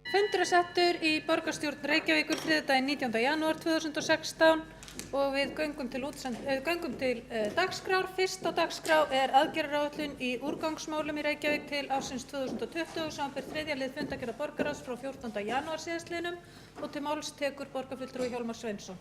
Fundur settur í borgarstjórn Reykjavíkur þriðjudaginn 19. janúar 2016 og við göngum til dagskrár. Fyrst á dagskrá aðgerðaáætlun í úrgangsmálum í Reykjavík til ársins 2020 samanber 3. lið fundargerðar borgarráðs frá 14. janúar síðastliðnum og til máls tekur borgarfulltrúi Hjálmar Sveinsson.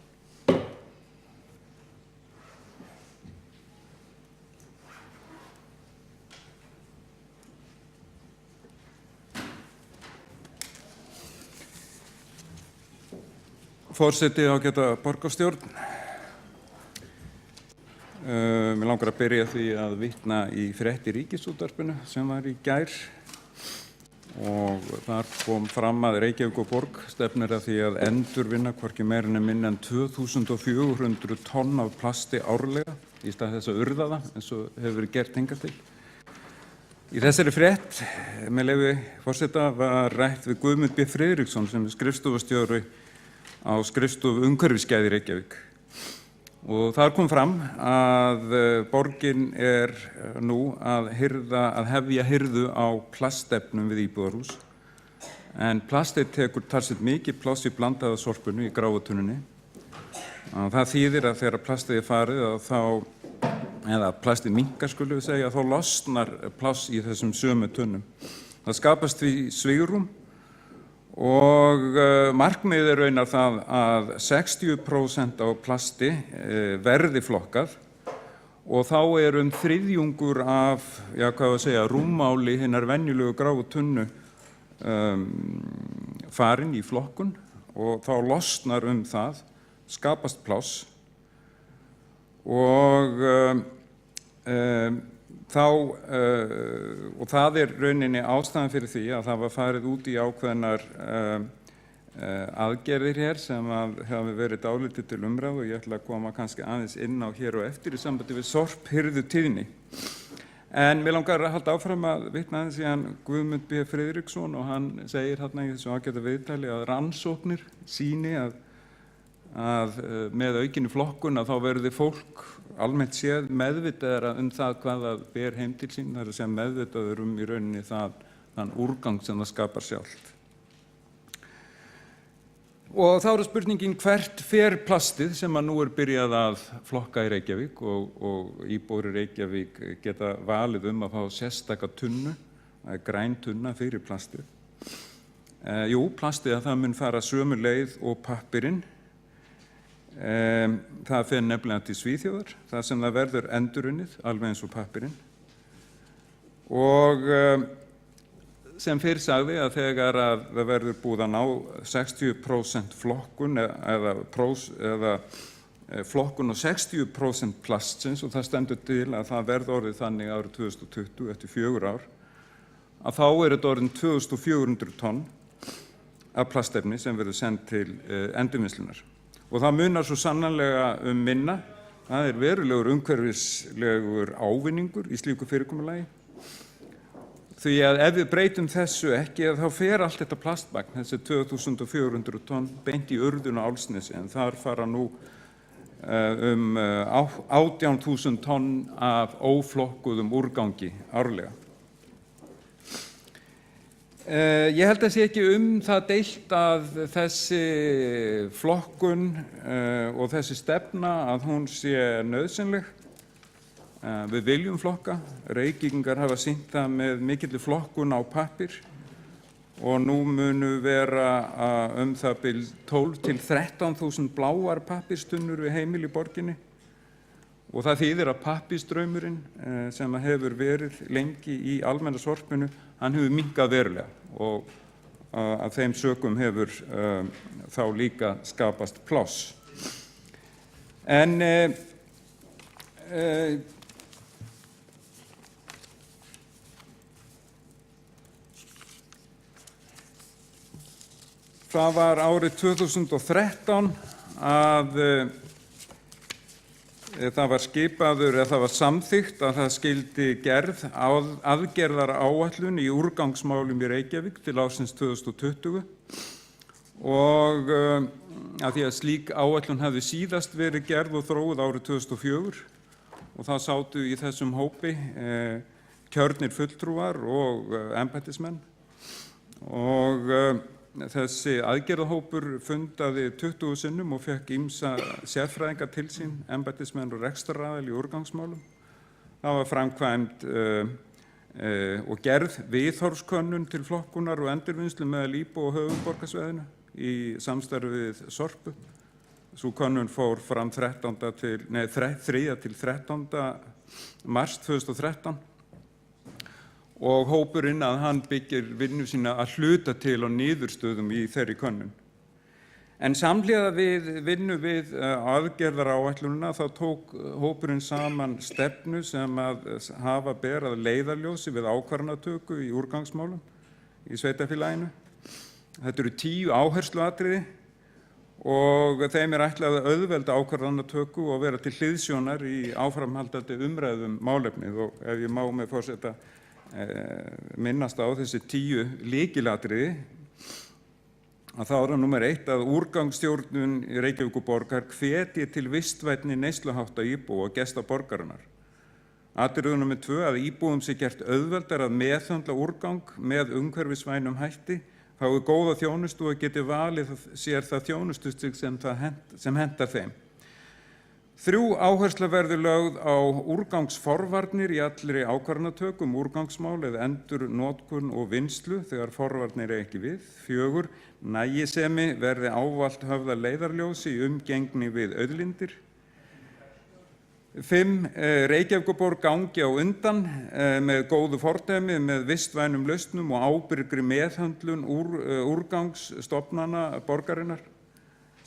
Forseti ágæta borgarstjórn. Mig langar að byrja því að vitna í frétt í Ríkisútvarpinu sem var í gær og þar kom fram að Reykjavíkurborg stefnir að því að endurvinna hvorki meira né minna en 2400 tonn af plasti árlega í stað þess að urða það eins og hefur verið gert hingað til. Í þessari frétt, með leyfi forseta, var rætt við Guðmund B. Friðriksson sem er skrifstofustjóri á skrifstofu umhverfisgæði í Reykjavík. Og þar kom fram að borgin nú að hefja hirðu á plastefnum við íbúðarhús. En plastið tekur talsvert mikið pláss í blandaða sorpinu í gráutunnunni. Það þýðir að þegar plastið farið eða plastið minnkar skulum við segja, þá losnar pláss í þessum sömu tunnum. Það skapast því svigrúm og markmiðið raunar það að 60% af plasti verði flokkað og þá þriðjungur af, rúmmáli hinnar venjulegu gráu tunnu farin í flokkun og þá losnar það, skapast pláss og það rauninni ástæðan fyrir því að það var farið út í ákveðnar aðgerðir hér sem hafi verið dálítið til umræðu og ég ætla að koma kannski aðeins inn á hér og eftir í sambandi við sorphirðutíðni. En mig langar að halda áfram að vitna aðeins í hann Guðmund B. Friðriksson og hann segir þarna í þessu ágæta viðtali að rannsóknir sýni að með aukinni flokkun að þá verði fólk almennt séð meðvitaðra það hvað það ber heim til sín, það að segja meðvitaður í rauninni þann úrgang sem það skapar sjálft. Og þá spurningin hvert fer plastið sem nú byrjað að flokka í Reykjavík og íbúar í Reykjavík geta valið að fá sérstaka tunnu, græn tunna fyrir plastið. Plastið það mun fara sömu leið og pappírinn. Það fer nefnilega til Svíþjóðar, það sem það verður endurunnið, alveg eins og pappírinn. Og sem fyrr sagði að þegar það verður búið að ná 60% flokkun eða flokkun og 60% plastsins og það stendur til að það verði orðið þannig árið 2020 eftir 4 ár, að þá þetta orðin 2400 tonn af plastefni sem verður send til endurvinnslunar. Og það munar svo sannarlega minna, það verulegur umhverfislegur ávinningur í slíku fyrirkomulagi. Því að ef við breytum þessu ekki, þá fer allt þetta plastmagn, þessi 2400 tonn, beint í urðun á Álfsnesi, en þar fara nú 18.000 tonn af óflokkuðum úrgangi árlega. Ég held að sé ekki það deilt að þessi flokkun og þessi stefna að hún sé nauðsynleg. Við viljum flokka, Reykvíkingar hafa sýnt það með mikilli flokkun á pappír og nú munu vera það bil 12 til 13.000 bláar pappírstunnur við heimili í borginni og það þýðir að pappírsstraumurinn sem hefur verið lengi í almenna sorpinu, hann hefur minnkað verulega og af þeim sökum hefur þá líka skapast pláss. En það var árið 2013 að það var það var samþykkt að það skyldi gerð aðgerðaráætlun í úrgangsmálum í Reykjavík til ársins 2020 og að því að slík áætlun hefði síðast verið gerð og þróuð árið 2004 og það sátu í þessum hópi kjörnir fulltrúar og embættismenn og þessi aðgerðahópur fundaði 20 sinnum og fékk ýmsa sérfræðinga til sín, embættismenn og rekstraraðila í úrgangsmálum. Það var framkvæmd og gerð viðhorfskönnun til flokkunar og endurvinnslu meðal íbúa á höfuðborgarsvæðinu í samstarfi við Sorpu. Sú könnun fór fram 3. til 13. mars 2013 og hópurinn að hann byggir vinnu sína að hluta til á niðurstöðum í þeirri könnun. En samhliða við vinnu við aðgerðaráætlunina þá tók hópurinn saman stefnu sem að hafa ber að leiðarljósi við ákvarðanatöku í úrgangsmálum í sveitarfélaginu. Þetta eru 10 áhersluatriði og þeim ætlað að auðvelda ákvarðanatöku og vera til hliðsjónar í áframhaldandi umræðum málefnið. Og ef ég má með forseta minnast á þessi 10 lykilatriði, að þá það númer 1 að úrgangsstjórnun í Reykjavíkurborgar hvetji til vistvænni neysluhátta íbúa og gesta borgarinnar. Atriði númer 2 að íbúum sé gert auðveldar að meðhöndla úrgang með umhverfisvænum hætti, fái góða þjónustu og geti valið sér það þjónustustig sem hentar þeim. 3 áhersla verður lögð á úrgangsforvarnir í allri ákvarðanatöku úrgangsmál eða endurnotkun og vinnslu þegar forvarnir ekki við. 4 nægisemi verði ávallt höfð að leiðarljósi í umgengni við auðlindir. 5 Reykjavíkurborg gangi á undan með góðu fordæmi með vistvænum lausnum og ábyrgri meðhöndlun úrgangsstofnana borgarinnar.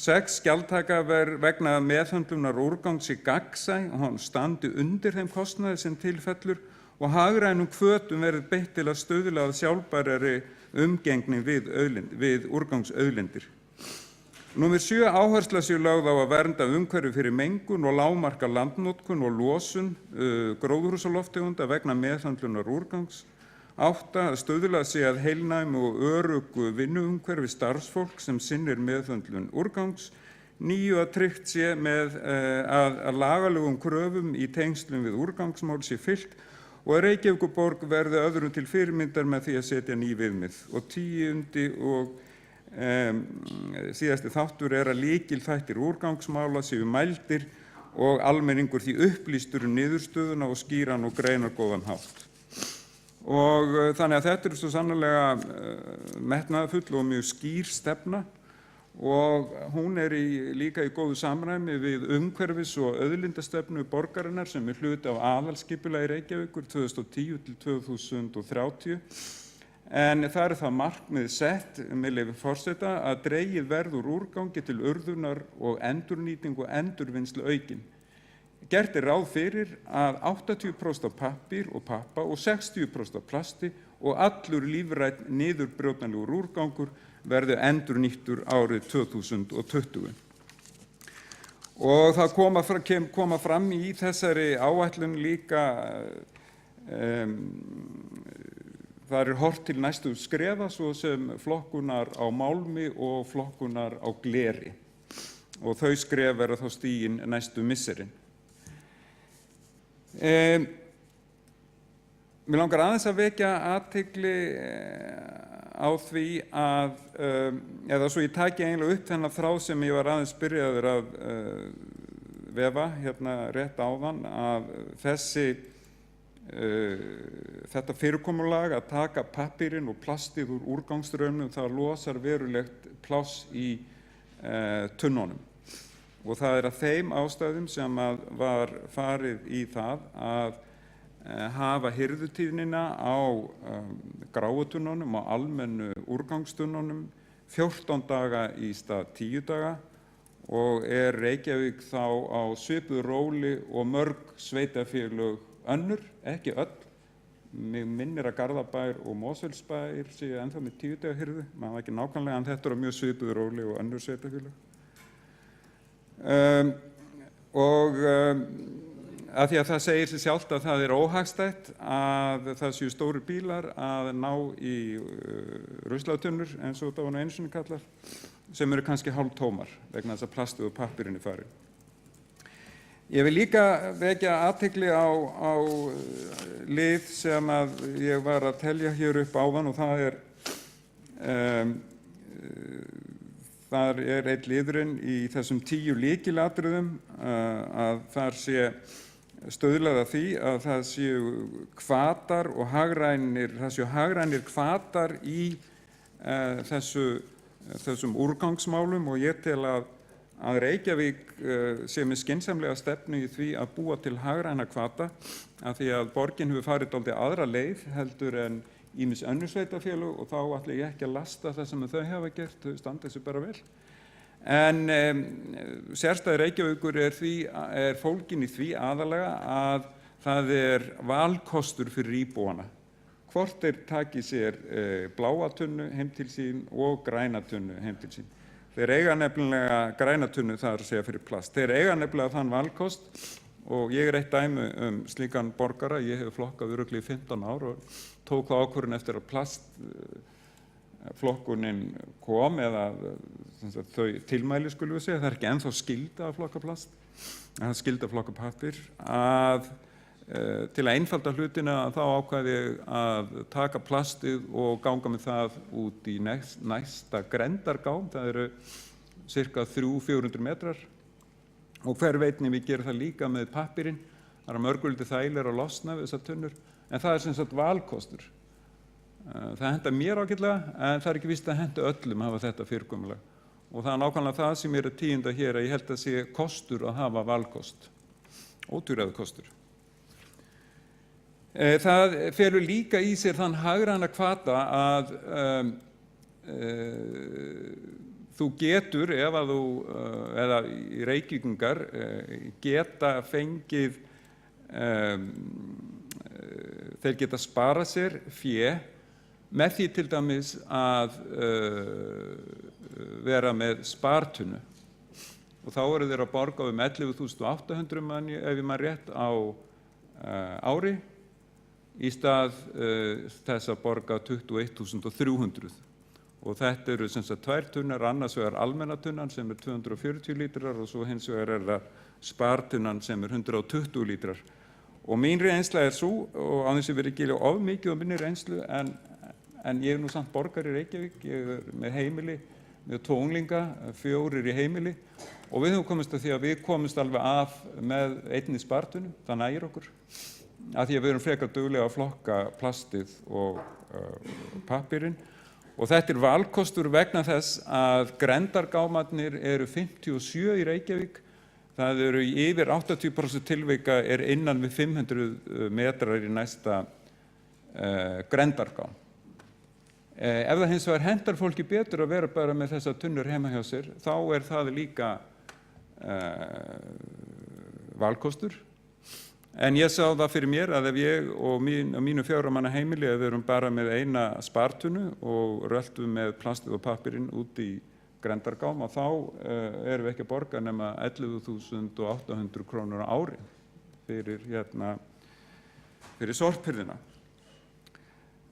6 gjaldtaka vegna meðhöndlunar úrgangs í gagnsæ og hann standi undir þeim kostnaði sem tilfellur og hagrænum hvötum verið beitt til að stuðla að sjálfbærari umgengni við úrgangsauðlindir. Númer 7 áhersla sé lögð á að vernda umhverfi fyrir mengun og lágmarka landnotkun og losun gróðurhúsalofttegunda vegna meðhöndlunar úrgangs. 8 að stuðla sé að heilnæmu og öruggu vinnuumhverfi starfsfólk sem sinnir meðhöndlun úrgangs. 9 að tryggt sé með að lagalegum kröfum í tengslum við úrgangsmál sé fylgt og að Reykjavíkurborg verði öðrum til fyrirmyndar með því að setja ný viðmið. Og 10. og síðasti þáttur að lykilþættir úrgangsmála séu mældir og almenningur því upplýstur niðurstöðuna og skýran og greinargóðan hátt. Og þannig að þetta svo sannarlega metnaðarfull og mjög skýr stefna og hún líka í góðu samræmi við umhverfis- og auðlindastefnu borgarinnar sem hluti af aðalskipulagi Reykjavíkur 2010 til 2030. En það það markmið sett, með leyfi forseta, að dregið verð úr úrgangi til urðunar og endurnýting og endurvinnslu aukin. Gert ráð fyrir að 80% af pappír og pappa og 60% af plasti og allur lífrænn niðurbrjótanlegur úrgangur verði endurnýttur árið 2020. Og það koma fram í þessari áætlun líka það horft til næstu skrefa svo sem flokkunar á málmi og flokkunar á gleri og þau skref verða þá stigin næstu misserin. Mér langar aðeins að vekja athygli á því að, eða svo ég taki eiginlega upp þennan þráð sem ég var aðeins byrjaður að vefa hérna rétt áðan, að þetta fyrirkomulag að taka pappírinn og plastið úr úrgangsstraumnum, það losar verulegt pláss í tunnunum. Og það að þeim ástæðum sem var farið í það að hafa hirðutíðnina á gráutunnunum og almennu úrgangstunnunum 14 daga í stað 10 daga og Reykjavík þá á svipuðu róli og mörg sveitarfélög önnur, ekki öll. Mig minnir að Garðabær og Mosfellsbær séu ennþá með 10 daga hirðu, maður ekki nákvæmlega, en þetta á mjög svipuðu róli og önnur sveitarfélög. Af því að það segir sig sjálft að það óhagstætt að það séu stórir bílar að ná í ruslatunnur, eins og þetta var nú einu sinni kallar, sem eru kannski hálftómar vegna þess að plastið og pappírinn farið. Ég vil líka vekja athygli á lið sem að ég var að telja hér upp áðan og það þar einn liðurinn í þessum 10 lykilatriðum að þar sé stuðlað að því að það séu hvatar og hagrænir hvatar í þessum úrgangsmálum, og ég tel að Reykjavík sé með skynsamlega stefnu í því að búa til hagræna hvata, af því að borgin hefur farið dálítið aðra leið heldur en ýmis önnur sveitarfélög, og þá ætla ég ekki að lasta það sem þau hafa gert, þau standa þessu bara vel. En sérstæða Reykjavíkur er fólgin í því aðalega að það er valkostur fyrir íbúana. Hvort þeir taki sér bláa tunnu heim til sín og græna tunnu heim til sín. Þeir eiga nefnilega græna tunnu, það er að segja fyrir plast. Þeir eiga nefnilega þann valkost, og ég eitt dæmi slíkan borgara. Ég hef flokkað örugglega í 15 ár og tók það ákvörðun eftir að plastflokkunin kom, eða þau tilmæli skulum við segja, það er ekki ennþá skylda að flokka plast, en það skylda að flokka pappír, að til að einfalda hlutina þá ákvað ég að taka plastið og ganga með það út í næsta grendargám, það eru cirka 300-400 metrar, og hver veitni við gerum það líka með pappírinn. Það er mörgulítið þægilegra að losna við þessar tunnur, en það er sem sagt valkostur. Það henta mér ágætlega, en það er ekki víst að henta öllum að hafa þetta fyrirkomulag, og það er nákvæmlega það sem ég að tíunda hér, að ég held að sé kostur að hafa valkost, ótvíræður kostur. Það felur líka í sér þann hagræna hvata að þú getur, eða í Reykvíkingar geta fengið, þeir geta sparað sér fé með því til dæmis að vera með spartunnu, og þá eru þeir að borga 11.800 manni, ef ég man rétt, á ári, í stað þess að borga 21.300. Og þetta eru sem sagt 2 tunnar, annars vegar almenna tunnan sem 240 lítrar og svo hins vegar það spartunnan sem 120 lítrar. Og mín reynsla svo, og á þess að vera ekki of mikið á minni reynslu, en ég nú samt borgar í Reykjavík, ég með heimili, með 2 unglinga, 4 í heimili, og við höfum komist að því að við komumst alveg af með einni spartunum, það nægir okkur, að því að við erum frekar duglega að flokka plastið og pappírinn. Og þetta valkostur vegna þess að grendargámarnir eru 57 í Reykjavík. Það eru yfir 80% tilvika innan við 500 metrar í næsta grendargám. Ef það hins vegar hentar fólki betur að vera bara með þessar tunnur heima hjá sér, þá það líka valkostur. En ég sá það fyrir mér að ef ég og mínu 4 manna heimili, ef við erum bara með eina spartunnu og röltum með plastið og pappírinn út í grendargám, og þá erum við ekki að borga nema 11.800 krónur á ári fyrir sorphirðina.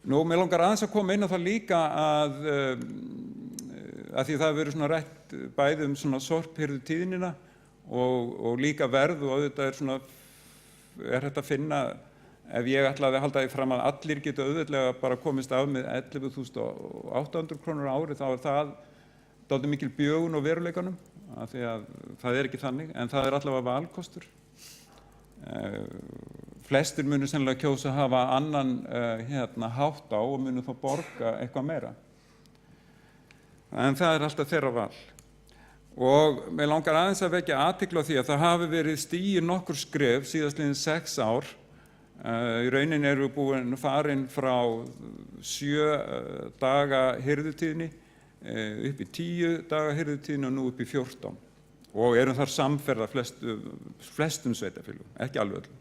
Nú, mér langar aðeins að koma inn á það líka að því það hefur verið svona rætt bæði svona sorphirðutíðnina og líka verð, og auðvitað hægt að finna, ef ég ætlaði að halda því fram að allir geta auðvitað bara komist af með 11.800 krónur á ári, þá það dálítið mikil bjögun á veruleikanum, af því að það ekki þannig, en það allavega valkostur. Flestir munu sennilega kjósa að hafa annan hátt á og munu þá borga eitthvað meira. En það alltaf þeirra val. Og mig langar aðeins að vekja athygli á því að það hafi verið stigið nokkur skref síðastliðin 6 ár. Í rauninni erum við farin frá 7 daga hirðutíðni upp í 10 daga hirðutíðni og nú upp í 14. Og erum þar samferða flestum sveitarfélögum, ekki alveg öllum.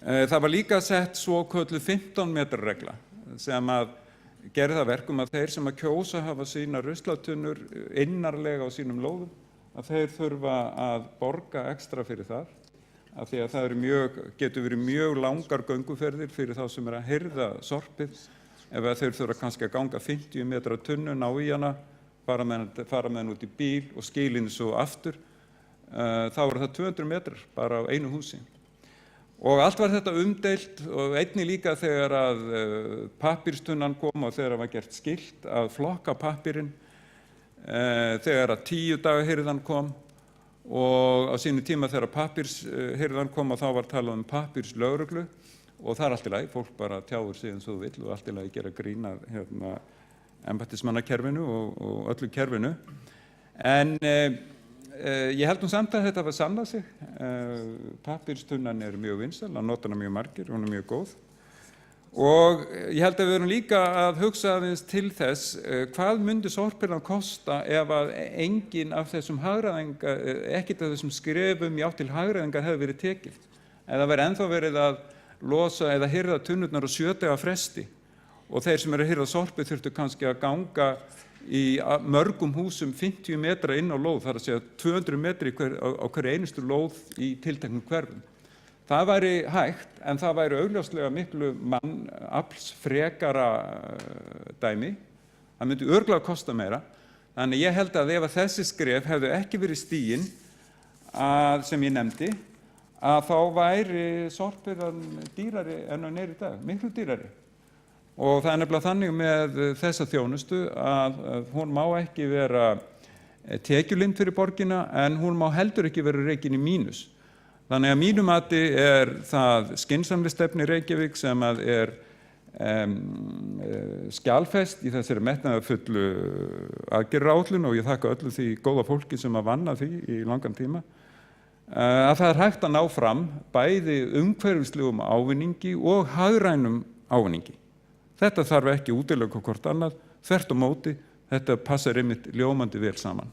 Það var líka sett svokölluð 15 metra regla sem að gerði það verkum að þeir sem að kjósa hafa sína ruslatunnur innarlega á sínum lóðum, að þeir þurfa að borga ekstra fyrir það, af því að það getur verið mjög langar gönguferðir fyrir þá sem að hirða sorpið, ef þeir þurfa kannski að ganga 50 metra tunnu, ná í hana, fara með henn út í bíl og skilin svo aftur, þá það 200 metrar bara á einu húsi. Og allt var þetta umdeilt, og einnig líka þegar að pappírstunnan kom og þegar var gert skylt að flokka pappírinn, þegar að 10 daga hirðan kom og á sínu tíma þegar pappírshirðan kom og þá var talað pappírslögreglu og það allt í lagi, fólk bara tjáir sig eins og þú vill og allt í lagi gera grín að embættismannakerfinu og öllu kerfinu. En ég held samt að þetta var sannað sig. Pappírstunnan mjög vinsæl, að nota hana mjög margir, hún mjög góð. Og ég held að við erum líka að hugsa aðeins til þess hvað myndi sorphirðan kosta ef að engin af þessum ekkert af þessum skrefum í átt til hagræðingar hefði verið tekið. Eða verið ennþá verið að losa eða hirða tunnurnar á 7 daga fresti og þeir sem eru að hirða sorpið þurftu kannski að ganga í mörgum húsum 50 metra inn á lóð, það að segja 200 metri á hverju einustu lóð í tilteknum hverfum. Það væri hægt, en það væri augljóslega miklu mannaflsfrekara dæmi. Það myndi örugglega kosta meira. Þannig ég held að ef þessi skref hefðu ekki verið stigin sem ég nefndi, að þá væri sorphirðan dýrari en hún í dag, miklu dýrari. Og það nefnilega þannig með þessa þjónustu að hún má ekki vera tekjulind fyrir borgina, en hún má heldur ekki vera rekin í mínus. Þannig að mínu mati það skynsamlistefni Reykjavík sem skjalfest í þessari metnaðarfullu aðgerðaáætlun og ég þakka öllu því góða fólki sem vann að því í langan tíma, að það hægt að ná fram bæði umhverfislegum ávinningi og hagrænum ávinningi. Þetta þarf ekki útiloka hvort annað, þvert á móti, þetta passar einmitt ljómandi vel saman.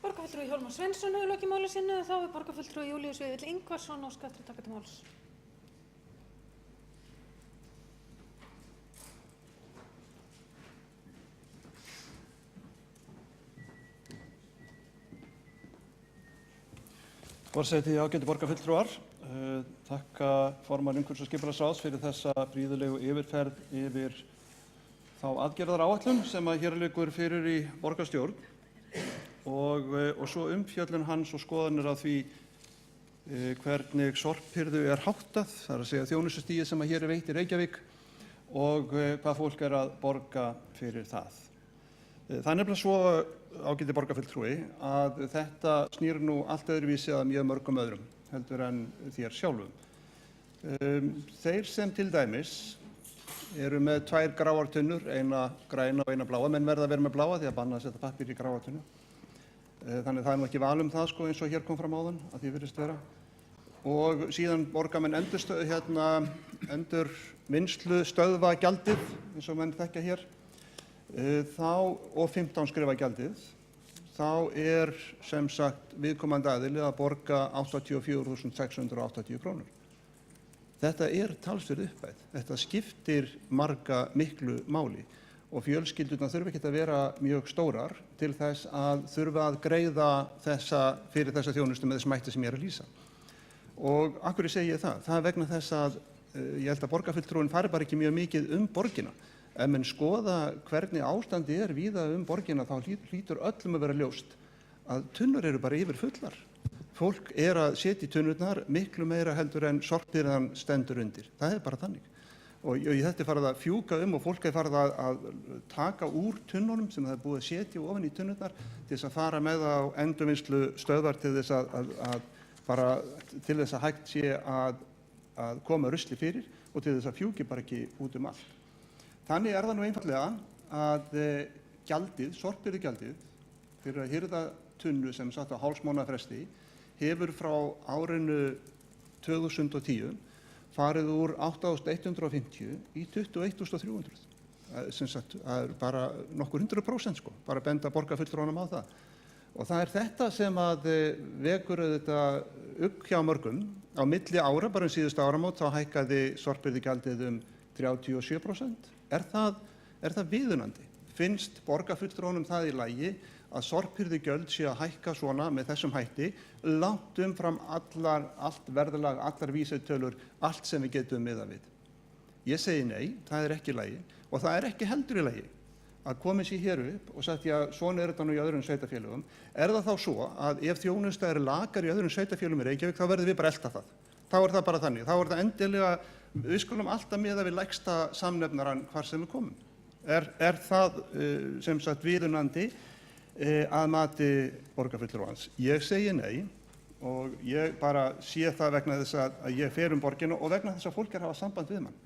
Borgarfulltrúi Hjálmar Sveinsson hefur lokið máli sínu og þá borgarfulltrúi Júlíus Vífill Ingvarsson óskað eftir að taka til máls. Forseti, ágætu borgarfulltrúar, þakka formann umhverfis- og skipulagsráðs fyrir þessa prýðilegu yfirferð yfir þá aðgerðaráætlun sem hér liggur fyrir í borgarstjórn og svo umfjöllun hans og skoðanir á því hvernig sorphirðu háttað, það að segja þjónustustigið sem hér veitt í Reykjavík og hvað fólk að borga fyrir það. Það nefnilega svo, ágæti borgarfulltrúi, að þetta snýr nú allt öðruvísi að mjög mörgum öðrum heldur en þér sjálfum. Þeir sem til dæmis eru með 2 gráar tunnur, eina græna og eina bláa, menn verða að vera með bláa því að banna að setja pappír í gráa tunnu. Þannig það nú ekki val það eins og hér kom fram áðan að því virðist vera. Og síðan borga menn endurvinnslu stöðvagjaldið eins og menn þekkja hér. Og 15 skrifa gjaldið, þá sem sagt viðkomandi aðili að borga 84.680 krónur. Þetta talsverð upphæð, þetta skiptir marga miklu máli og fjölskyldurnar þurfa ekki að vera mjög stórar til þess að þurfa að greiða fyrir þessa þjónustu með þessum hætti sem ég að lýsa. Og af hverju segi ég það? Það vegna þess að ég held að borgarfulltrúin fari bara ekki mjög mikið borgina. Ef menn skoða hvernig ástandi víða borgina þá hlýtur öllum að vera ljóst að tunnur eru bara yfir fullar. Fólk að setja í tunnurnar miklu meira heldur en sorphirðan stendur undir. Það bara þannig. Og þetta farið að fjúka og fólk farið að taka úr tunnunum sem það búið að setja ofan í tunnurnar til þess að fara með á endurvinnslu stöðvar til þess að hægt sé að koma rusli fyrir og til þess að fjúki bara ekki út allt. Þannig það nú einfaldlega að gjaldið, sorphirðugjaldið fyrir að hirða tunnu sem satt á hálfsmánaða fresti hefur frá árinu 2010 farið úr 8.150 í 21.300. Sem sagt, það bara nokkur 100% sko, bara benda borgarfulltrúanum á það. Og það þetta sem að vekur þetta ugg hjá mörgum. Á milli ára, bara síðustu áramót, þá hækkaði sorphirðugjaldið 37%. Það viðunandi? Finnst borgarfulltrúanum það í lagi að sorphirðugjöld sé að hækka svona með þessum hætti langt umfram allt verðlag, allar vísitölur, allt sem við getum miðað við? Ég segi nei, það ekki í lagi og það ekki heldur í lagi að komið sér hér upp og sagt já, svona þetta nú í öðrum sveitarfélögum. Það þá svo að ef þjónusta lakar í öðrum sveitarfélögum í Reykjavík þá verðum við bara að elta það. Þá það bara þannig. Þá það endilega, við skulum alltaf miða við lægsta samnefnarann hvar sem við komum. Er það sem sagt viðunandi að mati borgarfulltrúans? Ég segi nei og ég bara sé það vegna þess að ég fer borgina og vegna þess að fólk hafa samband við mann.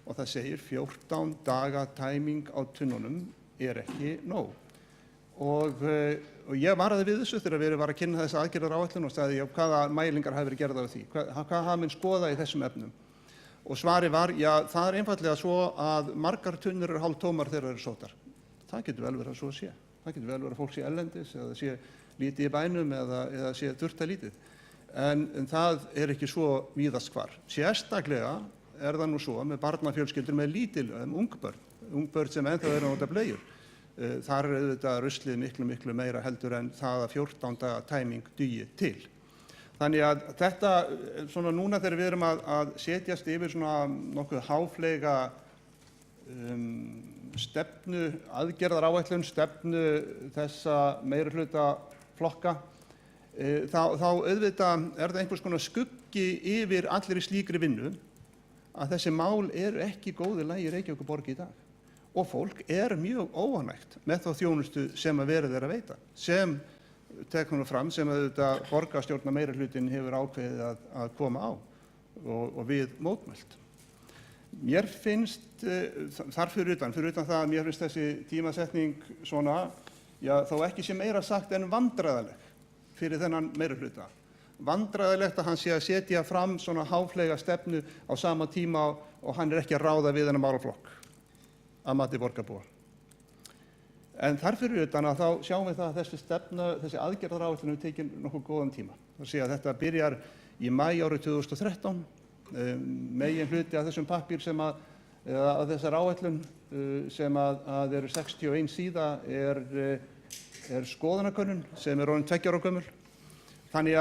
Og það segir 14 daga tæming á tunnunum ekki nóg. Og ég varaði við þessu þegar við var að kynna þessa aðgerðaráætlun og sagði hvaða mælingar hafi verið gerðar á því, hvað hafa menn skoðað í þessum efnum. Og svarið var, það einfaldlega svo að margar tunnur eru hálftómar þegar eru sóttar. Það getur vel verið að svo sé. Það getur vel verið að fólk sé erlendis eða sé lítið í bænum eða sé þurftalítið. En það ekki svo víðast hvar. Sérstaklega það nú svo með barnafjölskyldur með lítil ungbörn sem ennþá eru að nota bleiur. Þar auðvitað ruslið miklu meira heldur en það að 14 daga tæming dugi til. Þannig að þetta, svona núna þegar við erum að setjast yfir svona nokkuð háfleyga stefnu, aðgerðaráætlun, stefnu þessa meirihluta flokka, þá auðvitað það einhvers konar skuggi yfir allir í slíkri vinnu að þessi mál eru ekki góðu lagi í Reykjavíkurborg í dag. Og fólk mjög óánægt með þá þjónustu sem að verið að veita, sem tekur nú fram sem að borgarstjórnar meirihlutin hefur ákveðið að koma á og við mótmælt. Mér finnst þar fyrir utan það að mér finnst þessi tímasetning svona, þó ekki sé meira sagt en vandræðaleg fyrir þennan meirihluta. Vandræðalegt að hann sé að setja fram svona háfleyga stefnu á sama tíma og hann ekki að ráða við þennan málaflokk að mati borgarbúa. En þar fyrir utan að þá sjáum við það að þessi aðgerðaráætlun hefur tekið nokkuð góðan tíma. Það sé að þetta byrjar í maí árið 2013. Megin hluti af þessum pappír að þessar áætlun sem að eru 61 síða skoðanakönnun sem orðin 2 ára gömul. Þannig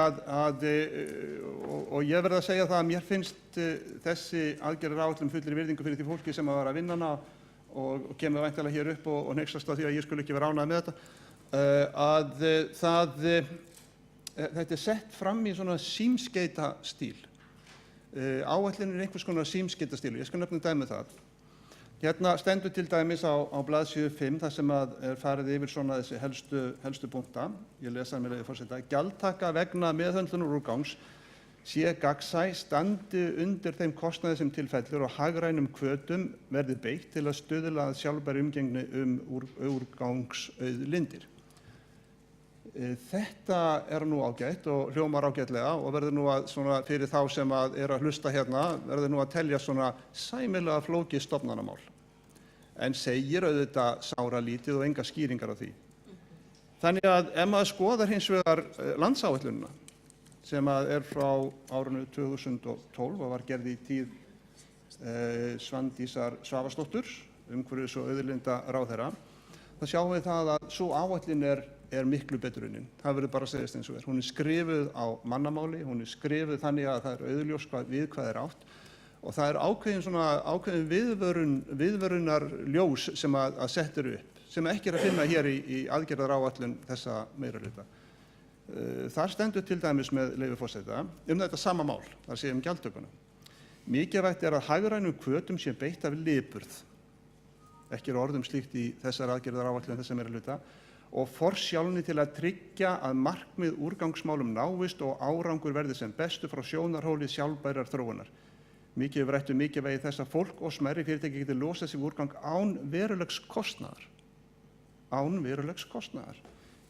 og ég verð að segja það að mér finnst þessi aðgerðaráætlun fullir virðingu fyrir því fólki sem var að vinna hana og kemur væntanlega hér upp og hneykslast á því að ég skuli ekki vera ánægður með þetta, þetta sett fram í svona símskeytastíl. Áætlunin einhvers konar símskeytastíl, ég skal nefna dæmi það. Hérna stendur til dæmis á blaðsíðu 5 þar sem farið yfir svona þessi helstu punkta. Ég lesa með leyfi forseta. Gjaldtaka vegna meðhöndlunar úrgangs sé gagnsæ, standi undir þeim kostnaði sem til fellur og hagrænum hvötum verði beitt til að stuðla að sjálfbærri umgengni úrgangsauðlindir. Þetta nú ágætt og hljómar ágætlega og verður nú að svona fyrir þá sem að hlusta hérna verður nú að telja svona sæmilega flókið stofnanamál. En segir auðvitað sáralítið og enga skýringar á því. Þannig að ef maður skoðar hins vegar landsáætlunina sem frá árinu 2012 og var gerð í tíð Svandísar Svavarsdóttur, umhverfis- og auðlindaráðherra, þá sjáum við það að sú áætlun miklu betur unnin. Það verður bara að segjast eins og Hún skrifuð á mannamáli, hún skrifuð þannig að það auðljóst við hvað átt og það ákveðin viðvörunarljós sem að settur upp, sem ekki að finna hér í aðgerðaráætlun þessa meirihluta. Þar stendur til dæmis með leyfi forseta þetta sama mál, það sé gjaldtökuna. Mikilvægt að hagrænum hvötum sé beitt af lipurð, ekki orðum slíkt í þessar aðgerðaráætlun þessa meirihluta, og forsjálni til að tryggja að markmið úrgangsmálum náist og árangur verði sem bestu frá sjónarhóli sjálfbærrar þróunar. Mikilvægt mikilvægi þess að fólk og smærri fyrirtæki geti losað sig úrgang án verulegs kostnaðar.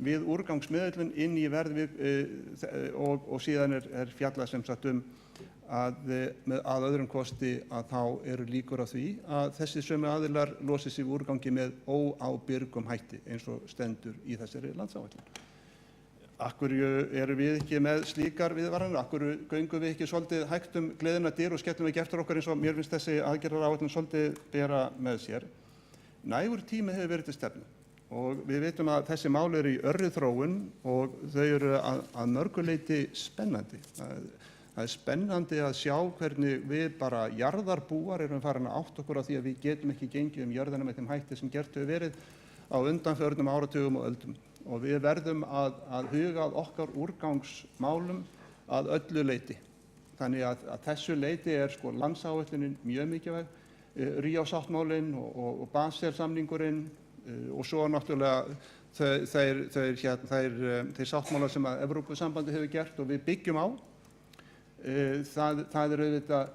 Við úrgangsmiðlun inn í verð og síðan fjallað sem sagt að öðrum kosti að þá líkur á því að þessi sömu aðilar losi sig úrgangi með óábyrgum hætti eins og stendur í þessari landsáætlun. Akkur erum við ekki með slíkar viðvaranir? Akkur göngum við ekki svolítið hægt gleðina dyr og skellum við ekki eftir okkur eins og mér finnst þessi aðgerðaráætlun svolítið bera með sér? Nægur tími hefur verið til stefnu. Og við vitum að þessi mál í örri þróun og þau að mörgu leyti spennandi. Það spennandi að sjá hvernig við bara jarðarbúar erum farin að átta okkur á því að við getum ekki gengið jörðina með þeim hætti sem gert hefur verið á undanförnum áratugum og öldum. Og við verðum að huga að okkar úrgangsmálum að öllu leyti. Þannig að þessu leyti landsáætlunin mjög mikilvæg. Ríó-sáttmálinn og Basel-samningurinn og svo náttúrulega þeir sáttmálar sem að Evrópusambandið hefur gert og við byggjum á, það er auðvitað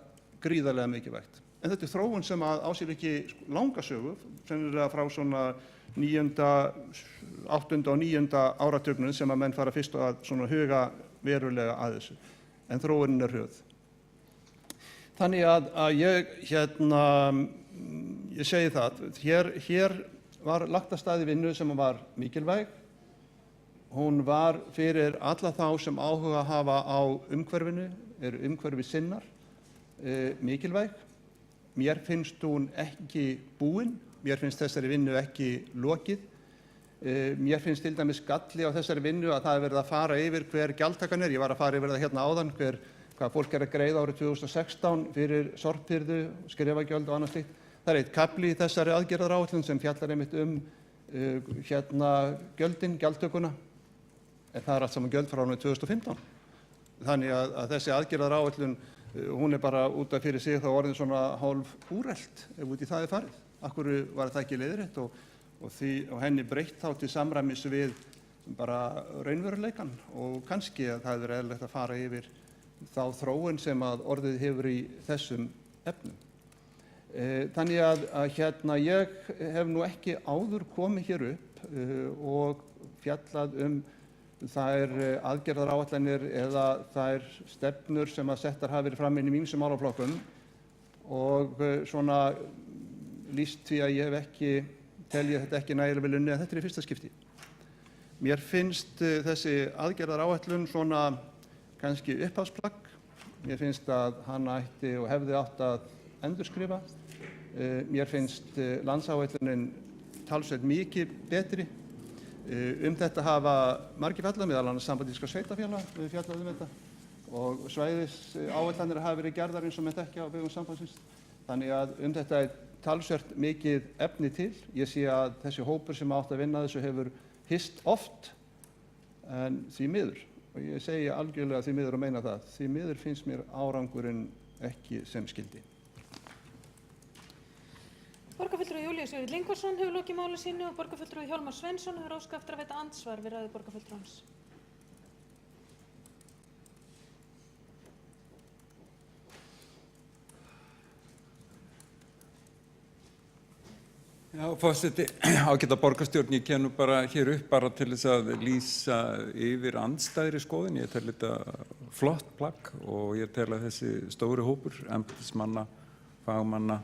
gríðarlega mikilvægt. En þetta er þróun sem á sér ekki langa sögu, sennilega frá svona 8. og 9. áratugnum sem að menn fara fyrst að svona huga verulega að þessu. En þróunin er hröð. Þannig að ég segi það, hér var lagt af stað í vinnu sem var mikilvæg. Hún var fyrir alla þá sem áhuga hafa á umhverfinu, eru umhverfisinnar, mikilvæg. Mér finnst hún ekki búin, mér finnst þessari vinnu ekki lokið. Mér finnst til dæmis galli á þessari vinnu að það er verið að fara yfir hver gjaldtakan er. Ég var að fara yfir það hérna áðan, hvað fólk er að greiða árið 2016 fyrir sorphirðu, skrifagjöld og annað slíkt. Það er eitt kafli í þessari aðgerðaráætlun sem fjallar einmitt gjöldin, gjaldtökuna. En það er allt saman gjöld frá árinu 2015. Þannig að þessi aðgerðaráætlun, hún er bara út af fyrir sig þá orðin svona hálf úrelt ef út í það er farið. Akkur var það ekki leiðrétt og henni breytt þá til samræmis við bara raunveruleikann og kannski að það er eðlilegt að fara yfir þá þróun sem að orðið hefur í þessum efnum. Þannig að ég hef nú ekki áður komið hér upp og fjallað þær aðgerðaráætlanir eða þær stefnur sem að settar hafa verið fram inn í ýmsum málaflokkum og svona lýst því að ég hef ekki telja þetta ekki nægilega vel unnið, en þetta er í fyrsta skipti. Mér finnst þessi aðgerðaráætlun svona kannski upphafsplagg. Mér finnst að hann ætti og hefði átt að endurskrifa. Mér finnst landsáætlunin talsvert mikið betri. Þetta hafa margir fjallað, meðal annars Samband íslenskra sveitarfélaga við fjallað þetta og svæðisáætlanir hafa verið gerðar eins og menn þekkja á vegum sambandsins. Þannig að þetta er talsvert mikið efni til. Ég sé að þessi hópur sem átt að vinna þessu hefur hist oft en því miður, og ég segi algjörlega því miður og meina það, því miður finnst mér árangurinn ekki sem skyldi. Borgarfulltrúi Júlíus Vífill Ingvarsson hefur lokið máli sínu og borgarfulltrúi Hjálmar Sveinsson hefur óskað eftir að veita andsvar við ræðu borgarfulltrúans. Já, forseti, ágæta borgarstjórn, ég kem nú bara hér upp bara til þess að lýsa yfir andstæðri skoðun. Ég tel þetta flott plagg og ég tel að þessi stóri hópur, embættismanna, fagmanna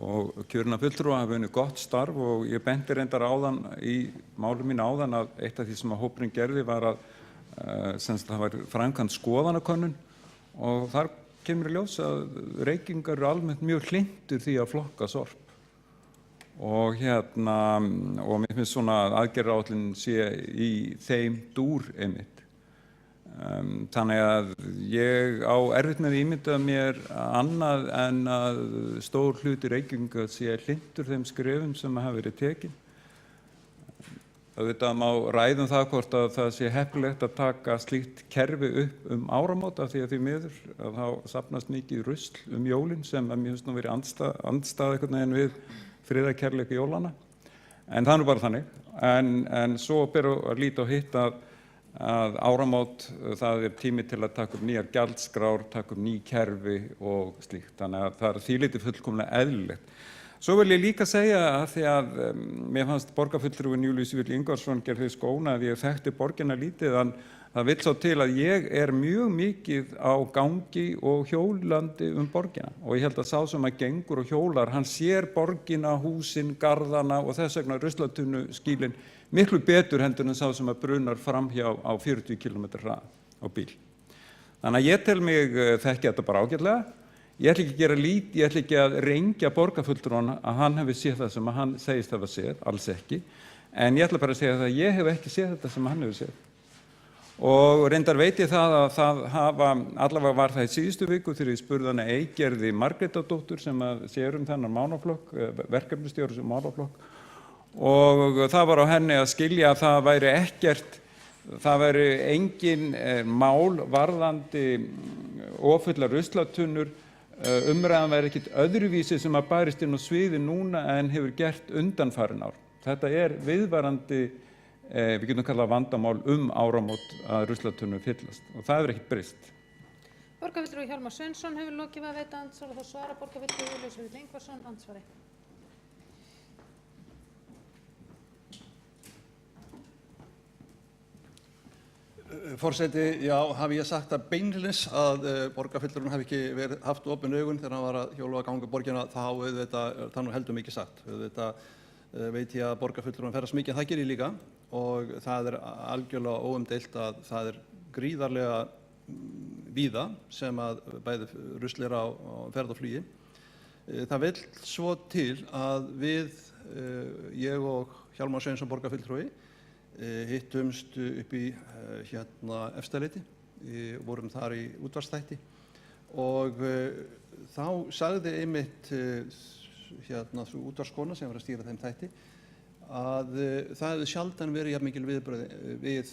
og kjörinna fulltrúa hafa unnið gott starf og ég benti reyndar áðan í máli mínu áðan að eitt af því sem að hópurinn gerði var að það var framkvæmd skoðanakönnun og þar kemur í ljós að Reykingar eru almennt mjög hlynntir því að flokka sorp. Og mér finnst svona að aðgerðaráætlunin sé í þeim dúr einmitt. Þannig að ég á erfitt með að ímynda mér annað en að stór hluti Reykvíkinga sé hlynntur þeim skrefum sem hafa verið tekin. Auðvitað má ræða það hvort að það sé heppilegt að taka slíkt kerfi upp áramót af því að því miður að þá safnast mikið rusl jólin sem að mér finnst nú verið andstæð einhvern veginn við friðarkærleika jólana. En það er nú bara þannig. En svo ber að líta á hitt að áramót, það er tími til að taka upp nýjar gjaldskrár, taka upp ný kerfi og slíkt. Þannig að það er því litið fullkomlega eðlilegt. Svo vil ég líka segja að því að mér fannst borgarfulltrúinn Júlíus Vífill Ingvarsson gerði því skóna að ég þekkti borgina lítið, en það vill svo til að ég er mjög mikið á gangi og hjólandi borgina og ég held að sá sem að gengur og hjólar, hann sér borgina, húsin, garðana og þess vegna ruslatunnu skýlin miklu betur heldur en sá sem að brunar framhjá á 40 km hraða á bíl. Þannig að ég tel mig þekki þetta bara ágætlega. Ég ætla ekki að gera lít, ég ætla ekki að rengja borgarfulltrúan að hann hefði séð það sem hann segist hafa séð, alls ekki. En ég ætla bara að segja það að ég hef ekki séð þetta sem hann hefur séð. Og reyndar veit ég það að það allavega var það í síðustu viku þegar ég spurði hana Eygerði Margrétardóttur sem sér þennan málaflokk, verkefnastjóri sem málaflokk. Og það var á henni að skilja að það væri ekkert, það væri engin mál varðandi offullar ruslatunnur umræðan væri ekkert öðruvísi sem að barist inn á sviði núna en hefur gert undanfarin ár. Þetta viðvarandi, við getum kallað vandamál áramót að ruslatunnur fyllast og það hefur ekkert breyst. Borgarfulltrúi Hjálmar Sveinsson hefur lokið við að veita andsvar og þá svarar borgarfulltrúi Júlíus Vífill Ingvarsson andsvari. Forseti, já, hafi ég sagt það beinlínis að borgarfulltrúinn hafi ekki haft opin augun þegar hann var að hjóla að ganga borgina, þá það nú heldur mikið sagt. Veit ég að borgarfulltrúinn ferðast mikið, það gerir ég líka og það algjörlega óumdeilt að það gríðarlega víða sem að bæði rusl á ferð og flugi. Það vill svo til að við, ég og Hjálmar Sveinsson borgarfulltrúi, hittumst upp í Efstaleiti, vorum þar í útvarpsþætti og þá sagði einmitt sú útvarpskona sem var að stýra þeim þætti að það hefði sjaldan verið jafn mikil viðbrögð við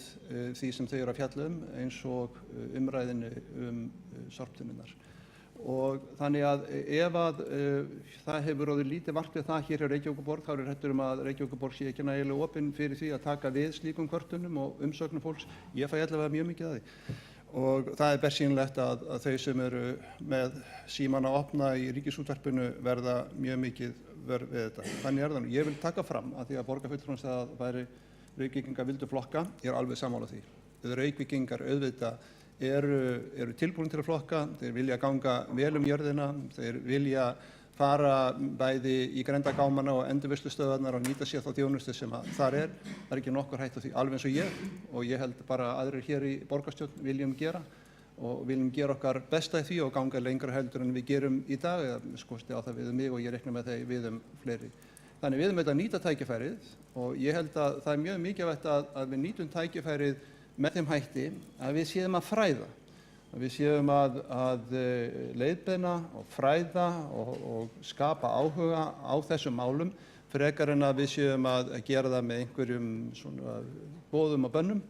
því sem þau eru að fjalla eins og umræðinni sorptunnurnar. Og þannig að ef að það hefur orðið lítið vart við það hér hjá Reykjavíkurborg, þá er hræddur að Reykjavíkurborg sé ekki nægilega opin fyrir því að taka við slíkum kvörtunum og umsögnum fólks. Ég fæ allavega mjög mikið af því. Og það bersýnilegt að þau sem eru með símana opna í Ríkisútvarpinu verða mjög mikið vör við þetta. Þannig það nú. Ég vil taka fram að því að borgarfulltrúinn sagði að væri Reykvíkingar vildu flokka, ég alveg sammála því. Reykvíkingar auðvitað eru tilbúin til að flokka, þeir vilja ganga vel jörðina, þeir vilja fara bæði í grenndagámana og endurvinnslustöðvarnar og nýta sér þá þjónustu sem þar Það ekki nokkur hætt á því, alveg eins og ég held bara aðrir hér í borgarstjórn viljum gera og viljum gera okkar besta í því og ganga lengra heldur en við gerum í dag, eða skosti á það við mig og ég reikna með þeir við fleiri. Þannig við þetta nýta tækifærið og ég held að það mjög mikilvægt að við nýtum tækifærið með þeim hætti að við séum að fræða, að við séum að leiðbeina og fræða og skapa áhuga á þessum málum frekar en að við séum að gera það með einhverjum svona boðum og bönnum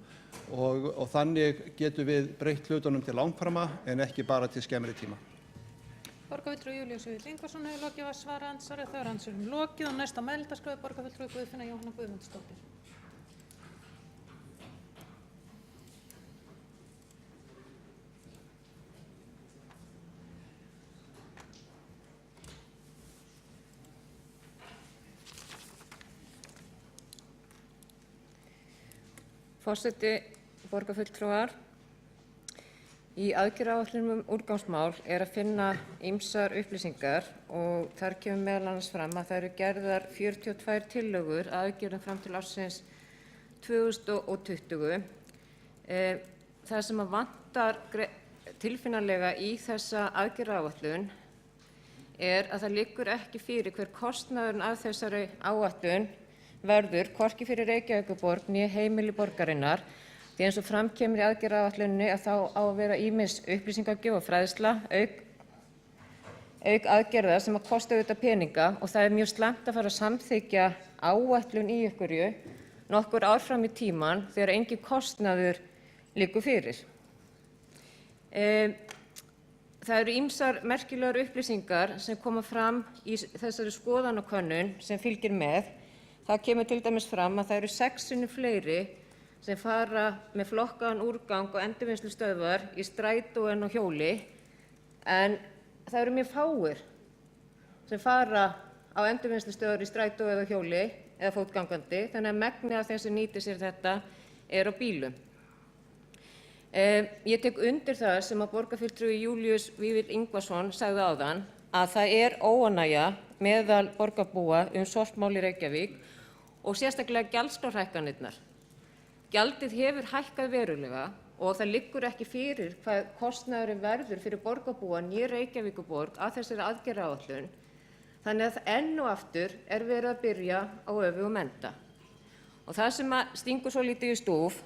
og þannig getum við breytt hlutunum til langframa en ekki bara til skemmri tíma. Borgarfulltrúi Júlíus Vífill Ingvarsson hefur lokið við að svara andsvari og þá andsvörum lokið og næst á mælendaskrá borgarfulltrúi Guðfinna Jóhanna Guðmundsdóttir. Forseti, borgarfulltrúar, í aðgerðaáætlun úrgangsmál að finna ýmsar upplýsingar og þar kemur meðal annars fram að það eru gerðar 42 tillögur að aðgerðum fram til ársins 2020. Það sem að vantar tilfinnanlega í þessa aðgerðaáætlun að það liggur ekki fyrir hver kostnaðurinn af þessari áætlun verður hvorki fyrir Reykjavíkurborg né heimili borgarinnar því eins og fram kemur í aðgerðaáætluninni að þá á að vera ýmis upplýsingagjöf og fræðsla auk aðgerða sem að kosta auðvitað peninga og það mjög slæmt að fara að samþykkja áætlun í einhverju nokkur ár fram í tímann þegar engin kostnaður liggur fyrir. Það eru ýmsar merkilegar upplýsingar sem koma fram í þessari skoðanakönnun sem fylgir með. Það kemur til dæmis fram að það eru 6 sinnum fleiri sem fara með flokkaðan úrgang og endurvinnslustöðvar í strætó en á hjóli en það eru mjög fáir sem fara á endurvinnslustöðvar í strætó eða hjóli eða fótgangandi þannig að megnið af þeim sem nýtir sér þetta á bílum. Ég tek undir það sem að borgarfulltrúi Júlíus Vífill Ingvarsson sagði áðan að það óánægja meðal borgarbúa sorpmál í Reykjavík og sérstaklega gjaldskrárhækkanirnar. Gjaldið hefur hækkað verulega og það liggur ekki fyrir hvað kostnaðurinn verður fyrir borgarbúa né Reykjavíkurborg að þessari aðgerðaáætlun. Þannig að enn og aftur verið að byrja á öfugum enda. Og það sem stingur svo lítið í stúf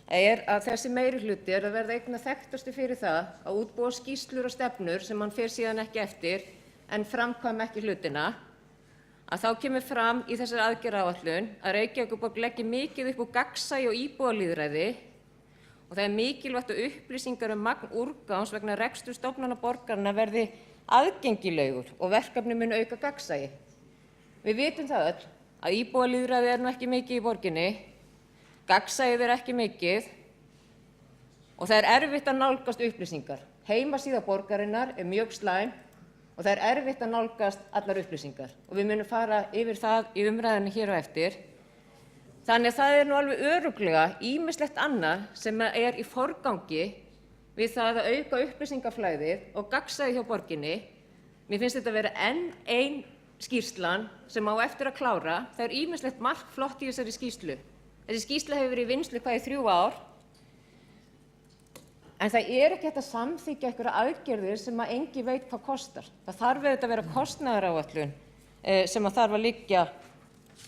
að þessi meirihluti að verða einna þekktastur fyrir það að útbúa skýrslur og stefnur sem hann fer síðan ekki eftir en framkvæma ekki hlutina. Að þá kemur fram í þessari aðgerðaáætlun að Reykjavíkurborg leggi mikið upp úr gagnsæi og íbúalýðræði og það mikilvægt að upplýsingar magn úrgangs vegna reksturs stofnana borgarinnar verði aðgengilegur og verkefni mun auka gagnsæi. Við vitum það öll að íbúalýðræði nú ekki mikið í borginni, gagnsæið ekki mikið og það erfitt að nálgast upplýsingar. Heimasíða borgarinnar mjög slæm og það erfitt að nálgast allar upplýsingar og við munum fara yfir það í umræðinni hér á eftir. Þannig að það nú alveg örugglega ýmislegt annað sem í forgangi við það að auka upplýsingaflæðið og gagnsæi hjá borginni. Mér finnst þetta vera enn ein skýrslan sem á eftir að klára. Það ýmislegt margt flott í þessari skýrslu. Þessi skýrsla hefur verið í vinnslu í 3 ár. En það ekki hægt að samþykkja einhverja aðgerðir sem enginn veit hvað kostar. Það þarf auðvitað að vera kostnaðaráætlun sem þarf að liggja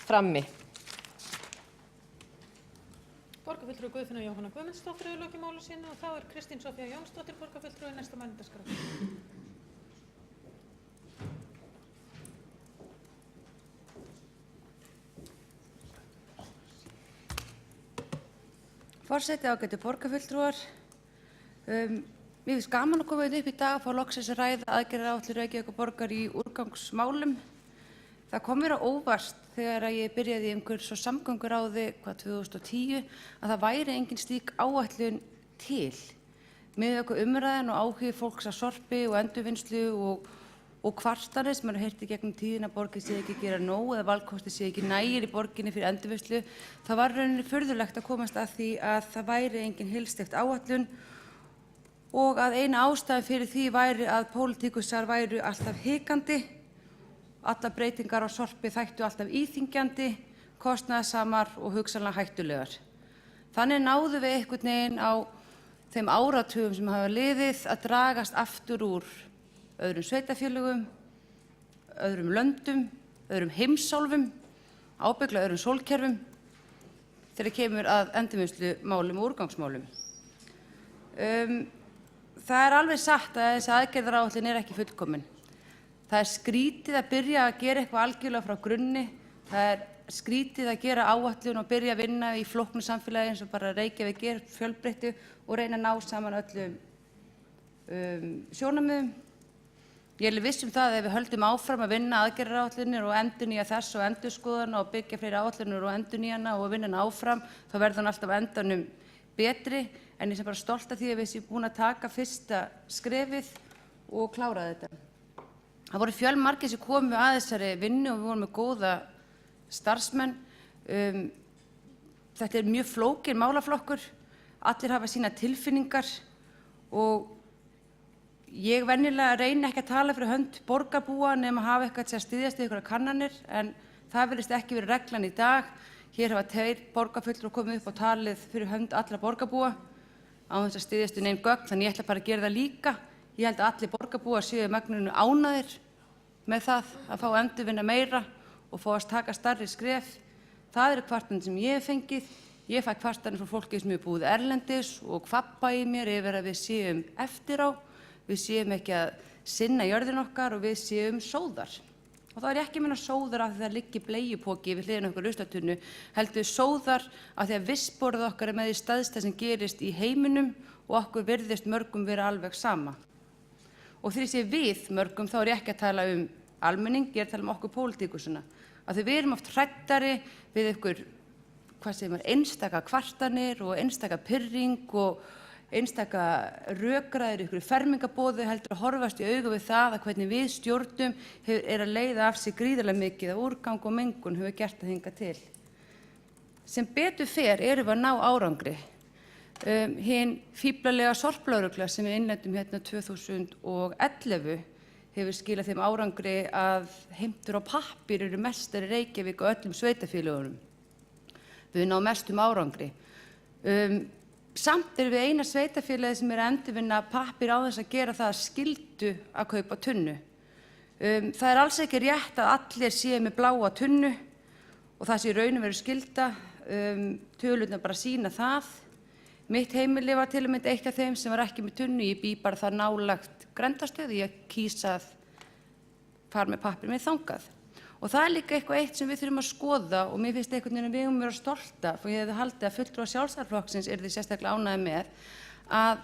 frammi. Borgarfulltrúi Guðfinna Jóhanna Guðmundsdóttir hefur lokið máli sínu og þá Kristín Soffía Jónsdóttir, borgarfulltrúi næsta mælendaskrá. Forseti, ágætu borgarfulltrúar. Mér finnst gaman að koma upp í dag að fá loksins að ræða aðgerðaáætlun Reykjavíkurborgar í úrgangsmálum. Það kom mér á óvart þegar ég byrjaði í umhverfis- og samgönguráði 2010 að það væri engin slík áætlun til. Með okkur umræðan og áhugi fólks að sorpi og endurvinnslu og kvartanir sem heyrt í gegnum tíðina að borgin sé ekki gera nóg eða valkosti sé ekki nægir í borginni fyrir endurvinnslu, það var rauninni furðulegt að komast að því að það væri engin heilsteypt áætlun og að eina ástæðan fyrir því væri að pólitíkusar væru alltaf hikandi, allar breytingar á sorpi þættu alltaf íþyngjandi, kostnaðarsamar og hugsanlega hættulegar. Þannig náðum við einhvern veginn á þeim áratugum sem hafa liðið að dragast aftur úr öðrum sveitarfélögum, öðrum löndum, öðrum heimsálfum, ábyggla öðrum sólkerfum þegar kemur að endurvinnslumálum og úrgangsmálum. Það alveg satt að þessi aðgerðaráætlun ekki fullkomin. Það skrítið að byrja að gera eitthvað algjörlega frá grunni. Það skrítið að gera áætlun og byrja að vinna í flóknu samfélagi eins og bara Reykjavík fjölbreyttu og reyna að ná saman öllum sjónarmiðum. Ég viss það að ef við höldum áfram að vinna aðgerðaráætlanir og endurnýja þess og endurskoðana og byggja fleiri áætlanir og endurnýjana og vinna hana áfram, þá verður hún alltaf á endanum betri. En ég bara stolt af því að við séum búin að taka fyrsta skrefið og klára þetta. Það voru fjölmargir sem komu að þessari vinnu og við vorum með góða starfsmenn. Þetta mjög flókinn málaflokkur. Allir hafa sína tilfinningar og ég venjulega reyni ekki að tala fyrir hönd borgarbúa nema hafa eitthvað til að styðjast við einhverjar kannanir, en það virðist ekki verið reglan í dag. Hér hafa 2 borgarfulltrúar komið upp og talið fyrir hönd allra borgarbúa án þess að styðjast við nein gögn, þannig ég ætla bara að gera það líka. Ég held að allir borgarbúar séu í megninu ánægðir með það að fá að endurvinna meira og fá að taka stærri skref. Það eru kvartanir sem ég hef fengið. Ég fæ kvartanir frá fólki sem hefur búið erlendis og kvabba í mér yfir að við séum eftir á. Við séum ekki að sinna jörðin okkar og við séum sóðar. Og þá ég ekki að meina sóðar af því það liggi bleiupoki við hliðina okkur ruslatunnu, heldur sóðar af því að vissborð okkar með því stærsta sem gerist í heiminum og okkur virðist mörgum vera alveg sama. Og þegar ég sé við mörgum þá ég ekki að tala almenning, ég að tala okkur pólitíkusina. Af því við erum oft hræddari við ykkur, einstaka kvartanir og einstaka pirring og einstaka rökræður, ykkur fermingaboði heldur að horfast í augu við það að hvernig við stjórnum að leiða af sig gríðarlega mikið af úrgang og mengun hefur gert að hingað til. Sem betur fer erum við að ná árangri. Hin fíflalega sorplögregla sem við innleiddum hérna 2011 hefur skilað þeim árangri að heimtur á pappír eru mestar í Reykjavík og öllum sveitarfélögunum. Við náum mestum árangri. Samt erum við eina sveitarfélagið sem að endurvinna pappír á þess að gera það skyldu að kaupa tunnu. Það alls ekki rétt að allir séu með bláa tunnu og það sé í raun og veru skylda. Tölurnar bara sýna það. Mitt heimili var til og með eitt af þeim sem var ekki með tunnu. Ég bý bara það nálægt Grendastöð. Ég kýs að fara með pappír með þangað. Og það líka eitthvað eitt sem við þurfum að skoða og mér finnst einhvern veginn að við höfum vera stolt af og ég hefði haldið að fulltrúar Sjálfstæðisflokksins yrði sérstaklega ánægðir með að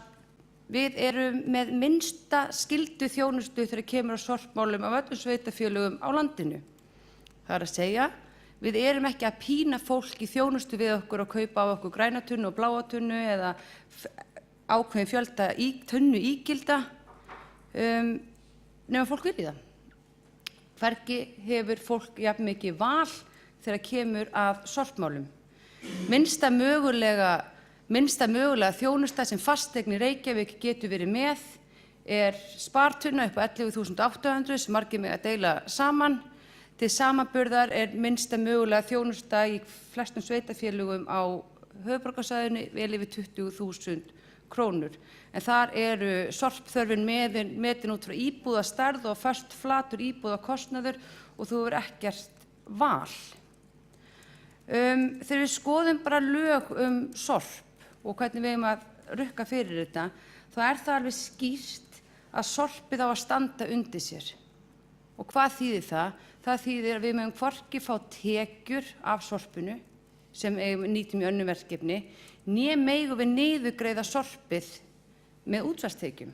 við erum með minnsta skyldu þjónustu þegar kemur á sorpmálum af öllum sveitarfélögum á landinu. Það er að segja, við erum ekki að pína fólk í þjónustu við okkur og kaupa á okkur græna tunnu og bláa tunnu eða ákveðin fjölda tunnu ígilda nema fólk vilji það. Hvergi hefur fólk jafn mikið val þegar kemur að sorpmálum. Minnsta mögulega þjónusta sem fasteign í Reykjavík getur verið með spartunna upp á 11.800 sem margir mega deila saman. Til samanburðar minnsta mögulega þjónusta í flestum sveitarfélögum á höfuðborgarsvæðinu vel yfir 20.000 krónur. En þar sorpþörfin metin út frá íbúðastærð og föst flatur íbúðakostnaður og þú hefur ekkert val. Þegar við skoðum bara lög sorp og hvernig við eigum að rukka fyrir þetta, þá það alveg skýrt að sorpið á að standa undir sér. Og hvað þýðir það? Það þýðir að við megum hvorki fá tekjur af sorpinu sem nýtum í önnur verkefni, né megum við niðurgreiða sorpið með útsvarstekjum.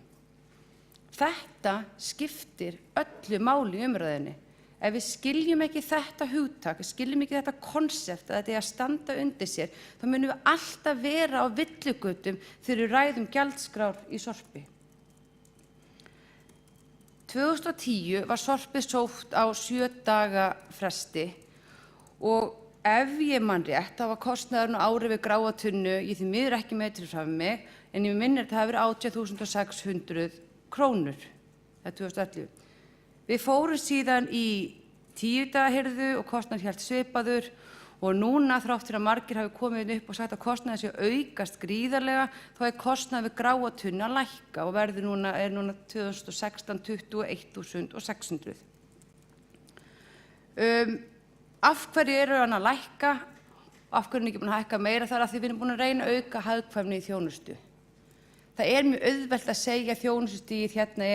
Þetta skiptir öllu máli í umræðunni. Ef við skiljum ekki þetta hugtak, skiljum ekki þetta konsept að þetta að standa undir sér, þá munum við alltaf vera á villigötum þegar við ræðum gjaldskrár í sorpi. 2010 var sorpið sótt á 7 daga fresti og ef ég man rétt, þá var kostnaðurinn á ári við gráa tunnu, ég því miður ekki með til fram mig, en ég minnir að það hafi verið 18.600 krónur, það 2011. Við fórum síðan í 10 daga hirðu og kostnaður hélt svipaður og núna þrátt fyrir að margir hafi komið upp og sagt að kostnaður sé aukast gríðarlega, þá kostnaður við gráa tunnu að lækka og verður núna 2016 21.600. Af hverju hann að lækka? Af hverju ekki búin að hækka meira? Það af því við erum búin að reyna að auka hagkvæmni í þjónustu. Það mjög auðvelt að segja að þjónustustigið hérna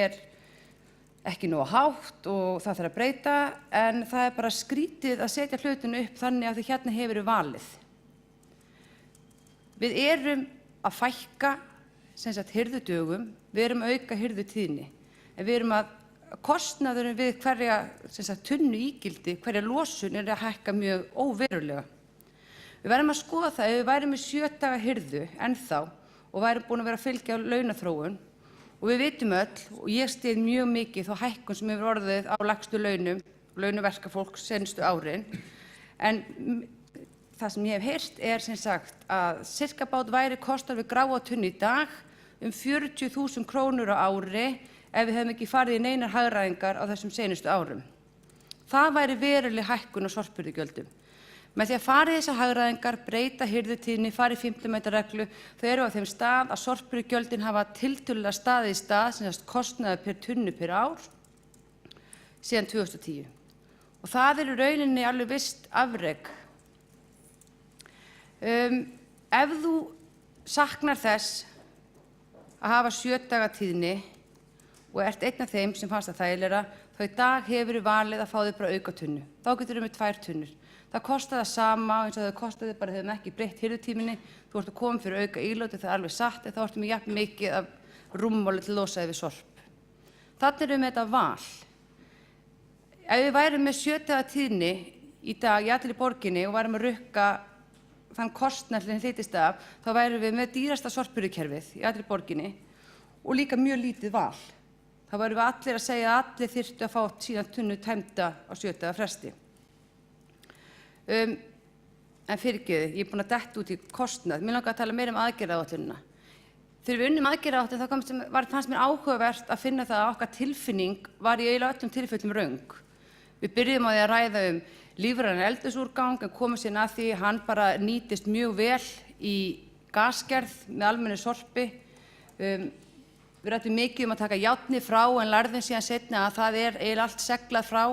ekki nógu hátt og það þarf að breyta, en það bara skrítið að setja hlutinu upp þannig að því hérna hefur valið. Við erum að fækka hirðudögum, við erum að auka hirðutíðni, en við erum að kostnaðurinn við hverja tunnu ígildi, hverja losun að hækka mjög óverulega. Við verðum að skoða það, ef við værum með 7 daga hirðu ennþá og værum búin að vera að fylgja launaþróun, og við vitum öll, og ég styð mjög mikið þá hækkun sem hefur orðið á lægstu launum verkafólks seinustu árin, en það sem ég hef heyrt sem sagt að sirkabát væri kostnaður við gráa tunnu í dag 40.000 krónur á ári ef við hefum ekki farið í neinar hagræðingar á þessum seinustu árum. Það væri veruleg hækkun á sorphirðugjöldum. Með því að fara í þessar hagræðingar, breyta hirðutíðni, fara í 50 metra reglu, þau eru á þeim stað að sorphirðugjöldin hafa tiltölulega staðið í stað, sem sagt kostnaður per tunnu per ár, síðan 2010. Og það í rauninni alveg visst afrek. Ef þú saknar þess að hafa 7 daga tíðni og ert einn af þeim sem fannst það þægilegra, þá í dag hefur valið að fá þig bara auka tunnu. Þá getur með 2 tunnur. Það kostar það sama eins og það kostaði bara þegar við ekki breytt hirðutíminni. Þú ert að koma fyrir auka ílóti, það alveg satt, en þá ertu með jafn mikið af rúmmáli til losaði við sorp. Þannig erum við með þetta val. Ef við værum með 7 daga tíðni í dag í allri borginni og værum að rukka þann kostnað sem hlýtist af, þá værum við með dýrasta sorphirðukerfið í allri borginni og líka mjög lítið val. Þá værum við allir að segja að allir þyrftu að fá síðan tunnu tæmda á 7 daga fresti. En fyrirgefðu, ég búin að detta út í kostnað. Mér langar að tala meira aðgerðaáætlunina. Þegar við unnum aðgerðaáætlun þá fannst mér áhugavert að finna það að okkar tilfinning var í eiginlega öllum tilfellum röng. Við byrjuðum á því að ræða lífrænan eldisúrgang en komum síðan að því hann bara nýtist mjög vel í gasgerð með almennu sorpi. Við ræddum mikið að taka járnið frá en lærðum síðan seinna að það eiginlega allt seglað frá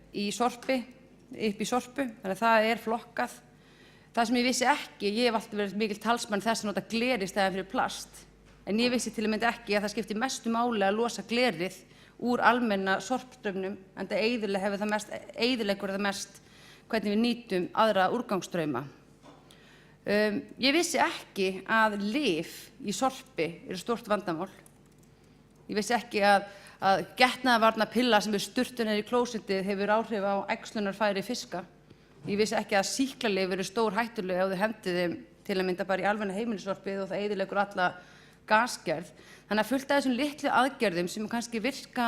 í sorpi. Upp í sorpu, þannig að það flokkað. Það sem ég vissi ekki, ég hef alltaf verið mikil talsmann þess að nota gler í staðinn fyrir plast, en ég vissi til að mynda ekki að það skiptir mestu máli að losa glerið úr almenna sorpstraumnum, en það eyðileggur það mest hvernig við nýtum aðra úrgangsstrauma. Ég vissi ekki að lyf í sorpi eru stórt vandamál. Ég vissi ekki að getnaðarvarnarpilla sem sturtað niður í klósettið hefur áhrif á æxlunarfæri fiska. Ég vissi ekki að sýklalyf eru stór hættuleg ef þið hendið þeim til að mynda bara í almenna heimilissorpið og það eyðileggur alla gasgerð. Þannig að fullt af þessum litlu aðgerðum sem kannski virka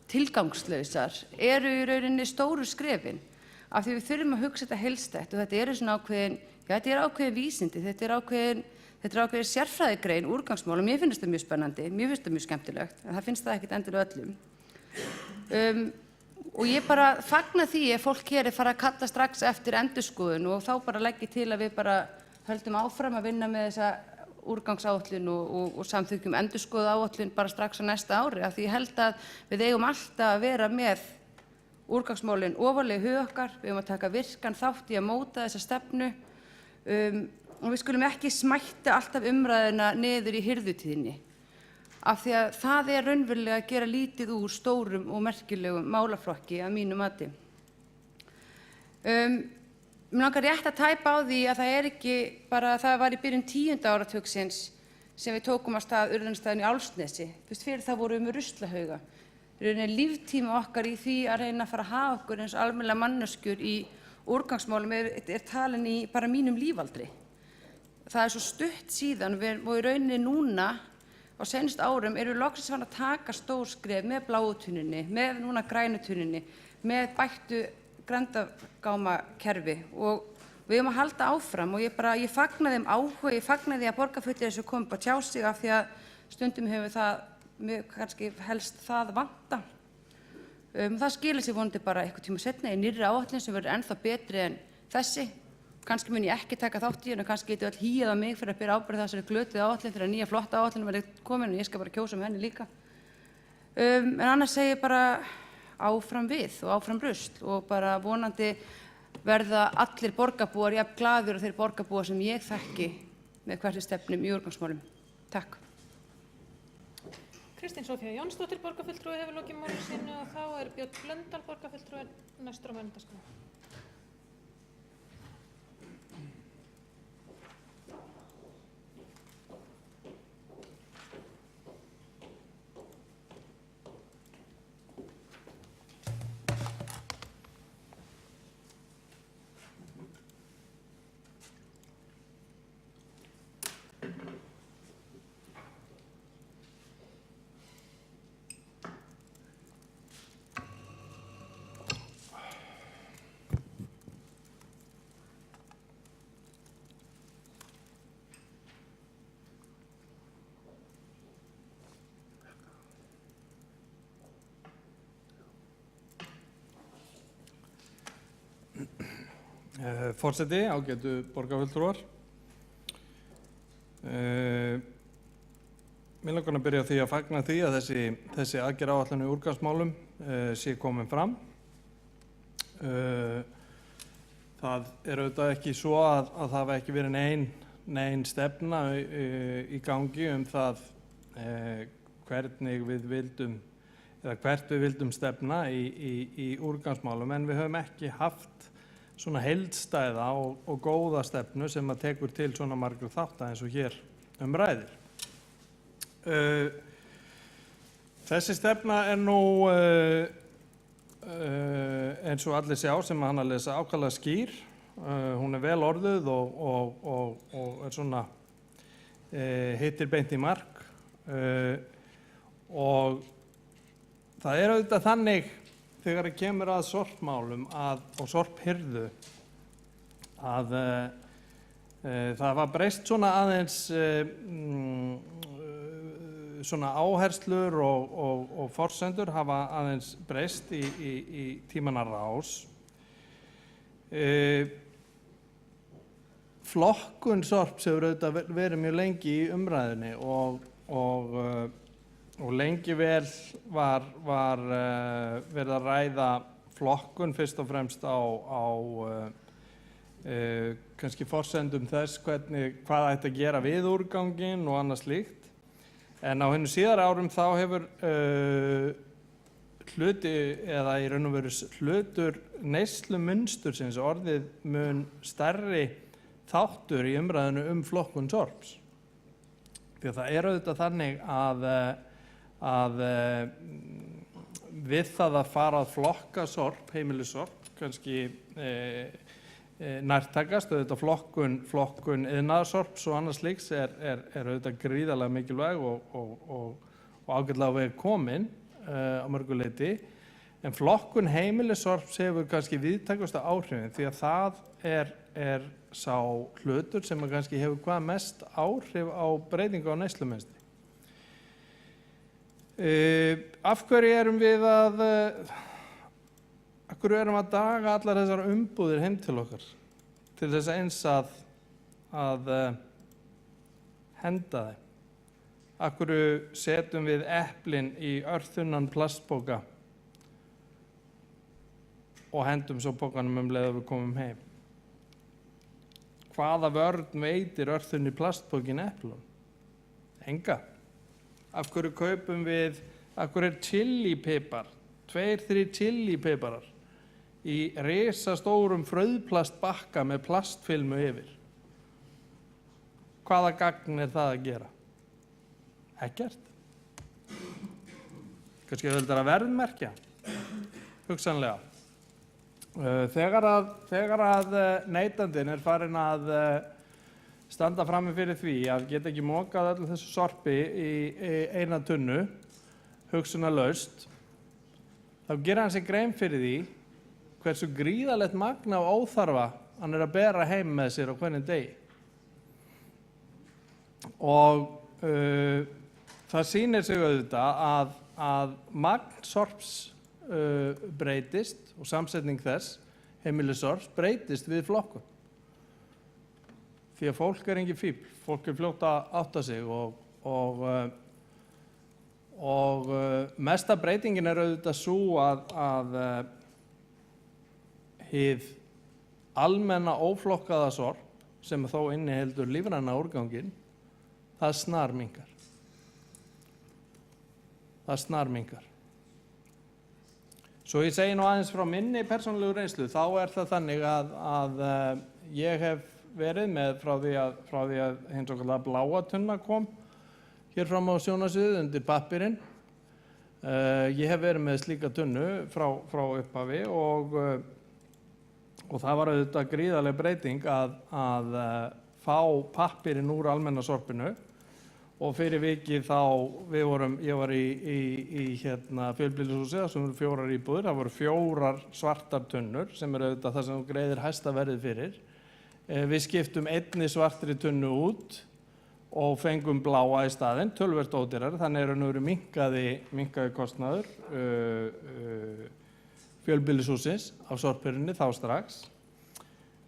tilgangslausar eru í rauninni stóru skrefin. Af því við þurfum að hugsa þetta heildstætt og þetta eru svona ákveðin vísindi, þetta er ákveðin sérfræðigrein úrgangsmál og mér finnst það mjög spennandi, mér finnst það mjög skemmtilegt, en það finnst það ekkert endilega öllum. Og ég bara fagna því ef fólk hér fara að kalla strax eftir endurskoðun og þá bara legg ég til að við bara höldum áfram að vinna með þessa úrgangsáætlun og samþykkjum endurskoðunaráætlun bara strax á næsta ári, af því ég held að við eigum alltaf að vera með úrgangsmálin ofarlega í hug okkar, við eigum að taka virkan þátt í að móta þessa stefnu og við skulum ekki smætta alltaf umræðuna niður í hirðutíðinni af því að það er raunverulega að gera lítið úr stórum og merkilegum málaflokki að mínu mati. Mér langar rétt að tæpa á því að það er ekki bara, það var í byrjun 10. áratugsins sem við tókum af stað urðunarstaðinn í Álfsnesi. Fyrst fyrir það vorum við með ruslahauga. Líftíma okkar í því að reyna að fara að hafa okkur eins almennilega manneskjur í úrgangsmálum er talin í bara mínum lífaldri. Það er svo stutt síðan og í rauninni núna á seinustu árum erum við loksins farin að taka stór skref með bláu tunnunni, með núna grænu tunnunni, með bættu grenndargámakerfi og við eigum að halda áfram og ég fagna þeim áhuga, ég fagna því að borgarfulltrúar séu komin upp að tjá sig af því að stundum hefur það kannski helst það vanta. Það skilar sér vonandi bara eitthvað tíma seinna í nýrri áætlun sem verður ennþá betri en þessi. Kannski mun ég ekki taka þátt í henni og kannski getur öll hýjað á mig fyrir að bera ábyrgð á þessari glötuðu áætlun þegar nýja flotta áætlun verður komin og ég skal bara kjósa með henni líka. En annars segi ég bara áfram við og áfram rusl og bara vonandi verða allir borgarbúar jafn glaðir og þeir borgarbúar sem ég þekki með hversu stefnum í úrgangsmálum. Takk. Kristín Sofía Jónsdóttir, borgarfulltrúi, hefur lokið máli sínu og þá er Björn Blöndal, borgarfulltrúi, næstur á mælendaskrá. Forseti, ágætu borgarfulltrúar. Mig langar að byrja á því að fagna því að þessi aðgerðaáætlun í úrgangsmálum sé komin fram. Það er auðvitað ekki svo að það hafi ekki verið nein stefna í gangi það hvernig við vildum eða hvert við vildum stefna í úrgangsmálum, en við höfum ekki haft svona heildstæða og góða stefnu sem að tekur til svona margra þátta eins og hér ræðir. Þessi stefna er nú eins og allir sjá sem hann að lesa ákaflega skýr. Hún er vel orðuð og er svona hittir beint í mark og það er auðvitað þannig þegar það kemur að sorpmálum og sorphirðu að það var breyst svona aðeins svona áherslur og forsendur hafa aðeins breyst í tímanna rás. Flokkun sorps hefur auðvitað verið mjög lengi í umræðunni og lengi vel var verið að ræða flokkun fyrst og fremst á kannski forsendum þess hvað ætti að gera við úrganginn og annað slíkt. En á hinum síðari árum þá hefur hluti eða í raun og veru hlutur neyslumunstursins orðið mun stærri þáttur í umræðinu flokkun sorps. Því að það auðvitað þannig að við það að fara að flokka sorp, heimilissorp, kannski nærtækast, auðvitað flokkun iðnaðarsorps og annars slíks er auðvitað gríðarlega mikilvæg og ágætlega á veg komin á mörgu leyti, en flokkun heimilissorps hefur kannski víðtækustu áhrifin því að það er sá hlutur sem kannski hefur hvað mest áhrif á breytingu á neyslumynstri. Af hverju erum við að daga allar þessar umbúðir heim til okkar til þess eins að henda þeim? Af hverju setjum við eplin í örþunnan plastpoka og hendum svo pokanum leið að við komum heim? Hvaða vörn veitir örþunni plastpokin eplum? Enga. Af hverju kaupum við, af hverju chilipipar, 2-3 chilipiparar í risastórum frauðplastbakka með plastfilmu yfir? Hvaða gagn er það að gera? Ekkert. Kannski auðveldara að verðmerkja, hugsanlega. Þegar að neytandinn er farinn að standa frammi fyrir því að geta ekki mokað öllu þessu sorpi í eina tunnu, hugsunarlaust, þá gerir hann sér grein fyrir því hversu gríðarlegt magn af óþarfa hann er að bera heim með sér á hvernig degi. Og það sýnir sig auðvitað að magn sorps breytist og samsetning þess, heimilissorps, breytist við flokkun. Því að fólk er engin fífl, fólk er fljótt að átta sig og mesta breytingin er auðvitað svo að hið almenna óflokkaða sorp sem þó inniheldur lífræna úrganginn, það snarminnkar. Það snarminnkar. Svo ég segi nú aðeins frá minni persónulegu reynslu, þá er það þannig að ég hef verið með frá því að hins okkarlega bláa tunna kom hér fram á sjónarsviðið undir pappírinn. Ég hef verið með slíka tunnu frá upphafi og það var auðvitað gríðarleg breyting að fá pappírinn úr almenna sorpinu. Og fyrir vikið ég var í fjölbýlishúsi, það sem voru 4 íbúðir, það voru 4 svartar tunnur sem auðvitað það sem þú greiðir hæsta verðið fyrir. Við skiptum einni svartri tunnu út og fengum bláa í staðinn, töluvert ódýrari, þannig nú minnkaði kostnaður fjölbýlishússins af sorpirunni þá strax.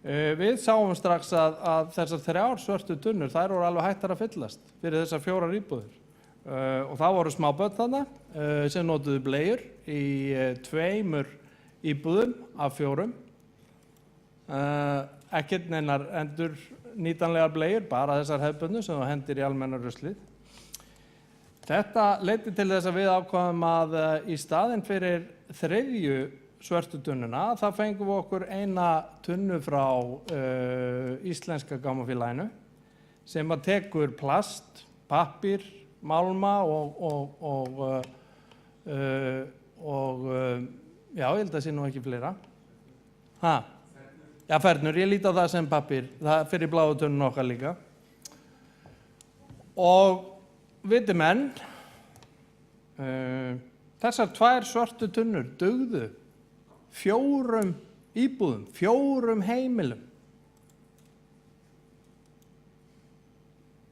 Við sáum strax að þessar 3 svörtu tunnur, þær voru alveg hættar að fyllast fyrir þessar 4 íbúðir. Og það voru smábörn þarna sem notuðu bleiur í 2 íbúðum af 4. Ekkert neinar endur nýtanlegar bleiur, bara þessar hefðbundnu sem þú hendir í almenna ruslið. Þetta leiddi til þess að við ákváðum að í staðinn fyrir 3. svörtu tunnuna, það fengum við okkur eina tunnu frá Íslenska gámafélaginu sem að tekur plast, pappír, málma og já, ég held að sé nú ekki fleira. Já, fernur, ég líti á það sem pappír, það fyrir bláu tunnun okkar líka. Og viti menn, þessar 2 svörtu tunnur dugðu 4 íbúðum, 4 heimilum.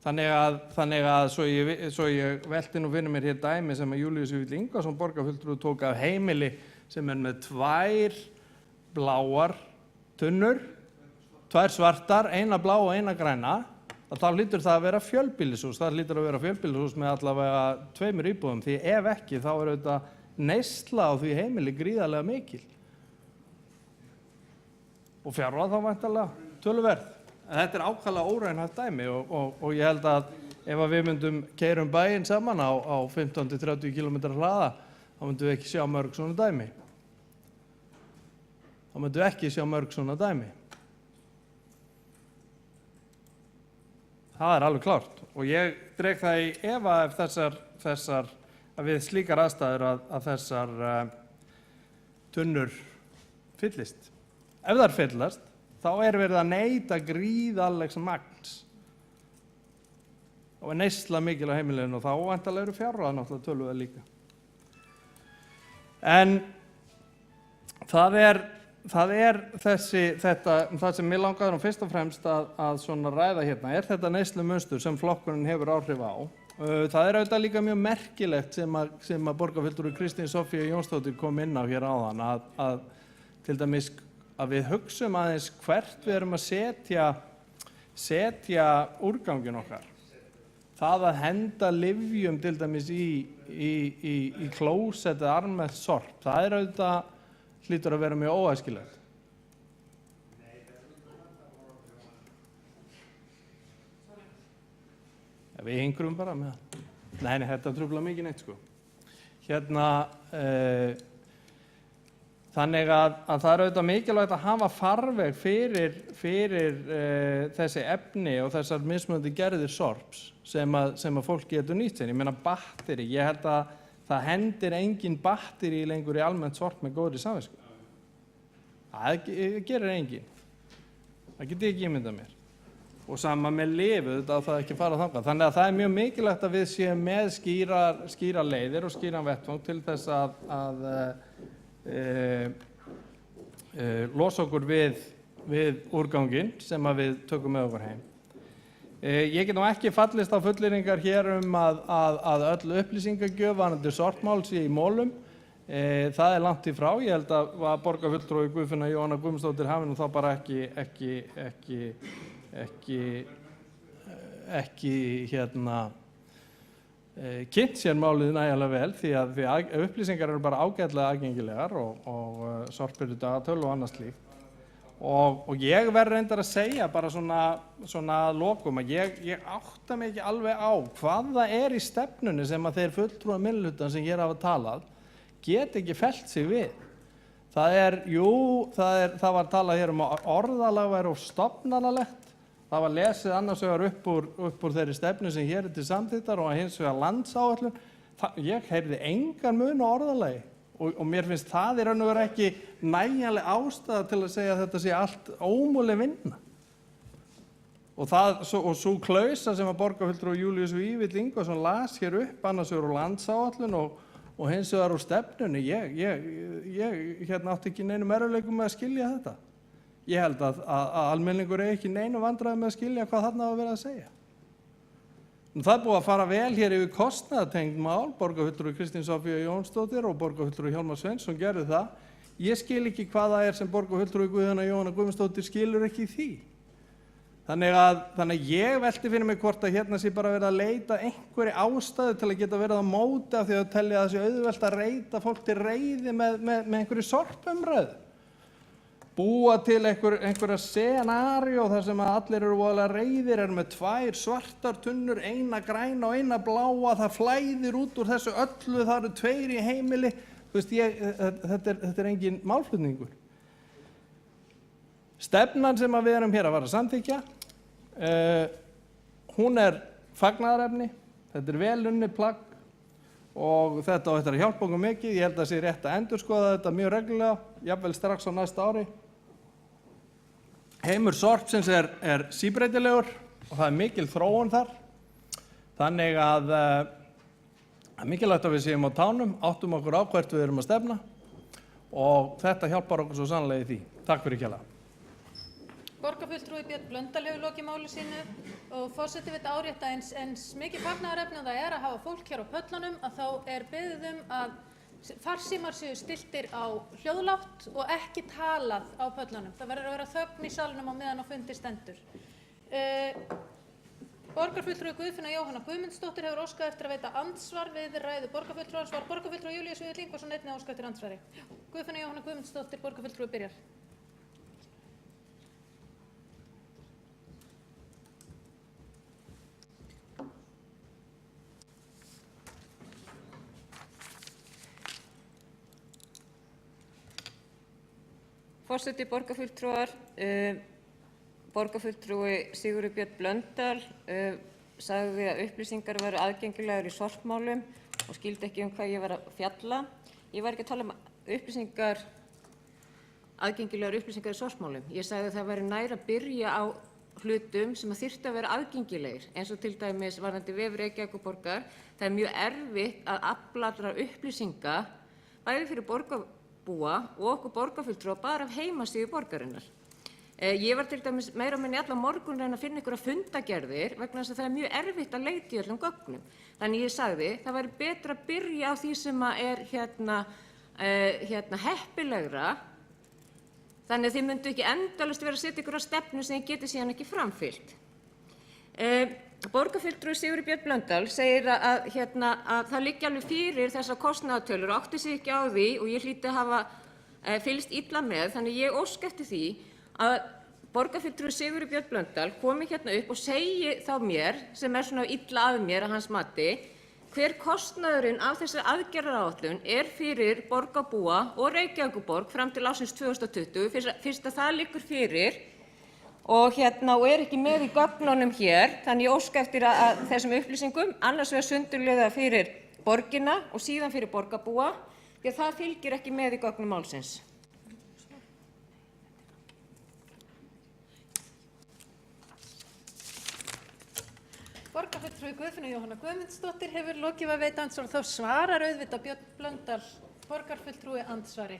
Þannig að svo ég velti nú fyrir mér hér dæmi sem að Júlíus Vífill Ingvason borgarfulltrúi tók af heimili sem með 2 bláar tunnur, 2 svartar, eina blá og eina græna, að þá hlýtur það að vera fjölbýlishús. Það hlýtur að vera fjölbýlishús með allavega 2 íbúðum, því ef ekki þá er auðvitað neysla á því heimili gríðarlega mikil. Og fjárráð þá væntanlega töluverð. En þetta er ákaflega óraunhæft dæmi og ég held að ef við myndum keyra bæinn saman á 15-30 km hraða, þá myndum við ekki sjá mörg svona dæmi. Það er alveg klárt og ég dreg það í efa ef að við slíkar aðstæður að þessar tunnur fyllist. Ef þær fyllast, þá er verið að neyta gríðarlegs magns og er neysla mikil á heimilinu og þá væntanlega eru fjárráð náttúrulega töluverð líka. En það er það sem mig langaði fyrst og fremst að svona ræða hérna er þetta neyslumunstur sem flokkurinn hefur áhrif á. Það er auðvitað líka mjög merkilegt sem að borgarfulltrúi Kristín Soffía Jónsdóttir kom inn á hér áðan að til dæmis að við hugsum aðeins hvert við erum að setja úrgangin okkar. Það að henda lyfjum til dæmis í klósett eða almennt sorp, það er auðvitað hlýtur að vera mjög óæskilegt. Við hingrum bara með það. Nei, þetta truflar mikið neitt sko. Þannig að það er auðvitað mikilvægt að hafa farveg fyrir þessi efni og þessar mismunandi gerðir sorps sem að fólk getur nýtt sér. Ég meina batteri, ég held að það hendir engin batteri lengur í almennt sorp með góðri samvisku. Það gerir engin. Það get ég ekki ímyndað mér. Og sama með lyf, auðvitað það ekki fara þangað. Þannig að það er mjög mikilvægt að við séum með skýra leiðir og skýran vettvang til þess að losa okkur við úrganginn sem að við tökum með okkur heim. Ég get nú ekki fallist á fullyrðingar hér að öll upplýsingagjöf varðandi sorpmál sé í molum. Það er langt í frá. Ég held að borgarfulltrúi Guðfinna Jóhanna Guðmundsdóttir hafi nú þá bara ekki kynnt sér málið nægilega vel því að upplýsingar eru bara ágætlega aðgengilegar og sorpir í dagatölu og annað slíkt. Og ég verð reyndar að segja bara svona að lokum að ég átta mig ekki alveg á hvað það er í stefnunni sem að þeir fulltrúar minnihlutann sem hér hafa talað get ekki fellt sig við. Það var talað hér að orðalag væri of stofnanalegt. Það var lesið annars vegar upp úr þeirri stefnu sem hér er til samþykktar og hins vegar landsáætlun. Ég heyrði engan mun á orðalagi og mér finnst það í raun og veru ekki nægjanleg ástæða til að segja að þetta sé allt ómöguleg vinna. Og sú klausa sem að borgarfulltrúi Júlíus Vífill Ingvason las hér upp annars vegar úr landsáætlun og hins vegar úr stefnunni, ég átti ekki neinum erfiðleikum með að skilja þetta. Ég held að almenningur er ekki neinu vandræði með að skilja hvað þarna var verið að segja. Það er búið að fara vel hér yfir kostnaðartengd mál, borgarfulltrúi Kristín Soffía Jónsdóttir og borgarfulltrúi Hjálmar Sveinsson gerðu það. Ég skil ekki hvað það er sem borgarfulltrúi Guðfinna Jóhanna Guðmundsdóttir skilur ekki í því. Þannig að ég velti fyrir mig hvort að hérna sé bara verið að leita einhverju ástæðu til að geta verið á móti af því að telja það sé auðvelt að reita fólk til reiði með einhverju sorpumræðu. Búa til einhverja scenaríó þar sem að allir eru voðalega reiðir, eru með 2 svartar tunnur, eina græna og eina bláa, það flæðir út úr þessu öllu, það eru 2 í heimili. Þú veist, þetta er engin málflutningur. Stefnan sem við erum hér að fara að samþykkja, hún er fagnaðarefni, þetta er vel unnið plagg og þetta á eftir að hjálpa okkur mikið. Ég held að sé rétt að endurskoða þetta mjög reglulega, jafnvel strax á næsta ári. Heimur sorpsins er síbreytilegur og það er mikil þróun þar. Þannig að það er mikilvægt að við séum á tánum, áttum okkur á hvert við erum að stefna og þetta hjálpar okkur svo sannlega í því. Takk fyrir kjærlega. Borgarfulltrúi Björn Blöndal hefur lokið máli sínu og forseti vill árétta eins mikið fagnaðarefni og það er að hafa fólk hér á pöllunum að þá er beðið að farsímar séu stiltir á hljóðlátt og ekki talað á pöllunum. Það verður að vera þögn í salnum á meðan á fundi stendur. Borgarfulltrúi Guðfinna Jóhanna Guðmundsdóttir hefur óskað eftir að veita andsvar við ræðu borgarfulltrúans. Var borgarfulltrúi Júlíus Vífill Ingvason einnig óskað eftir andsvari? Guðfinna Jóhanna Guðmundsdóttir, borgarfulltrúi byrjar. Forseti, borgarfulltrúar, borgarfulltrúi Sigurður Björn Blöndal sagði að upplýsingar væru aðgengilegar í sorpmálum og skildi ekki hvað ég var að fjalla. Ég var ekki að tala aðgengilegar upplýsingar í sorpmálum. Ég sagði að það væri nær að byrja á hlutum sem þyrftu að vera aðgengilegir, eins og til dæmis varðandi vef Reykjavíkurborgar. Það er mjög erfitt að afla allra upplýsinga, bæði fyrir borgarbúa og okkur borgarfulltrúa bara af heimasíðu borgarinnar. Ég var til dæmis meira og minni allan morgun að finna einhverja fundagerðir vegna þess að það er mjög erfitt að leita í öllum gögnum. Þannig ég sagði það væri betra að byrja á því sem er heppilegra, þannig að þið myndu ekki endalaust vera að setja ykkur á stefnu sem þið geti síðan ekki framfylgt. Borgarfulltrúi Sigurður Björn Blöndal segir að það liggi alveg fyrir þessar kostnaðartölur og átti sig ekki á því og ég hlýti að hafa fylgst illa með, þannig ég óska eftir því að borgarfulltrúi Sigurður Björn Blöndal komi upp og segi þá mér, sem svona illa að mér að hans mati, hver kostnaðurinn af þessari aðgerðaráætlun fyrir borgarbúa og Reykjavíkurborg fram til ársins 2020, fyrst að það liggur fyrir og er ekki með í gögnunum hér, þannig ég óska eftir að þessum upplýsingum annars vegar sundurliða fyrir borgina og síðan fyrir borgarbúa, því að það fylgir ekki með í gögnum málsins. Borgarfulltrúi Guðfinna Jóhanna Guðmundsdóttir hefur lokið að veita andsvar og þá svarar auðvitað Björn Blöndal, borgarfulltrúi andsvari.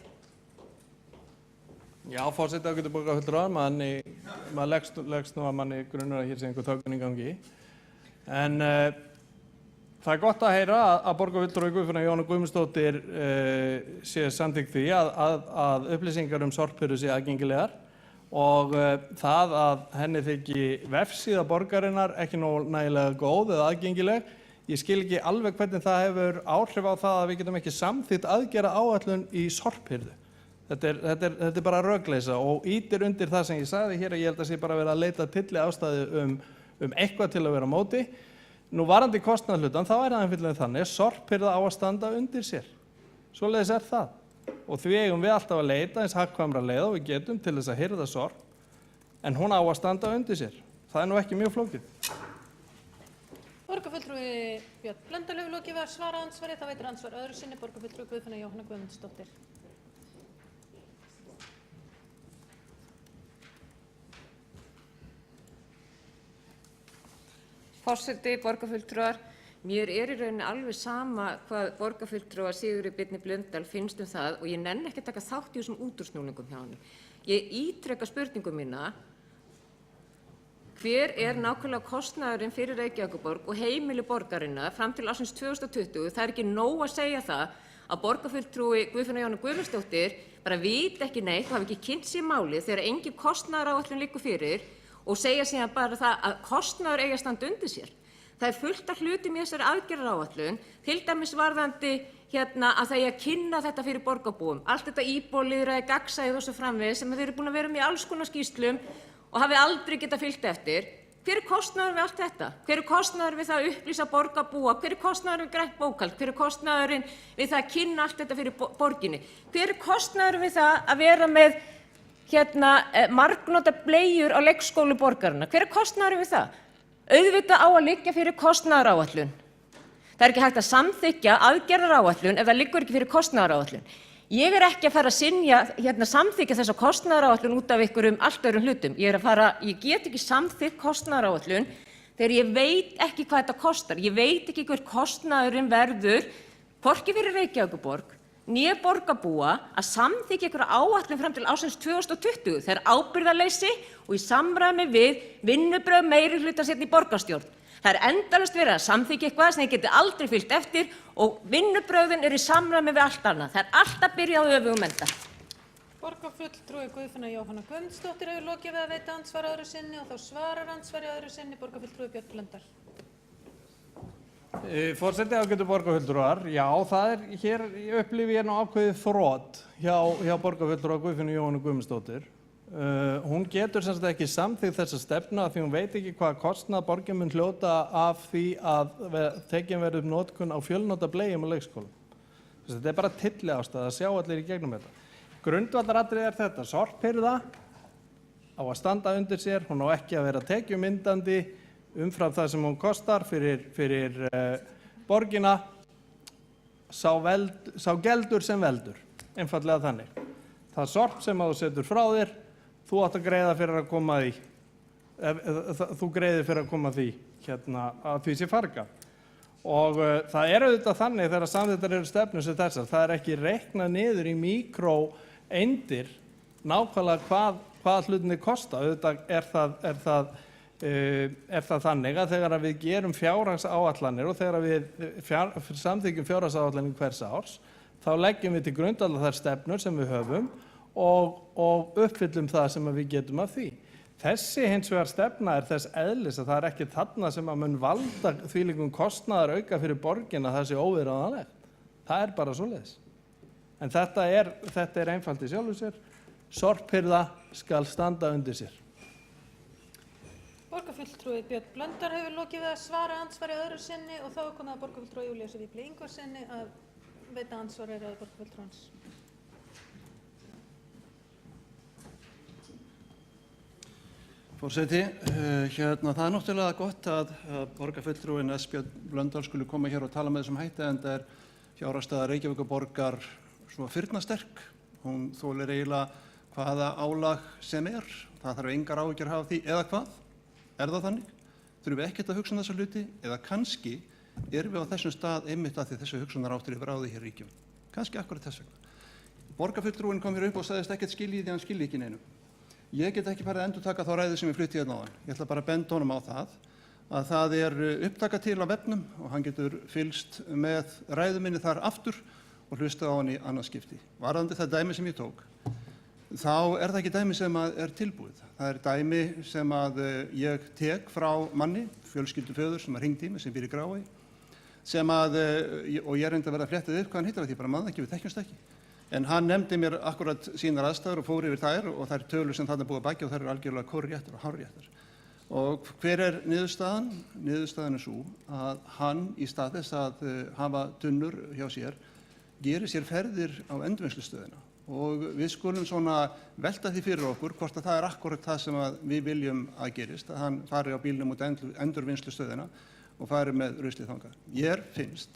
Já, forseti ágætu borgarfulltrúar, maður leggst nú að manni grunur að hér sé einhver þöggun í gangi. En það er gott að heyra að borgarfulltrúi Guðfinna Jóhanna Guðmundsdóttir sé samþykk því að upplýsingar sorphirðu sé aðgengilegar og það að henni þyki vefsíða borgarinnar ekki nægilega góð eða aðgengileg. Ég skil ekki alveg hvernig það hefur áhrif á það að við getum ekki samþykkt aðgerðaáætlun í sorphirðu. Þetta er bara rökleysa og ýtir undir það sem ég sagði hér að ég held að sé bara verið að leita tilli ástæðu um eitthvað til að vera á móti. Nú varðandi kostnaðarhlutann þá er það einfaldlega þannig sorphirða á að standa undir sér. Svoleiðis er það. Og því eigum við alltaf að leita eins hagkvæmra leiða og við getum til þess að hirða sorp, en hún á að standa undir sér. Það er nú ekki mjög flókið. Borgarfulltrúi Björn Blöndal hefur lokið að svara andsvari, þá veitir andsvar öðru sinni borgarfulltrúi Guðfinna Jóhanna Guðmundsdóttir. Forseti, borgarfulltrúar, mér í rauninni alveg sama hvað borgarfulltrúa Sigurður Björn Blöndal finnst það og ég nenni ekki að taka þátt í þessum útúrsnúningum hjá hann. Ég ítreka spurningu mína, hver nákvæmlega kostnaðurinn fyrir Reykjavíkurborg og heimili borgarinnar fram til ársins 2020? Það er ekki nóg að segja það að borgarfulltrúi Guðfinna Jóhanna Guðmundsdóttir bara viti ekki neitt og hafi ekki kynnt sér málið þegar engin kostnaðaráætlun liggur fyrir og segja síðan bara það að kostnaður eigi að standa undir sér. Það er fullt af hlutum í þessari aðgerðaráætlun, til dæmis varðandi að það eigi að kynna þetta fyrir borgarbúum. Allt þetta íbúalýðræði, gagnsæið og svo framvegis sem þeir eru búin að vera með í alls konar skýrslum og hafi aldrei getað fylgt eftir. Hver er kostnaðurinn við allt þetta? Hver er kostnaðurinn við það að upplýsa borgarbúa? Hver er kostnaðurinn við grænt bókhald? Hver er kostnaðurinn við það að kynna allt þetta fyrir borginni? Hver er kostnaðurinn við það að vera með margnota bleiur á leikskólu borgarinnar? Hver er kostnaðurinn við það? Auðvitað á að liggja fyrir kostnaðaráætlun. Það er ekki hægt að samþykkja aðgerðaráætlun ef það liggur ekki fyrir kostnaðaráætlun. Ég er ekki að fara að samþykkja þessa kostnaðaráætlun út af einhverjum allt öðrum hlutum. Ég get ekki samþykkt kostnaðaráætlun þegar ég veit ekki hvað þetta kostar. Ég veit ekki hver kostnaðurinn verður, hvorki fyrir Reykjavíkurborg né borgarbúa að samþykkja einhverja áætlun fram til ársins 2020. Það er ábyrgðarleysi og í samræmi við vinnubrögð meirihlutans í borgarstjórn. Það er endalaust verið að samþykkja eitthvað sem þið geti aldrei fylgt eftir og vinnubrögðin eru í samræmi við allt annað. Það er alltaf byrjað á öfugum enda. Borgarfulltrúi Guðfinna Jóhanna Guðmundsdóttir hefur lokið við að veita andsvar öðru sinni og þá svarar andsvari öðru sinni borgarfulltrúi Björn Blöndal. Forseti ágætu borgarfulltrúar, já, hér upplifi ég nú ákveðið þrot hjá borgarfulltrúa Guðfinnu Jóhannu Guðmundsdóttir. Hún getur sem sagt ekki samþykkt þessa stefnu af því hún veit ekki hvað kostnað borgin mun hljóta af því að tekin verður upp notkun á fjölnota bleium á leikskólum. Þetta er bara tylliástæða að sjá allir í gegnum þetta. Grundvallaratriðið er þetta, sorphirða á að standa undir sér, hún á ekki að vera tekjumyndandi umfram það sem hún kostar fyrir borgina, sá geldur sem veldur, einfallega þannig. Það sorp sem að þú setur frá þér, þú átt að greiða fyrir að koma því, þú greiðir fyrir að koma því að því sé fargað. Og það er auðvitað þannig þegar samþykktar eru stefnur sem þessar, það er ekki reiknað niður í míkróeindir nákvæmlega hvað hlutinni kosta. Auðvitað er það þannig að þegar við gerum fjárhagsáætlanir og þegar við samþykkjum fjárhagsáætlanir hvers árs, þá leggjum við til grundvallar þær stefnur sem við höfum og uppfyllum það sem við getum af því. Þessi hins vegar stefna er þess eðlis að það er ekki þarna sem að mun valda þvílíkum kostnaðar auka fyrir borgina það sé óviðráðanlegt. Það er bara svoleiðis. En þetta er einfalt í sjálfu sér. Sorphirða skal standa undir sér. Borgarfulltrúi Björn Blöndal hefur lokið við að svara andsvari öðru sinni og þá er komið að borgarfulltrúi Júlíusi Vífli Ingvarssyni að veita andsvari ræðu borgarfulltrúans. Forseti, það er náttúrulega gott að borgarfulltrúin Björn Blöndal skuli koma hér og tala með þessum hætti, en það er fjárhagsstaða Reykjavíkurborgar svona firnasterk. Hún þolir eiginlega hvaða álag sem er. Það þarf engar áhyggjur að hafa því, eða hvað? Er það þannig? Þurfum við ekkert að hugsa þessa hluti? Eða kannski erum við á þessum stað einmitt að því þessu hugsunarháttur yfir ráði hér í ríkjum. Kannski akkurat þess vegna. Borgarfulltrúin kom hér upp og sagðist ekkert skilji því hann skilji ekki neinu. Ég get ekki farið að endurtaka þá ræðu sem ég flutti hérna áðan. Ég ætla bara að benda honum á það að það er upptaka til á vefnum og hann getur fylgst með ræðu minni þar aftur og hlustað á hann í annað skipti. Varðandi það dæmi sem ég tók, þá er það ekki dæmi sem er tilbúið. Það er dæmi sem ég tek frá manni, fjölskylduföður sem hringdi í mig, sem býr í Grái, og ég reyndi að verða fléttið upp hvað hann heitir af því, bara mann ekki, við þekkjumst ekki. En hann nefndi mér akkurat sínar aðstæður og fór yfir þær og þær tölur sem þarna búið að baki og þær eru algjörlega kórréttar og hárréttar. Og hver er niðurstaðan? Niðurstaðan er svo að hann í stað þess að hafa tunnur hjá sér, gerir sér ferðir á endurvinnslustöðina. Og við skulum svona velta því fyrir okkur hvort að það er akkurat það sem við viljum að gerist, að hann fari á bílnum út endurvinnslustöðina og fari með ruslið þangað. Ég finnst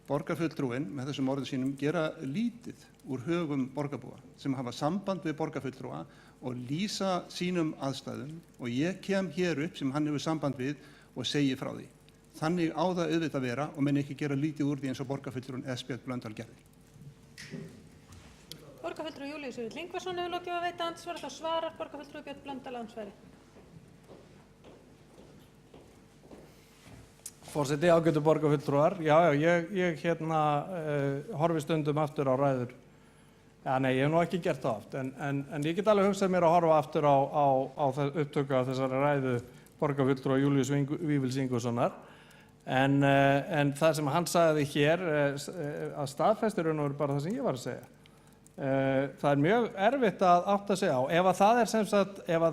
borgarfulltrúin með þessum orðum sínum gera lítið úr högum borgarbúa sem hafa samband við borgarfulltrúa og lýsa sínum aðstæðum og ég kem hér upp sem hann hefur samband við og segi frá því. Þannig á það auðvitað vera og menn ekki gera lítið úr því eins og borgarfulltrúin Björn Blöndal gerði. Borgarfulltrúi Júlíus Vífill Ingvarsson hefur lokið að veita andsvari, þá svarar borgarfulltrúi Björn Blöndal andsvari. Forseti, ágætu borgarfulltrúar, ég horfi stundum aftur á ræður. Ég hef nú ekki gert það oft, en ég get alveg hugsað mér að horfa aftur á upptöku af þessari ræðu borgarfulltrúa Júlíus Vífils Ingvarssonar. En það sem hann sagði hér að staðfestir er bara það sem ég var að segja. Það er mjög erfitt að átta sig á. Ef að það er sem sagt, ef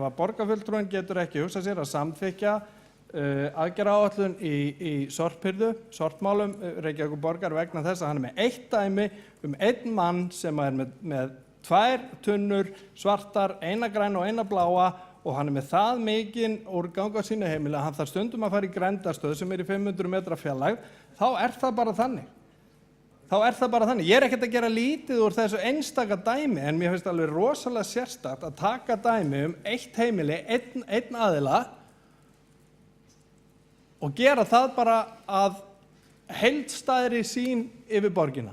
að borgarfulltrúin getur ekki hugsað sér að samþykkja aðgerðaáætlun í sorpmálum Reykjavíkurborgar vegna þess að hann er með eitt dæmi einn mann sem er með 2 tunnur svartar, eina græna og eina bláa og hann er með það mikinn úrgang á sínu heimili að hann þarf stundum að fara í grenndarstöð sem er í 500 metra fjarlægð, þá er það bara þannig. Ég er ekkert að gera lítið úr þessu einstaka dæmi en mér finnst alveg rosalega sérstakt að taka dæmi eitt heimili, einn aðila og gera það bara að heildstæðri sýn yfir borgina.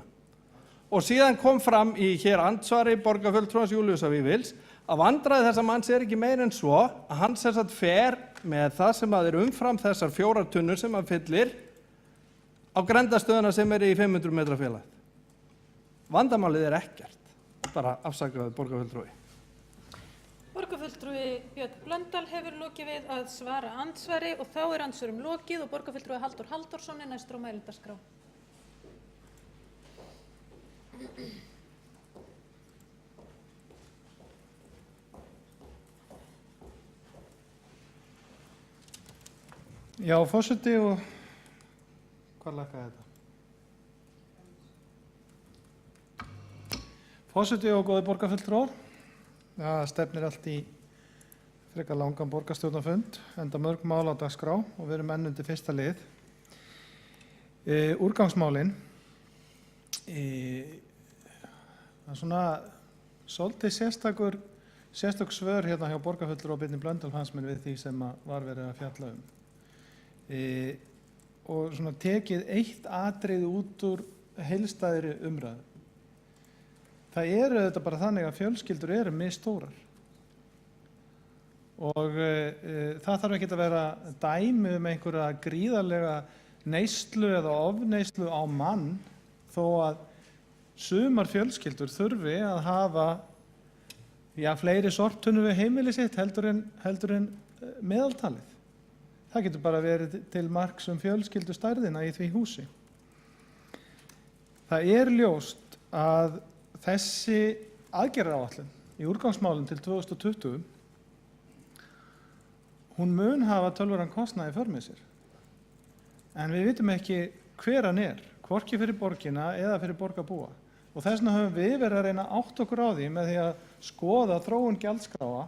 Og síðan kom fram í hér andsvari borgarfulltrúans Júlíusar Vífils að vandræði þessa manns er ekki meir en svo að hann sem sagt fer með það sem er umfram þessar 4 tunnur sem hann fyllir á grenndarstöðuna sem er í 500 metra fjarlægð. Vandamálið er ekkert, bara afsakaðu borgarfulltrúi. Borgarfulltrúi Björn Blöndal hefur lokið við að svara andsvari og þá er andsvörum lokið og borgarfulltrúi Halldór Halldórsson er næstur á mælendaskrá. Já, forseti og hvað lækkaði þetta? Forseti og góði borgarfulltrúar. Það stefnir allt í frekar langan borgarstjórnarfund, enda mörg mál á dagskrá og við erum enn undir fyrsta lið. Úrgangsmálin, það er svona svolítið sérstök svör hérna hjá borgarfulltrúa Birni Blöndal fannst mér við því sem var verið að fjalla um. Og svona tekið eitt atriði út úr heildstæðri umræðu. Það þetta bara þannig að fjölskyldur eru misstórar og það þarf ekki að vera dæmi um einhverja gríðarlega neyslu eða ofneyslu á mann þó að sumar fjölskyldur þurfi að hafa fleiri sorptunnur við heimili sitt heldur en meðaltalið. Það getur bara verið til marks fjölskyldustærðina í því húsi. Það ljóst að þessi aðgerðaáætlun í úrgangsmálum til 2020 hún mun hafa töluverðan kostnað í för með sér. En við vitum ekki hver hann hvorki fyrir borgina eða fyrir borgarbúa. Og þess vegna höfum við verið að reyna að átta okkur á því með því að skoða þróun gjaldskráa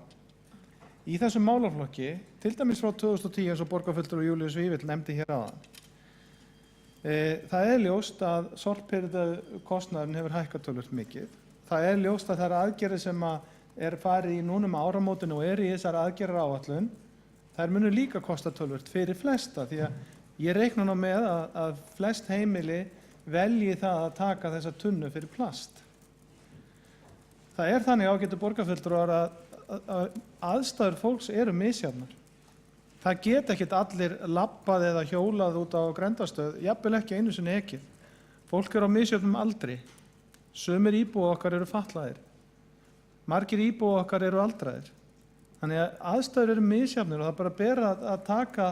í þessum málaflokki, til dæmis frá 2010 eins og borgarfulltrúi Júlíus Vífill nefndi hér áðan. Það ljóst að sorphirðukostnaðurinn hefur hækkað töluvert mikið. Það ljóst að þær aðgerðir sem farið í núna með áramótinu og í þessar aðgerðaráætlun, þær munu líka kosta töluvert fyrir flesta því að ég reikna nú með að flest heimili velji það að taka þessa tunnu fyrir plast. Það þannig ágætu borgarfulltrúar að aðstæður fólks eru misjafnar. Það geta ekkert allir labbað eða hjólað út á grendastöð, jafnvel ekki einu sinni ekið. Fólk á misjöfnum aldri. Sumir íbúa okkar eru fatlaðir. Margir íbúa okkar eru aldraðir. Þannig að aðstæður eru misjafnir og það bara ber að taka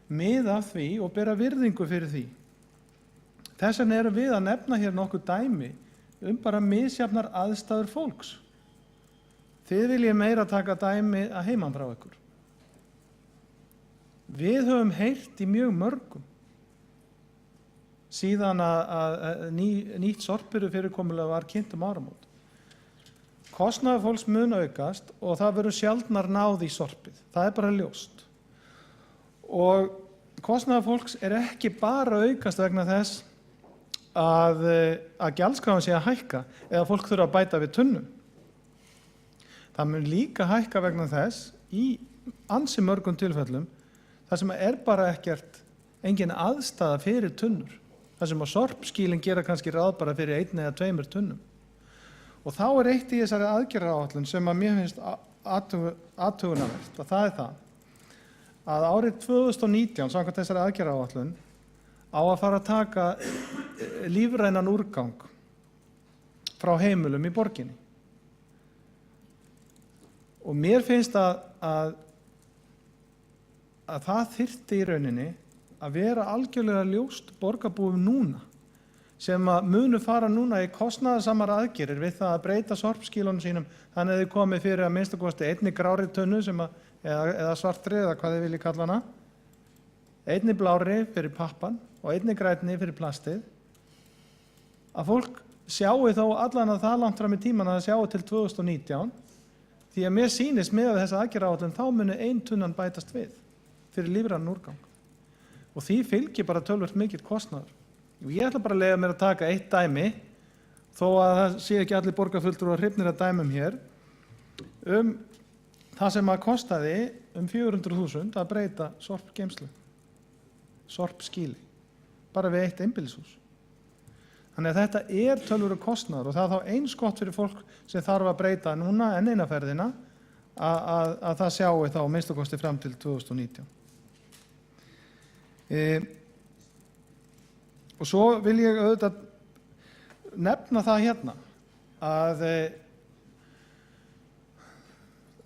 mið af því og bera virðingu fyrir því. Þess vegna erum við að nefna hér nokkuð dæmi bara misjafnar aðstæður fólks. Þið viljið meira taka dæmi að heiman frá ykkur. Við höfum heyrt í mjög mörgum síðan að nýtt sorphirðufyrirkomulag var kynnt áramót. Kostnaður fólks mun aukast og það verður sjaldnar náð í sorpið. Það bara ljóst. Og kostnaður fólks ekki bara aukast vegna þess að gjaldskráin sé að hækka eða fólk þurfa að bæta við tunnum. Það mun líka hækka vegna þess í ansi mörgum tilfellum þar sem bara engin aðstaða fyrir tunnur. Þar sem sorpskýlin gera kannski ráð bara fyrir 1 eða 2 tunnum. Og þá eitt í þessari aðgerðaáætlun sem mér finnst athugunarvert og það það að árið 2019 samkvæmt þessari aðgerðaáætlun á að fara að taka lífrænan úrgang frá heimilum í borginni. Og mér finnst að það þyrfti í rauninni að vera algjörlega ljóst borgarbúum núna sem munu fara núna í kostnaðarsamar aðgerðir við það að breyta sorpskýlunum sínum þannig að þau komið fyrir að minnsta kosti 1 grárri tunnu eða svartri eða hvað þið viljið kalla hana, 1 blárri fyrir pappan og 1 grænni fyrir plastið, að fólk sjáu þó allan að það langt fram í tíman að það sjáu til 2019 því að mér sýnist með þessa aðgerðaáætlun þá munu 1 tunnan bætast við fyrir lífrænan úrgang. Og því fylgir bara töluvert mikill kostnaður. Ég ætla bara að leyfa mér að taka eitt dæmi, þó að það sé ekki allir borgarfulltrúar hrifnir að dæmum hér, það sem kostaði 400.000 að breyta sorpgeymslu, sorpskýli, bara við 1 einbýlishús. Þannig að þetta töluverður kostnaður og það þá eins gott fyrir fólk sem þarf að breyta núna enn eina ferðina að það sjáu þá minnsta kosti fram til 2019. Og svo vil ég auðvitað nefna það hérna að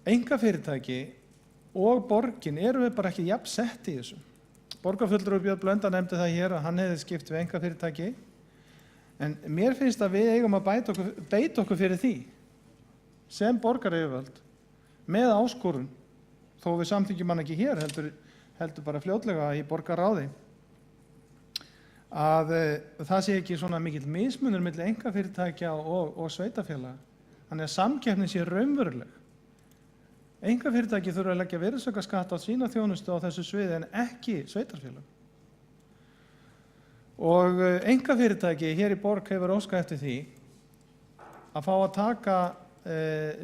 einkafyrirtæki og borgin við bara ekki jafn sett í þessu. Borgarfulltrúi Björn Blöndal nefndi það hér að hann hefði skipt við einkafyrirtæki en mér finnst að við eigum að beita okkur fyrir því sem borgaryfirvöld með áskorun þó við samþykjum hann ekki hér heldur bara fljótlega í borgarráði að það sé ekki svona mikill mismunur milli einkafyrirtækja og sveitarfélaga þannig að samkeppnin sé raunveruleg. Einkafyrirtæki þurfa að leggja virðisaukaskatt á sína þjónustu á þessu sviði en ekki sveitarfélög. Og einkafyrirtæki hér í borg hefur óskað eftir því að fá að taka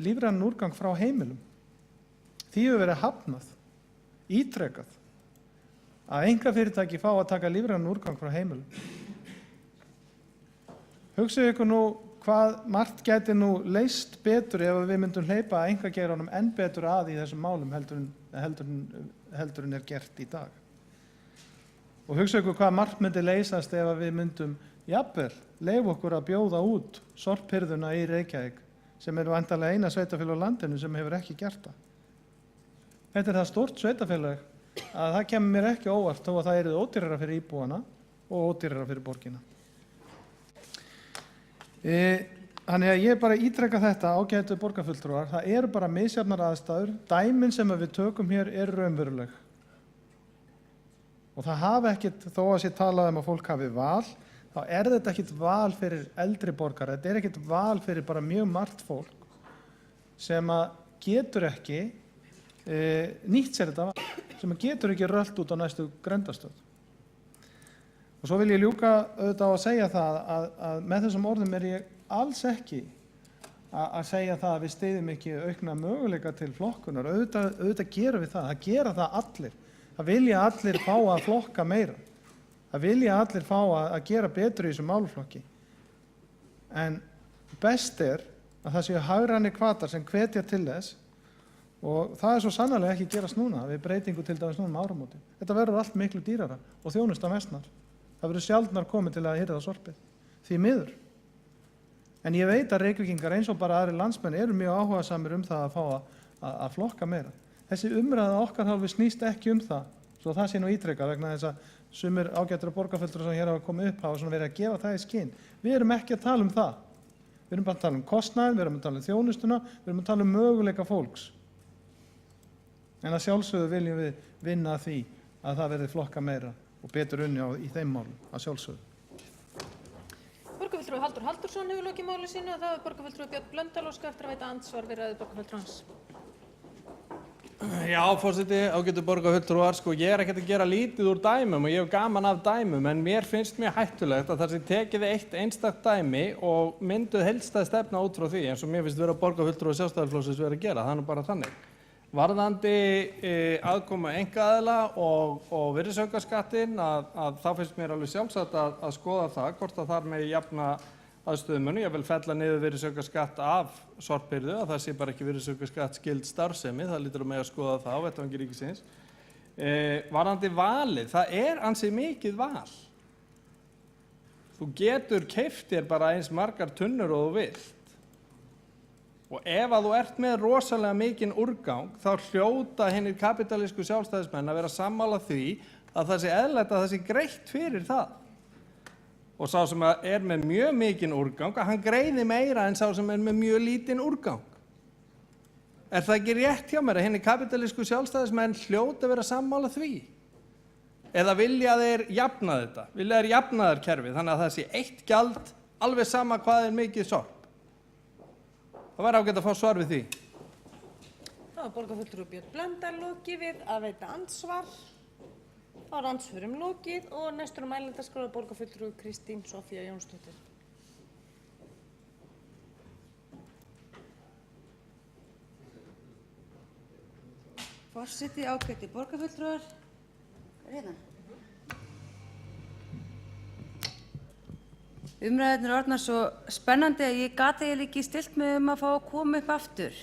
lífrænan úrgang frá heimilum. Því hefur verið hafnað, ítrekað, að einkafyrirtæki fá að taka lífrænan úrgang frá heimilum. Hugsið ykkur nú hvað margt gæti nú leyst betur ef við myndum hleypa einkageiranum enn betur að í þessum málum heldur en er gert í dag. Og hugsið ykkur hvað margt myndi leysast ef við myndum jafnvel leyfa okkur að bjóða út sorphirðuna í Reykjavík sem er væntanlega eina sveitarfélag á landinu sem hefur ekki gert það. Þetta er það stórt sveitarfélag að það kemur mér ekki óvart þó að það yrði ódýrara fyrir íbúana og ódýrara fyrir borgina. Þannig að ég bara ítreka þetta ágætu borgarfulltrúar, það eru bara misjafnar aðstæður, dæmin sem við tökum hér eru raunveruleg. Og það hafi ekkit, þó að sé talað að fólk hafi val, þá er þetta ekkit val fyrir eldri borgara, þetta er ekkit val fyrir bara mjög margt fólk sem að getur ekki nýtt sér þetta val, sem að getur ekki rölt út á næstu grendastöð. Og svo vil ég ljúka auðvitað á að segja það að með þessum orðum er ég alls ekki að segja það að við styðjum ekki aukna möguleika til flokkunar. Auðvitað gerum við það gera það allir. Það vilja allir fá að flokka meira. Það vilja allir fá að gera betur í þessum málaflokki. En best er að það séu hagrænir hvatar sem hvetja til þess og það er svo sannarlega ekki gerast núna við breytingu til dæmis núna áramóti. Þetta verður allt miklu dýrara og þjónustan versnar. Það verður sjaldnar komið til að hirða sorpið, því miður. En ég veit að Reykvíkingar eins og bara aðrir landsmenn eru mjög áhugasamir það að fá að flokka meira. Þessi umræða okkar hálfu snýst ekki það, svo það sé nú ítrekað vegna þess að sumir ágættra borgarfulltrúar sem hér hafa komið upp hafa svona verið að gefa það í skyn. Við erum ekki að tala það. Við erum bara að tala kostnaðinn, við erum að tala þjónustuna, við erum að tala möguleika fólks. En að sjálfsögðu viljum við vinna að því að það verði flokka meira og betur unni í þeim málum, að sjálfsögðu. Borgarfulltrúi Halldór Halldórsson hefur lokið máli sínu og það er borgarfulltrúi Björn Blöndal óskað eftir að veita andsvar við ræðu borgarfulltrúans. Já, forseti, ágætu borgarfulltrúar, ég er ekkert að gera lítið úr dæmum og ég hef gaman af dæmum, en mér finnst mjög hættulegt að það sé tekið eitt einstakt dæmi og mynduð heildstæð stefna út frá því, eins og mér finnst vera borgarfulltrúi Sjálfstæðisflokksins vera að gera, það er nú bara þannig. Varðandi aðkomu einkaaðila og virðisaukaskattinn að þá finnst mér alveg sjálfsagt að skoða það hvort að þar megi jafna aðstöðumunni. Ég vil fella niður virðisaukaskatt af sorphirðu, að það sé bara ekki virðisaukaskatt skyld starfsemi, það lítur að mega að skoða það á vettvangi ríkisins. Varðandi valið, það er ansi mikið val. Þú getur keypt þér bara eins margar tunnur og þú vilt. Og ef að þú ert með rosalega mikinn úrgang, þá hljóta hinir kapitalísku sjálfstæðismenn að vera sammála því að það sé eðlilegt að það sé greitt fyrir það. Og sá sem er með mjög mikinn úrgang, að hann greiði meira en sá sem er með mjög lítinn úrgang. Er það ekki rétt hjá mér að hinir kapitalísku sjálfstæðismenn hljóta að vera sammála því? Eða vilja þeir jafna þetta? Vilja þeir jafnaðarkerfi þannig að það sé eitt gjald alveg sama hvað er mikið sorp? Það væri ágætt að fá svar við því. Það var borgarfulltrúi Björn Blöndal lokið við að veita andsvar. Það var andsvörum lokið og næstur á mælendaskrá er borgarfulltrúi Kristín Soffía Jónsdóttir. Forseti, ágæti borgarfulltrúar. Hérna. Umræðurnar orðnar svo spennandi að ég gat eiginlega ekki stillt mig að fá að koma upp aftur.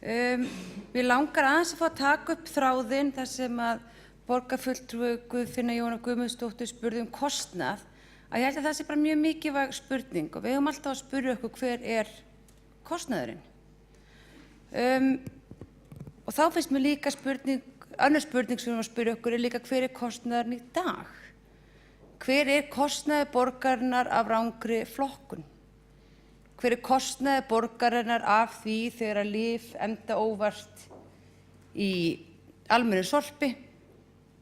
Mér langar aðeins að fá að taka upp þráðinn þar sem að borgarfulltrúi Guðfinna Jóna Guðmundsdóttir spurði kostnað, að ég held að það sé bara mjög mikilvæg spurning og við höfum alltaf að spyrja okkur hver er kostnaðurinn. Og þá finnst mér líka önnur spurning sem við höfum að spyrja okkur er líka hver er kostnaðurinn í dag? Hver er kostnaður borgarinnar af rangri flokkun? Hver er kostnaður borgarinnar af því þegar lyf enda óvart í almennu sorpi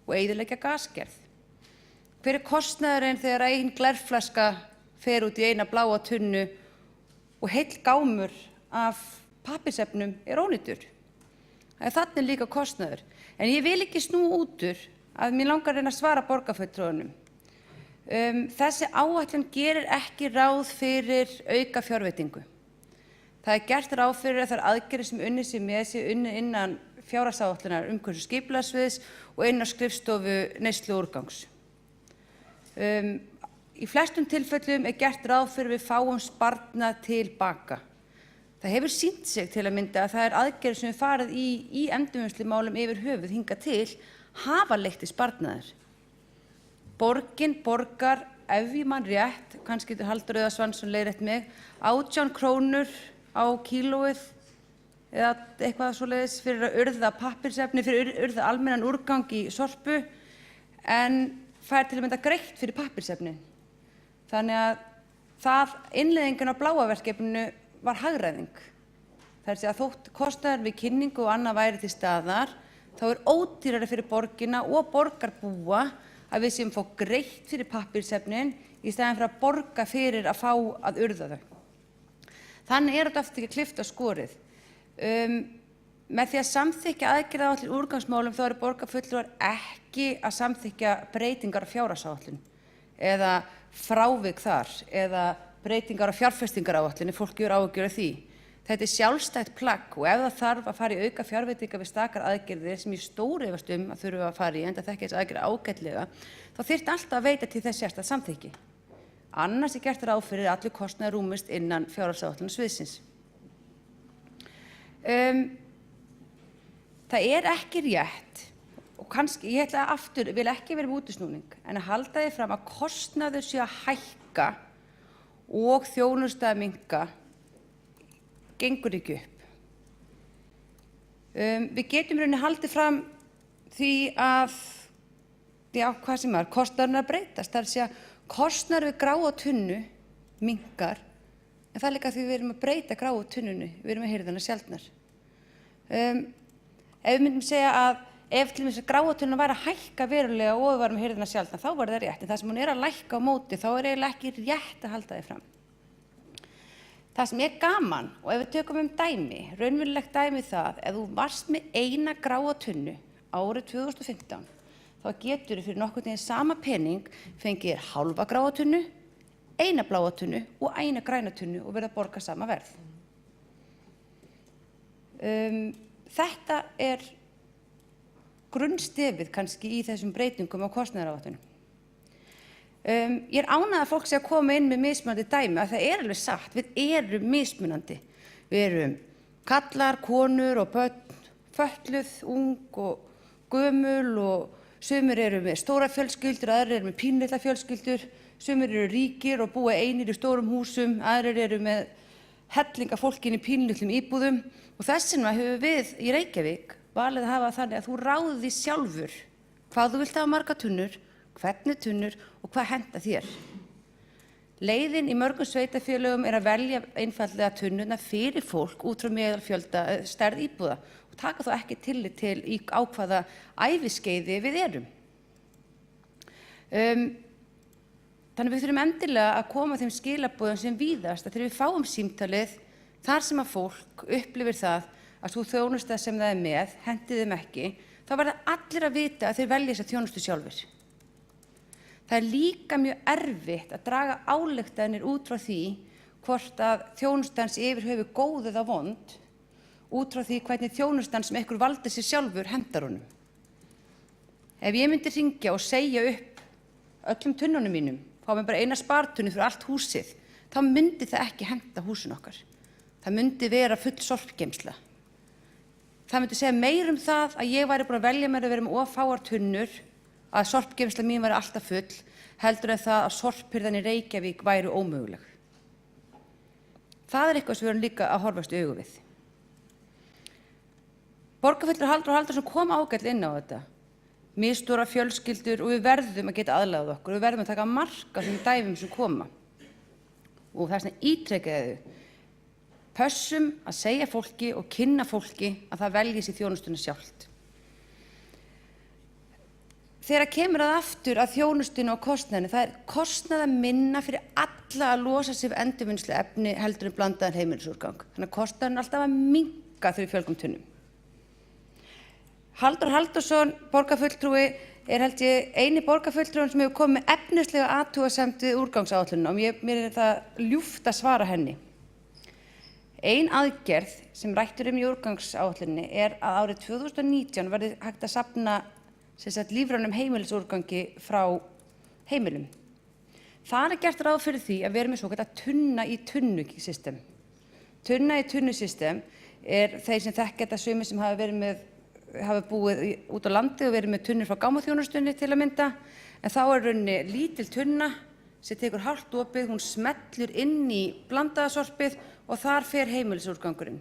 og eyðileggja gasgerð? Hver er kostnaðurinn þegar ein glerflaska fer út í eina bláa tunnu og heill gámur af pappírsefnum ónýtur. Þannig er líka kostnaður. En ég vil ekki snúa út úr að mér langar að reyna að svara borgarfulltrúanum. Þessi áætlun gerir ekki ráð fyrir auka fjárveitingu. Það gert ráð fyrir að þær aðgerðir sem unnið sé með sé unnið innan fjárhagsáætlunar umhverfis- og skipulagssviðs og inn á skrifstofu neyslu og úrgangs. Í flestum tilfellum gert ráð fyrir við fáum sparnað tilbaka. Það hefur sýnt sig til að mynda að það aðgerðir sem við farið í endurvinnslumálum yfir höfuð hingað til hafa leitt til sparnaðar. Borgin borgar, ef ég man rétt, kannski getur Halldór Auðar Svansson leiðrétt mig, 18 krónur á kílóið eða eitthvað svoleiðis fyrir að urða pappírsefni, fyrir að urða almennan úrgang í Sorpu, en fær til að mynda greitt fyrir pappírsefni. Þannig að það innleiðingin á bláa verkefninu var hagræðing. Það að þótt kostnaður við kynningu og annað væri til staðar, þá ódýrari fyrir borgina og borgarbúa að við séum fá greitt fyrir pappírsefnin í staðinn fyrir að borga fyrir að fá að urða þau. Þannig þetta oft ekki klippt á skorið. Með því að samþykkja aðgerðaáætlun í úrgangsmálum þá borgarfulltrúar ekki að samþykkja breytingar á fjárhagsáætlun eða frávik þar eða breytingar á fjárfestingaráætlun, fólk gefur áhyggjur af því. Þetta sjálfstætt plagg og ef það þarf að fara í auka fjárveitingar við stakar aðgerðir sem ég stórefast að þurfa að fara í, enda þekki þessi aðgerðir ágætlega, þá þyrfti alltaf að veita til þess sérstakt samþykki. Annars gert ráð fyrir að allur kostnaður rúmist innan fjárhagsáætlunar sviðsins. Það ekki rétt og kannski, ég ætla aftur, vil ekki vera með útúrsnúning, en að halda því fram að kostnaður sé að hækka og þjónusta að minnka gengur ekki upp. Við getum rauninni haldið fram því að, hvað sem kostnaðurinn að breytast. Það að segja, kostnaður við gráa tunnu minnkar, en það líka því við erum að breyta gráu tunnunni, við erum að hirða hana sjaldnar. Ef við myndum segja að ef til dæmis gráa tunnan væri að hækka verulega og við varum að hirða hana sjaldnar, þá var það rétt, en það sem hún að lækka á móti, þá eiginlega ekki rétt að halda því fram. Það sem gaman, og ef við tökum dæmi, raunverulegt dæmi það, ef þú varst með eina gráa tunnu árið 2015, þá getur þú fyrir nokkurn veginn sama pening fengið hálfa gráa tunnu, eina bláa tunnu og eina græna tunnu og verið að borga sama verð. Þetta grunnstefið kannski í þessum breytingum á kostnaðaráætlunum. Ég ánægð að fólk sé að koma inn með mismunandi dæmi, að það alveg satt, við erum mismunandi. Við erum kallar, konur og börn, fötluð, ung og gömul og sumir eru með stóra fjölskyldur, aðrir eru með pínlitla fjölskyldur, sumir eru ríkir og búa einir í stórum húsum, aðrir eru með hellinga fólkin í pínlitlum íbúðum og þess vegna höfum við í Reykjavík valið að hafa þannig að þú ráðir því sjálfur hvað þú vilt hafa marga tunnur, hvernig tunnur og hvað henta þér. Leiðin í mörgum sveitarfélögum að velja einfaldlega tunnuna fyrir fólk út frá meðalfjölda stærð íbúða og taka þó ekki tillit til í ákvaða æviskeiði við erum. Þannig við þurfum endilega að koma þeim skilaboðum sem víðast að þegar við fáum símtalið þar sem að fólk upplifir það að sú þjónusta sem það með hendi þeim ekki, þá verða allir að vita að þeir velja þessa þjónustu sjálfur. Það líka mjög erfitt að draga ályktanir út frá því hvort að þjónustans yfir höfuð góð eða vond út frá því hvernig þjónustan sem einhver valdi sér sjálfur hendar honum. Ef ég myndi hringja og segja upp öllum tunnunum mínum, fá mér bara eina spartunni fyrir allt húsið, þá myndi það ekki henda húsin okkar. Það myndi vera full sorpgeymsla. Það myndi segja meir það að ég væri búin að velja mér að vera með of fáar tunnur, að sorpgeymsla mín væri alltaf full, heldur en það að sorphirðan í Reykjavík væri ómöguleg. Það eitthvað sem við erum líka að horfast í augu við. Borgarfulltrúi Halldór Halldórsson kom ágætlega inn á þetta. Misstórar fjölskyldur og við verðum að geta aðlagað okkur, við verðum að taka mark á þeim dæmum sem koma. Og það svona ítrekaðu. Pössum að segja fólki og kynna fólki að það velji sér þjónustuna sjálft. þegar kemur aftur að þjónustunni og kostnaðinu, það er kostnað að minna fyrir alla að losa sig við endurvinnslu efni heldur en blandaðan heimilisúrgang. Þannig að kostnaðurinn er alltaf að minnka þegar við fjölgum tunnum. Halldór Halldórsson, borgarfulltrúi, er held ég eini borgarfulltrúin sem hefur komið með efnislega athugasemd við úrgangsáætlunina og mér er það ljúft að svara henni. Ein aðgerð sem rætt í úrgangsáætluninni er að árið 2019 verði hægt að safna lífrænum heimilisúrgangi frá heimilum. Það er gert ráð fyrir því að við erum með svokallað tunna í tunnu system. Tunna í tunnu system er þeir sem þekkja þetta sumir sem hafa búið út á landi og verið með tunnur frá gámaþjónustunni til að mynda, en þá er rauninni lítil tunna sem tekur hálft opið, hún smellur inn í blandaða og þar fer heimilisúrgangurinn.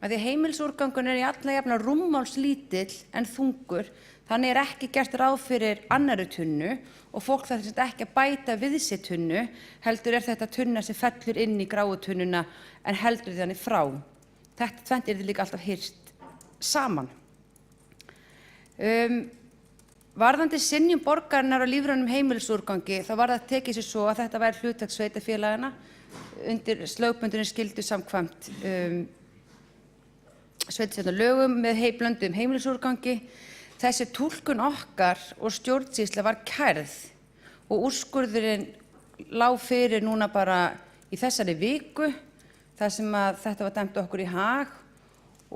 Af því heimilisúrgangurinn er í alla jafna rúmmálslítill en þungur, þannig er ekki gert ráð fyrir annarri tunnu og fólk þarf ekki að bæta við sig tunnu, heldur er þetta tunna sem fellur inn í gráu tunnuna en heldur því þannig frá. Þetta tvennt er líka alltaf hirt saman. Varðandi synjun borgarinnar á lífrænum heimilisúrgangi þá var það tekið sér svo að þetta væri hlutverk sveitarfélaganna undir lögbundinni skyldu samkvæmt sveitarstjórnarlögum með blönduðum heimilisúrgangi. Þessi túlkun okkar og stjórnsýsla var kærð og úrskurðurinn lá fyrir núna bara í þessari viku þar sem að þetta var dæmt okkur í hag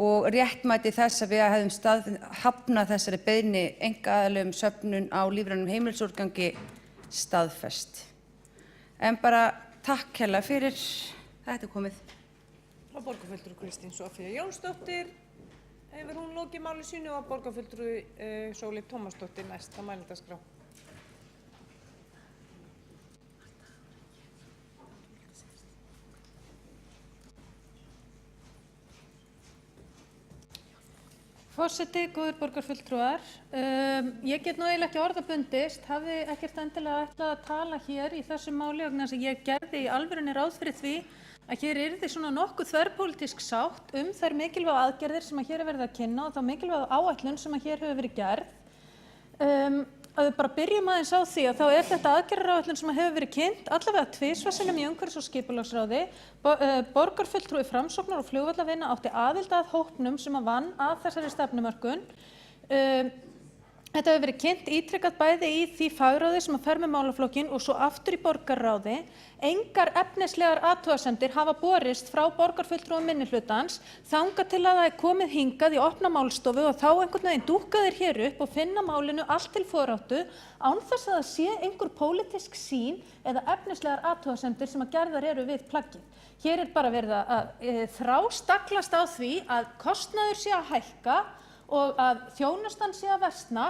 og réttmæti þess að við hefðum hafnað þessari beiðni einkaaðila söfnun á lífrænum heimilisúrgangi staðfest. En bara takk kærlega fyrir þetta komið. Frá borgarfulltrúi Kristín Sofía Jónsdóttir hefur hún lokið máli sínu og borgarfulltrúi Sóley Tómasdóttir næst á mælendaskrá. Forseti, góðir borgarfulltrúar, ég get nú eiginlega ekki orða bundist, hafði ekkert endilega ætlað að tala hér í þessu máli vegna þess að ég gerði í alvörunni ráð fyrir því að hér yrði svona nokkuð þverpólitísk sátt þær mikilvægu aðgerðir sem að hér er verið að kynna og þá mikilvægu áætlun sem að hér hefur verið gerð. Að við bara byrjum aðeins á því að þá er þetta aðgerðaráætlun sem hefur verið kynnt allavega tvisvar sinnum í umhverfis- og skipulagsráði. Borgarfulltrúi Framsóknar og flugvallarvina átti aðild að hópnum sem að vann að þessari stefnumörkun. Þetta hefur verið kynnt ítrekað bæði í því fagráði sem að fer með málaflokkinn og svo aftur í borgarráði. Engar efnislegar athugasemdir hafa borist frá borgarfulltrúum minnihlutans þangað til að það er komið hingað í opna málstofu og þá einhvern veginn dúkka þeir hér upp og finna málinu allt til foráttu án þess að það sé einhver pólitísk sýn eða efnislegar athugasemdir sem að gerðar eru við plaggið. Hér er bara verið að þrástaglast á því að kostnaður sé að hækka og að þjónustan sé að versna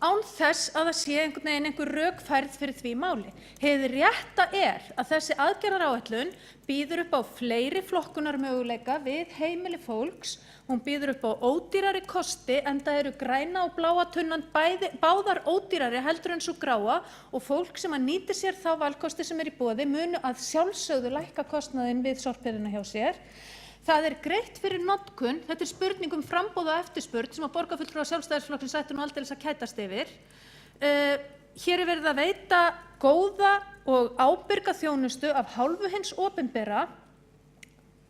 án þess að það sé einhvern veginn einhver rök færð fyrir því máli. Hið rétta er að þessi aðgerðaráætlun býður upp á fleiri flokkunarmöguleika við heimili fólks. Hún býður upp á ódýrari kosti enda eru græna og bláa tunnan báðar ódýrari heldur en svo gráa og fólk sem að nýti sér þá valkosti sem er í boði munu að sjálfsögðu lækka kostnaðinn við sorphirðuna hjá sér. Það er greitt fyrir notkun, þetta er spurning framboð og eftirspurn sem að borgarfulltrúar Sjálfstæðisflokksins ættu nú aldeilis að kætast yfir. Hér er verið að veita góða og ábyrga þjónustu af hálfu hins opinbera,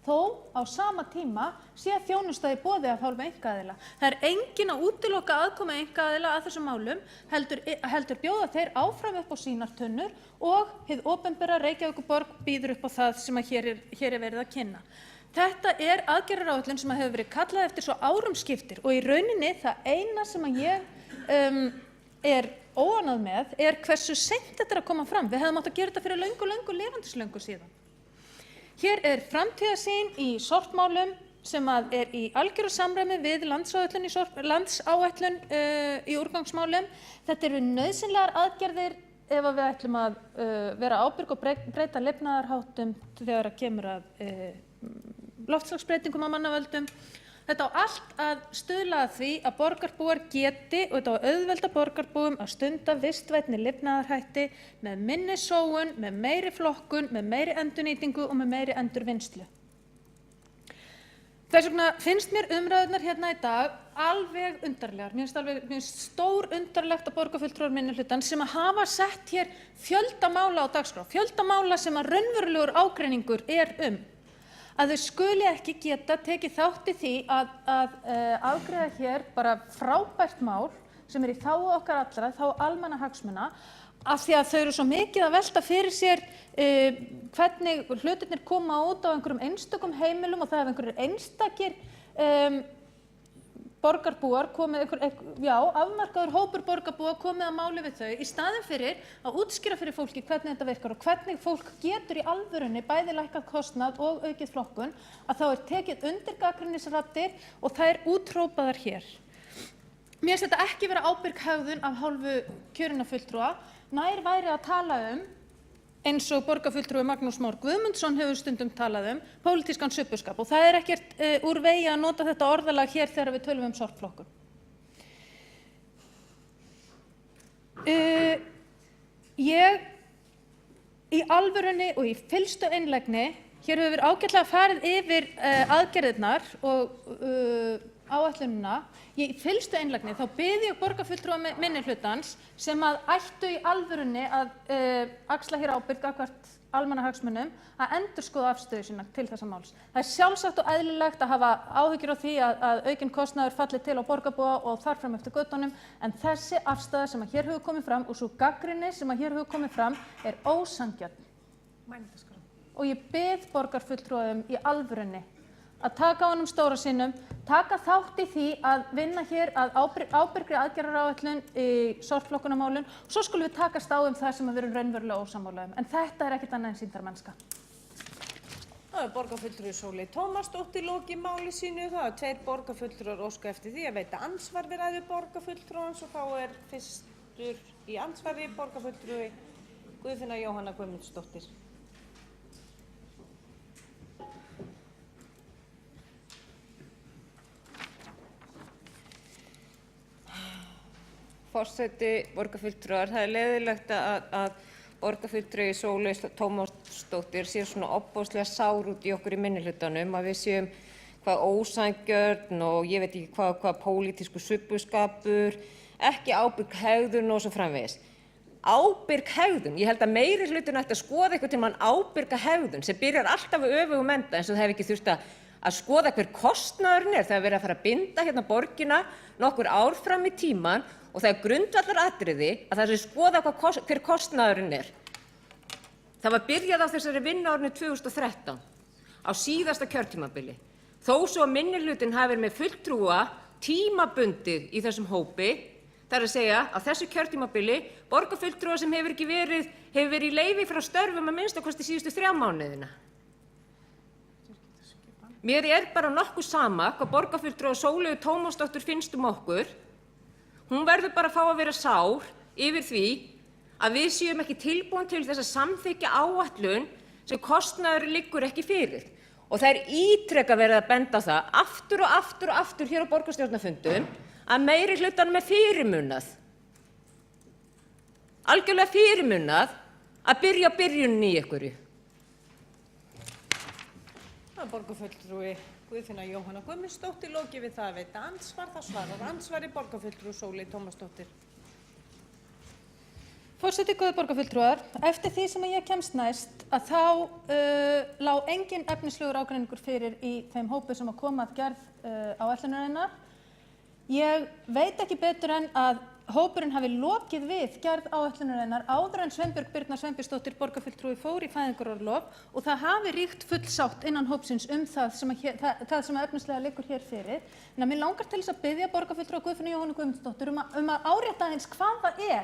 þó á sama tíma sé þjónusta í boði af hálfu einkaaðila. Það er engin að útiloka aðkomu einkaaðila að þessum málum, heldur bjóða þeir áfram upp á sínar tunnur og hið opinbera Reykjavíkurborg býður upp á það sem að hér er verið að kynna. Þetta er aðgerðaráætlun sem hefur verið kallað eftir svo árum skiptir og í rauninni það eina sem að ég er óánægð með er hversu seint þetta er að koma fram. Við hefðum átt að gera þetta fyrir löngu lifandislöngu síðan. Hér er framtíðarsýn í sorpmálum sem að er í algjöru samræmi við landsáætlun í úrgangsmálum. Þetta eru nauðsynlegar aðgerðir ef við ætlum að vera ábyrg og breyta lifnaðarháttum þegar að kemur að loftslagsbreytingum af mannavöldum. Þetta á allt að stuðla að því að borgarbúar geti og þetta á að auðvelda borgarbúum að stunda vistvænni lifnaðarhætti með minni sóun, með meiri flokkun, með meiri endurnýtingu og með meiri endurvinnslu. Þess vegna finnst mér umræðurnar hérna í dag alveg undarlegar. Mér finnst stór undarlegt að borgarfulltrúar minnihlutans sem að hafa sett hér fjölda mála á dagskrá, fjölda mála sem að raunverulegur ágreiningur að þau skuli ekki geta tekið þátt í því að afgreiða hér bara frábært mál sem í þágu okkar allra, þágu almannahagsmuna, af því að þau eru svo mikið að velta fyrir sér hvernig hlutirnir koma út á einhverjum einstökum heimilum og það ef einhverjir einstakir borgarbúar komið, afmarkaður hópur borgarbúa komið að máli við þau í staðinn fyrir að útskýra fyrir fólki hvernig þetta virkar og hvernig fólk getur í alvörunni bæði lækkað kostnað og aukið flokkun, að þá tekið undir gagnrýnisraddir og þær úthrópaðar hér. Mér finnst þetta ekki vera ábyrg hegðun af hálfu kjörinna fulltrúa. Nær væri að tala eins og borgarfulltrúi Magnús Már Guðmundsson hefur stundum talað pólitískan subbuskap og það ekkert úr vegi að nota þetta orðalag hér þegar við tölum sorpflokkun. Ég í alvörunni og í fyllstu einlægni, hér hefur verið ágætlega farið yfir aðgerðirnar og áætlunina, í fyllstu einlægni þá bið ég borgarfulltrúa minnihlutans sem að ættu í alvörunni að axla hér ábyrgð gagnvart almannahagsmunum að endurskoða afstöðu sína til þessa máls. Það sjálfsagt og eðlilegt að hafa áhyggjur á því að aukinn kostnaður falli til á borgarbúa og þar fram eftir göttunum, en þessi afstaða sem að hér hefur komið fram og svo gagnrýni sem að hér hefur komið fram ósanngjörn. Og ég bið borgarfulltrúum í alvörunni að taka á honum stóra sínum, taka þátt í því að vinna hér að ábyrgri aðgerðaráætlun í sorpflokkunarmálum og svo skulum við takast á það sem við erum raunverulega ósammála en þetta ekkert annað en sýndarmennska. Það borgarfulltrúi Sóley Tómasdóttir lokið máli sínu. Það 2 borgarfulltrúar óska eftir því að veita andsvar við ræðu borgarfulltrúans og þá fyrstur í andsvari borgarfulltrúi Guðfinna Jóhanna Guðmundsdóttir. Forseti, borgarfulltrúar, það leiðilegt að borgarfulltrúi Sóley Tómasdóttir sé svona ofboðslega sár út í okkur í minnihlutanum, að við séum hvað ósanngjörn og ég veit ekki hvað pólitískur subbuskapur, ekki ábyrg hegðun og svo framvegis. Ábyrg hegðun, ég held að meiri hlutin ætti að skoða einhvern tímann ábyrga hegðun sem byrjar alltaf við öfugum enda eins og það hef ekki þurft að skoða hver kostnaðurinn það verið að fara að binda hérna borgina nokkur ár fram í tíman og það grundvallaratriði að það sé skoða hver kostnaðurinn Það var byrjað á þessari vinnu árinu 2013 á síðasta kjörtímabili. Þó svo að minnihlutinn hafi verið með fulltrúa tímabundið í þessum hópi, það að segja á þessu kjörtímabili borgarfulltrúa sem hefur verið í leyfi frá störfum að minnstakosti síðustu 3 mánuðina. Mér bara nokkuð sama hvað borgarfulltrúa Sóleyju Tómasdóttur finnst okkur. Hún verður bara að fá að vera sár yfir því að við séum ekki tilbúin til þess að samþykkja áætlun sem kostnaður liggur ekki fyrir. Og það ítrekað verið að benda á það aftur og aftur og aftur hér á borgarstjórnarfundum að meiri hlutanum fyrirmunað. Algjörlega fyrirmunað að byrja á byrjuninni í einhverju. Það borgarfulltrúi Guðfinna Jóhanna Guðmundsdóttir lokið við það að veita andsvar. Það svarar andsvari borgarfulltrúi Sóley Tómasdóttir. Forseti, góðir borgarfulltrúar, eftir því sem ég kemst næst að þá lá engin efnislegur ágreiningur fyrir í þeim hópi sem að koma að gerð áætlunarinnar. Ég veit ekki betur en að hópurinn hafi lokið við gerð áætlunarinnar áður en Sveinbjörg Birna Sveinbjörnsdóttir borgarfulltrúi fór í fæðingarorlof og það hafi ríkt full sátt innan hópsins það sem efnislega liggur hér fyrir. En mér langar til þess að biðja borgarfulltrúa Guðfinnu Jóhannu Guðmundsdóttur að árétta aðeins hvað það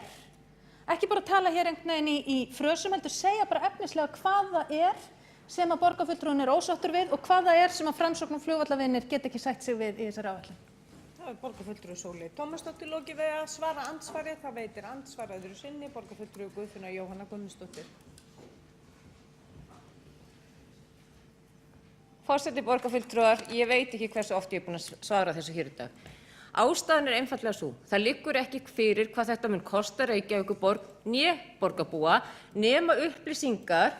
Ekki bara tala hér einhvern veginn í frösum, heldur segja bara efnislega hvað það sem að borgarfulltrúinn ósáttur við og hvað það sem að Framsókn og flugvallavinir geta ekki sætt sig við í þessari áætlun. Það borgarfulltrúi Sóley Tómasdóttir lokið við að svara andsvari. Það veitir andsvar öðru sinni borgarfulltrúi Guðfinna Jóhanna Guðmundsdóttir. Forseti, borgarfulltrúar, ég veit ekki hversu oft ég búin að svara þessu hér í dag. Ástæðan einfaldlega sú, það liggur ekki fyrir hvað þetta mun kosta Reykjavíkurborg né borgarbúa nema upplýsingar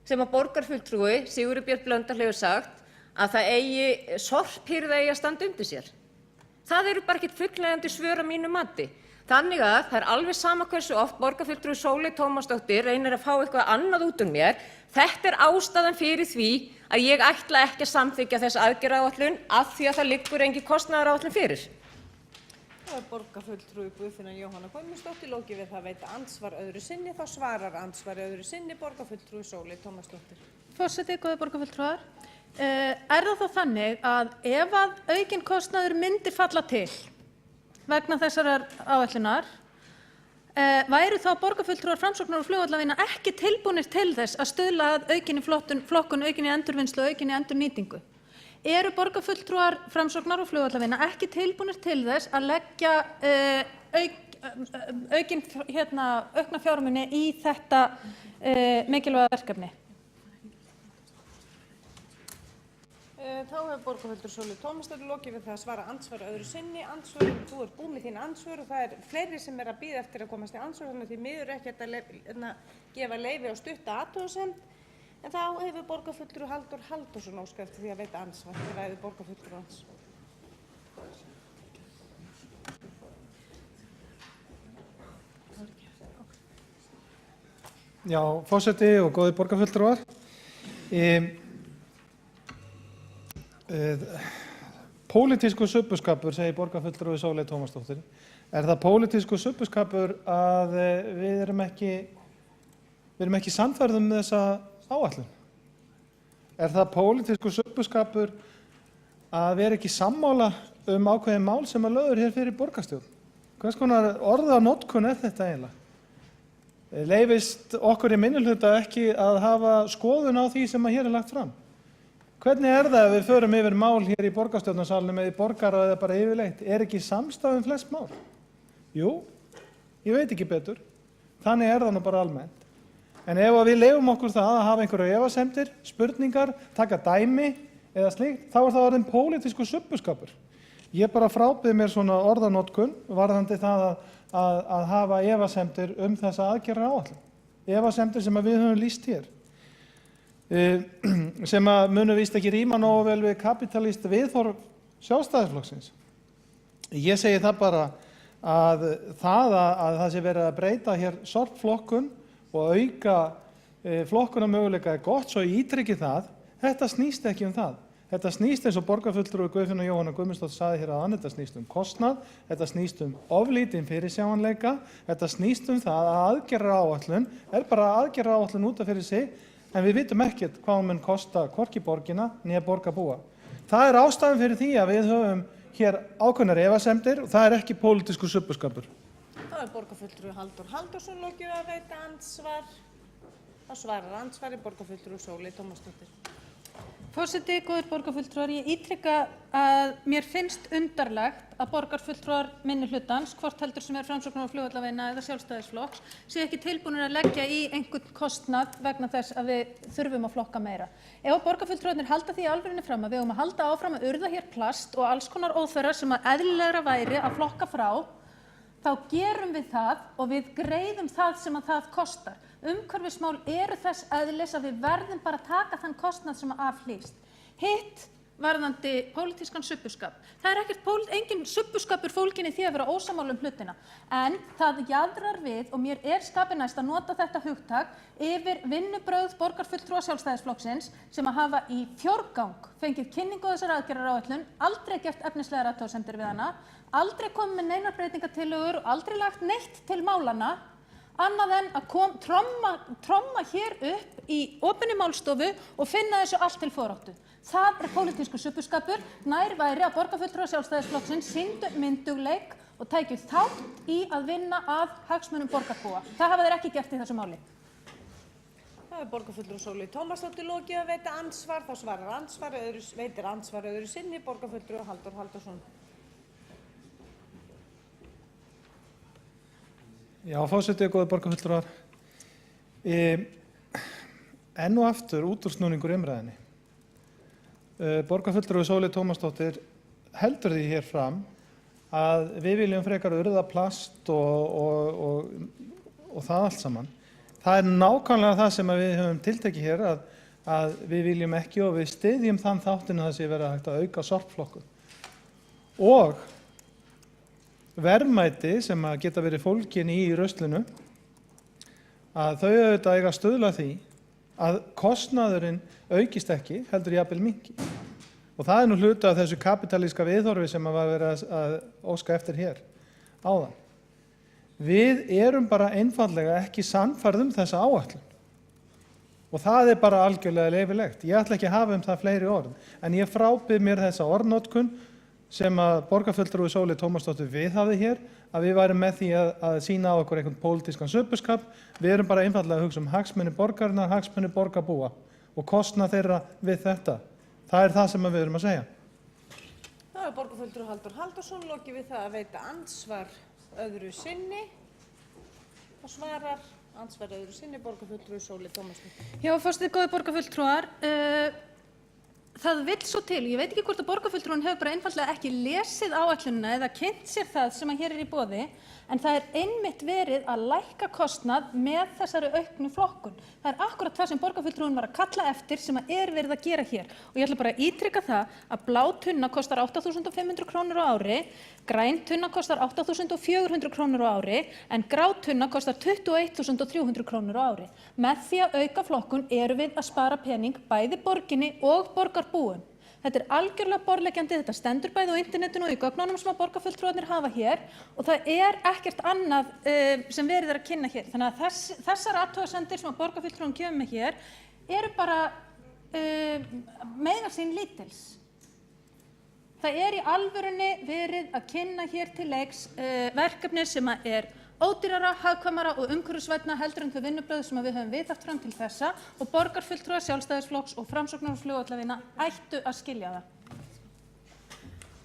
sem að borgarfulltrúi Sigurður Björn Blöndal hefur sagt að það eigi sorphirða eigi að standa undir sér. Það eru bara ekkert fullnægjandi svör að mínu mati. Þannig að það er alveg sama hversu oft borgarfulltrúi Sóley Tómasdóttir reynir að fá eitthvað annað út úr mér. Þetta er ástæðan fyrir því að ég ætla ekki að samþykkja þessa aðgerðaáætlun af því að það liggur engin kostnaðaráætlun fyrir. Það er borgarfulltrúi Guðfinna Jóhanna Guðmundsdóttir lokið við það að veita andsvar öðru sinni, þá svarar andsvari öðru sinni borgarfulltrúi Sóley Tómasdóttir. Forseti, góðir borgarfulltrúar, er það þá þannig að ef að aukinn kostnaður myndi falla til vegna þessarar áætlunar, væru þá borgarfulltrúar Framsóknar og Flugvallavinna ekki tilbúnir til þess að stuðla að aukinni flokkun, aukinni endurvinnslu og aukinni endurnýtingu? Eru borgarfulltrúar Framsóknar og Flugvallavinna ekki tilbúnir til þess að leggja aukna fjármuni í þetta mikilvæga verkefni? Þá hefur borgarfulltrúi Sóley Tómasdóttir lokið við það að svara andsvari öðru sinni. Andsvörum, þú ert búið með þín andsvör og það er fleiri sem er að bíða eftir að komast í andsvör, þannig að því miður ekki að gefa leyfi á stutta athugasemd. En þá hefur borgarfulltrúi Halldór Halldórsson óskað eftir því að veita andsvar til ræðu borgarfulltrúans. Já, forseti og góðir borgarfulltrúar. Pólitískur subbuskapur, segir borgarfulltrúi Sóley Tómasdóttir. Er það pólitískur subbuskapur að við erum ekki sannfærð þessa áætlun? Er það pólitískur subbuskapur að vera ekki sammála ákveðin mál sem að lögður hér fyrir borgarstjórn? Hvers konar orðanotkun er þetta eiginlega? Leyfist okkur í minnihluta ekki að hafa skoðun á því sem að hér er lagt fram? Hvernig er það ef við förum yfir mál hér í borgarstjórnarsalnum eða í borgara eða bara yfirleitt? Er ekki samstaða flest mál? Jú, ég veit ekki betur. Þannig er það nú bara almennt. En ef við leyfum okkur það að hafa einhverju efasemdir, spurningar, taka dæmi eða slíkt, þá er það orðinn pólitískur subbuskapur. Ég bara frábið mér svona orðanotkun varðandi það að hafa efasemdir þessa aðgerðaráætlun. Efasemdir sem við höfum lýst hér. Sem að munu víst ekki ríma nógu vel við kapitalískt viðhorf Sjálfstæðisflokksins. Ég segi það bara að það sé verið að breyta hér sorpflokkun og auka flokkunarmöguleika er gott, svo ég ítrykki það. Þetta snýst ekki það. Þetta snýst eins og borgarfulltrúi Guðfinna Jóhanna Guðmundsdóttir sagði hér áðan, þetta snýst kostnað, þetta snýst oflítinn fyrirsjáanleika, þetta snýst það að aðgerðaráætlun er bara aðgerðaráætlun út af fyrir sig. En við vitum ekkert hvað mun kosta hvorki borgina né borgarbúa. Það er ástæðan fyrir því að við höfum hér ákveðnar efasemdir og það er ekki pólitískur subbuskapur. Þá er borgarfulltrúi Halldór Halldórsson lokið að veita andsvar. Þá svarar andsvari borgarfulltrúi Sóley Tómasdóttir. Forseti, góðir borgarfulltrúar, ég ítrykka að mér finnst undarlegt að borgarfulltrúar minnihlutans, hvort heldur sem er Framsóknar og Flugvallavinna eða Sjálfstæðisflokks, sé ekki tilbúnir að leggja í einhvern kostnað vegna þess að við þurfum að flokka meira. Ef borgarfulltrúarnir halda því í alvörunni fram að við eigum að halda áfram að urða hér plast og alls konar óþverra sem að eðlilegra væri að flokka frá, þá gerum við það og við greiðum það sem að það kostar. Umhverfismál eru þess eðlis að við verðum bara að taka þann kostnað sem af hlýst. Hitt varðandi pólitískan subbuskap. Það er engin subbuskapur fólginn í því að vera ósammála hlutina. En það jaðrar við, og mér er skapi næst að nota þetta hugtak, yfir vinnubrögð borgarfulltrúa Sjálfstæðisflokksins sem að hafa í fjórgang fengið kynningu á þessari aðgerðaráætlun, aldrei gert efnislegar athugasemdir við hana, aldrei komið með neinar breytingartillögur og aldrei lagt neitt til málanna, annað en að tromma hér upp í opinni málstofu og finna þessu allt til foráttu. Það er pólitískur subbuskapur. Nær væri að borgarfulltrúar Sjálfstæðisflokksins sýndu myndugleik og tækju þátt í að vinna að hagsmunum borgarbúa. Það hafa þeir ekki gert í þessu máli. Það er borgarfulltrúi Sóley Tómasdóttir lokið að veita andsvar. Þá veitir andsvar öðru sinni borgarfulltrúi Halldór Halldórsson. Já, forseti og góðir borgarfulltrúar. Enn og aftur útúrsnúningur umræðinni. Borgarfulltrúi Sóley Tómasdóttir heldur því hér fram að við viljum frekar urða plast og það allt saman. Það er nákvæmlega það sem við höfum tiltekið hér, að við viljum ekki og við styðjum þann þáttinn að það sé verið hægt að auka sorpflokkun. Og verðmæti sem að geta verið fólgin í ruslinu, að þau auðvitað eiga að stuðla að því að kostnaðurinn aukist ekki, heldur jafnvel minnki. Og það nú hluti af þessu kapitalíska viðhorfi sem að var verið að óska eftir hér áðan. Við erum bara einfaldlega ekki sannfærð þessa áætlun. Og það bara algjörlega leyfilegt. Ég ætla ekki að hafa það fleiri orð, en ég frábið mér þessa orðnotkun sem að borgarfulltrúi Sóley Tómasdóttir viðhafði hér, að við værum með því að sýna á okkur einhvern pólitískan subbuskap. Við erum bara einfaldlega að hugsa hagsmuni borgarinnar, hagsmuni borgarbúa og kostnað þeirra við þetta. Það það sem við erum að segja. Það borgarfulltrúi Halldór Halldórsson lokið við það að veita andsvar öðru sinni og svarar andsvar öðru sinni borgarfulltrúi Sóley Tómasdóttir. Já, forseti, góðir borgarfulltrúar, það vill svo til, ég veit ekki hvort að borgarfulltrúin hefur bara einfaldlega ekki lesið áætlunina eða kynnt sér það sem að hér í boði, en það einmitt verið að lækka kostnað með þessari auknu flokkun. Það akkúrat það sem borgarfulltrúin var að kalla eftir sem að verið að gera hér. Og ég ætla bara að ítreka það að blá tunna kostar 8.500 krónur á ári, græn tunna kostar 8.400 krónur á ári, en grá tunna kostar 21.300 krónur á ári. Með því að auka flokkun erum við að spara pening bæði borginni og borgarbúum. Þetta algjörlega borðleggjandi, þetta stendur bæði á internetinu og í gögnunum sem að borgarfulltrúarnir hafa hér og það ekkert annað sem verið að kynna hér. Þannig að þessar athugasemdir sem að borgarfulltrúin kemur með hér eru bara mega sín lítils. Það í alvörunni verið að kynna hér til leiks verkefni sem að ódýrara, hagkvæmara og umhverfisvænna heldur en þau vinnubrögð sem við höfum viðhaft fram til þessa og borgarfulltrúar Sjálfstæðisflokks og Framsóknar og flugvallarvina ættu að skilja það.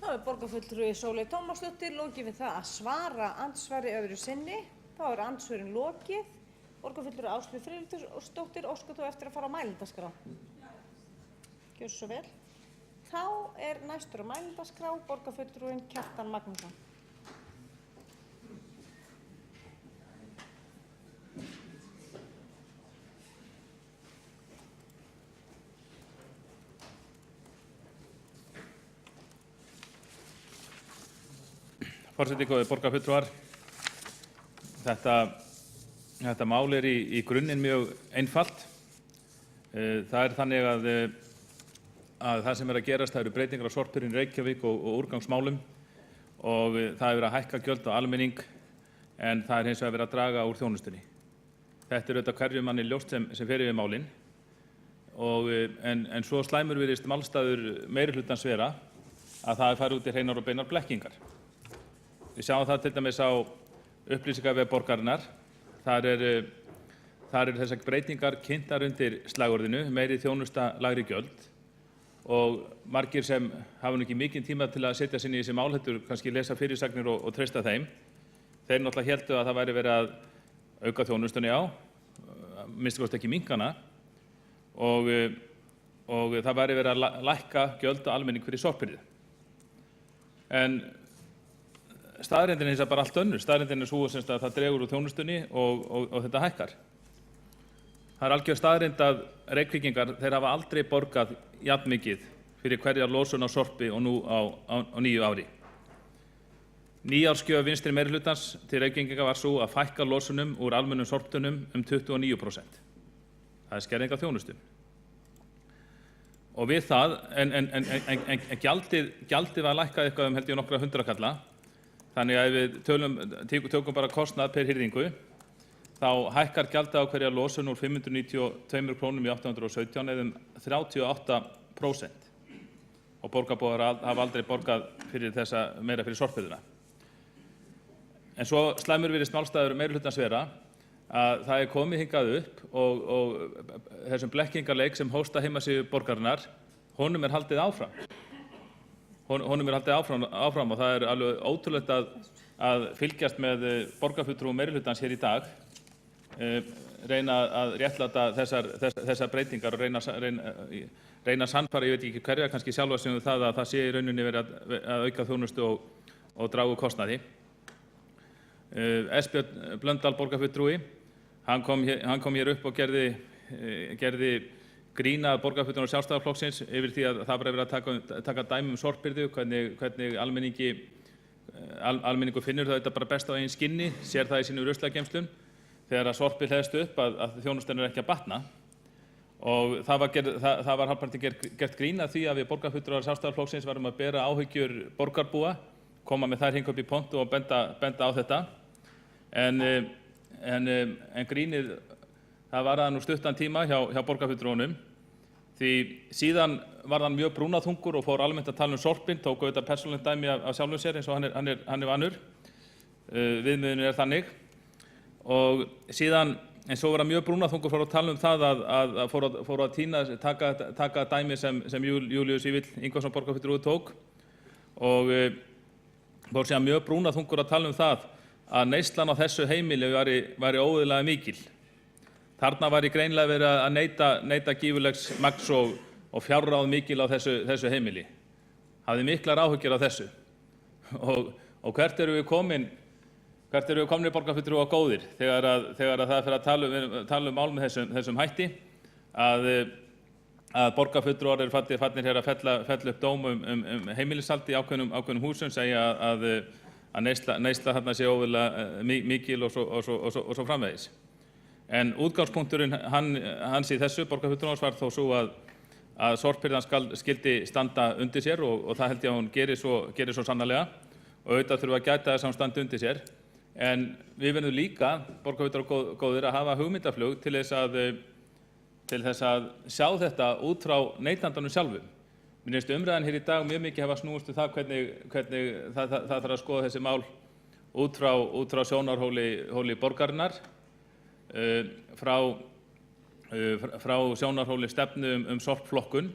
Þá borgarfulltrúi Sóley Tómasdóttir lokið við það að svara andsvari öðru sinni. Þá andsvörin lokið. Borgarfulltrúi Áslaug Friðriksdóttir óskar þú eftir að fara á mælendaskrá. Gjörðu svo vel. Þá næstur á mælendaskrá borgarfulltrúin Kjartan Magnússon. Forseti, góðir borgarfulltrúar, þetta mál í grunninn mjög einfalt. Það þannig að það sem að gerast, það eru breytingar á sorphirðunni í Reykjavík og úrgangsmálum og það verið að hækka gjöld á almenning en það hins vegar verið að draga úr þjónustunni. Þetta auðvitað hverjum manni ljóst sem fer yfir málin en svo slæmur virðist málstaður meirihlutans vera að það farið út í hreinar og beinar blekkingar. Við sjáum það til dæmis á upplýsingavef borgarinnar. Þar eru þessar breytingar kynntar undir slagorðinu, meiri þjónusta, lægri gjöld og margir sem hafa nú ekki mikinn tíma til að setja sig inn í þessi mál, heldur kannski lesa fyrirsagnir og treysta þeim. Þeir náttúrulega héldu að það væri verið að auka þjónustunni minnst kosti ekki minnka hana og það væri verið að lækka gjöld á almenning fyrir sorphirðu. En staðreyndin hins bara allt önnur. Staðreyndin svo að það dregur úr þjónustunni og þetta hækkar. Það algjör staðreynd að Reykvíkingar, þeir hafa aldrei borgað jafn mikið fyrir hverja losun á sorpi og nú á nýju ári. Nýársgjöf vinstri meirihlutans til Reykvíkinga var svo að fækka losunum úr almennum sorptunum 29%. Það skerðing á þjónustu. Og við það, en gjaldið var lækkað eitthvað held ég nokkra hundrakalla. Þannig að ef við tökum bara kostnað per hirðingu, þá hækkar gjaldið á hverja losun úr 592 krónum í 817 eða 38%. Og borgarbúar hafa aldrei borgað fyrir meira fyrir sorphirðuna. En svo slæmur virðist málstaður meirihlutans vera að það komið hingað upp og þessum blekkingarleik sem hósta heimasíðu borgarinnar, honum haldið áfram. Honum haldið áfram og það alveg ótrúlegt að fylgjast með borgarfulltrúum meirihlutans hér í dag, reyna að réttláta þessar breytingar og reyna að sannfæra, ég veit ekki hverja, kannski sjálfa sig það að það sé í rauninni verið að auka þjónustu og draga úr kostnaði. Björn Blöndal borgarfulltrúi, hann kom hér upp og gerði grína borgarfulltrúar Sjálfstæðisflokksins yfir því að það bara verið að taka dæmi sorpbyrðu, hvernig almenningur finnur þetta bara best á eigin skinni, sér það í sínu ruslageymslum þegar að sorpið hleðst upp að þjónustan ekki að batna. Og það var hálfpartinn gert grín að því að við borgarfulltrúar Sjálfstæðisflokksins varum að bera áhyggjur borgarbúa, koma með þær hingað upp í pontu og benda á þetta. En grínið, það var nú stuttan tíma hjá borgarfulltrúunum, því síðan var hann mjög brúnaþungur og fór almennt að tala sorpinn, tók auðvitað persónulegt dæmi af sjálfum sér eins og hann er vanur. Viðmiðunin er þannig. Og síðan, en svo var hann mjög brúnaþungur, fór að tala það að fór að taka dæmi sem Júlíus Vífill Ingvason borgarfulltrúi tók, og fór síðan mjög brúnaþungur að tala það að neyslan á þessu heimili væri óeðlilega mikil. Þarna var greinilega verið að neyta gífurlegs magns og fjárráð mikil á þessu heimili. Hafði miklar áhyggjur af þessu. Og hvert erum við komin borgarfulltrúar góðir þegar það fer að tala mál með þessum hætti, að borgarfulltrúar eru farnir að fella upp dóm heimilishald í ákveðnum húsum, segja að neysla þarna sé óeðlilega mikil og svo framvegis. En útgangspunkturinn hans í þessu borgarfulltrúans var þó svo að sorpbyrðan skyldi standa undir sér, og það held ég að hún gerir svo sannarlega, og auðvitað þurfum að gæta þess að hún standi undir sér. En við verðum líka, borgarfulltrúar góðir, að hafa hugmyndaflug til þess að sjá þetta út frá neytandanum sjálfum. Mér finnst umræðan hér í dag mjög mikið hafa snúist það hvernig það þarf að skoða þessi mál út frá sjónarhóli borgarinnar, frá sjónarhóli stefnu sorpflokkun.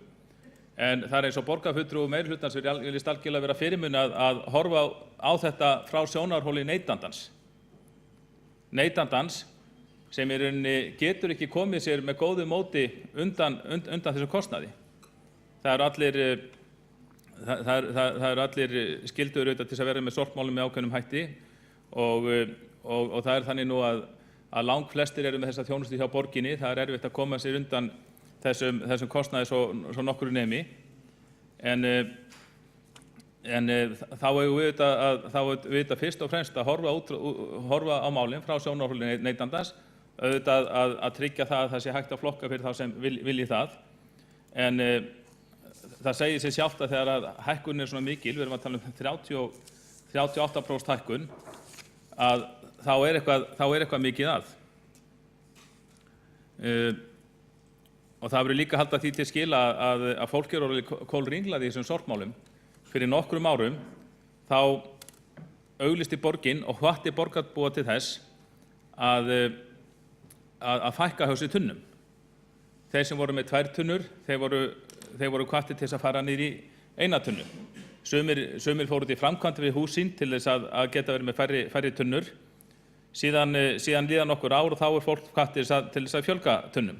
En það er eins og borgarfulltrúi meirihlutans virðist algjörlega vera fyrirmunni að horfa á þetta frá sjónarhóli neytandans. Neytandans sem í rauninni getur ekki komið sér með góðu móti undan þessum kostnaði. Það eru allir skyldur auðvitað til að vera með sorpmálum með ákveðnum hætti, og það er þannig nú að langflestir eru með þessa þjónustu hjá borginni. Það er erfitt að koma sér undan þessum kostnaði svo nokkru nemi. En þá eigum við fyrst og fremst að horfa á málin frá sjónarhóli neytandans, auðvitað að tryggja það að það sé hægt að flokka fyrir þá sem vilji það. En það segir sig sjálft að þegar hækkunin er svona mikil, við erum að tala um 38% hækkun, að þá er eitthvað mikið að. Og það verður líka að halda því til skila að fólk er orðið kólringlað í þessum sorpmálum. Fyrir nokkrum árum þá auglýsti borgin og hvatti borgarbúa til þess að fækka hjá sér tunnum. Þeir sem voru með 2 tunnur, þeir voru hvattir til þess að fara niður í 1 tunnu. Sumir fóru út í framkvæmd við hús sín til þess að geta verið með færri tunnur. Síðan líða nokkur ár og þá er fólk hvatt til þess að fjölga tunnum.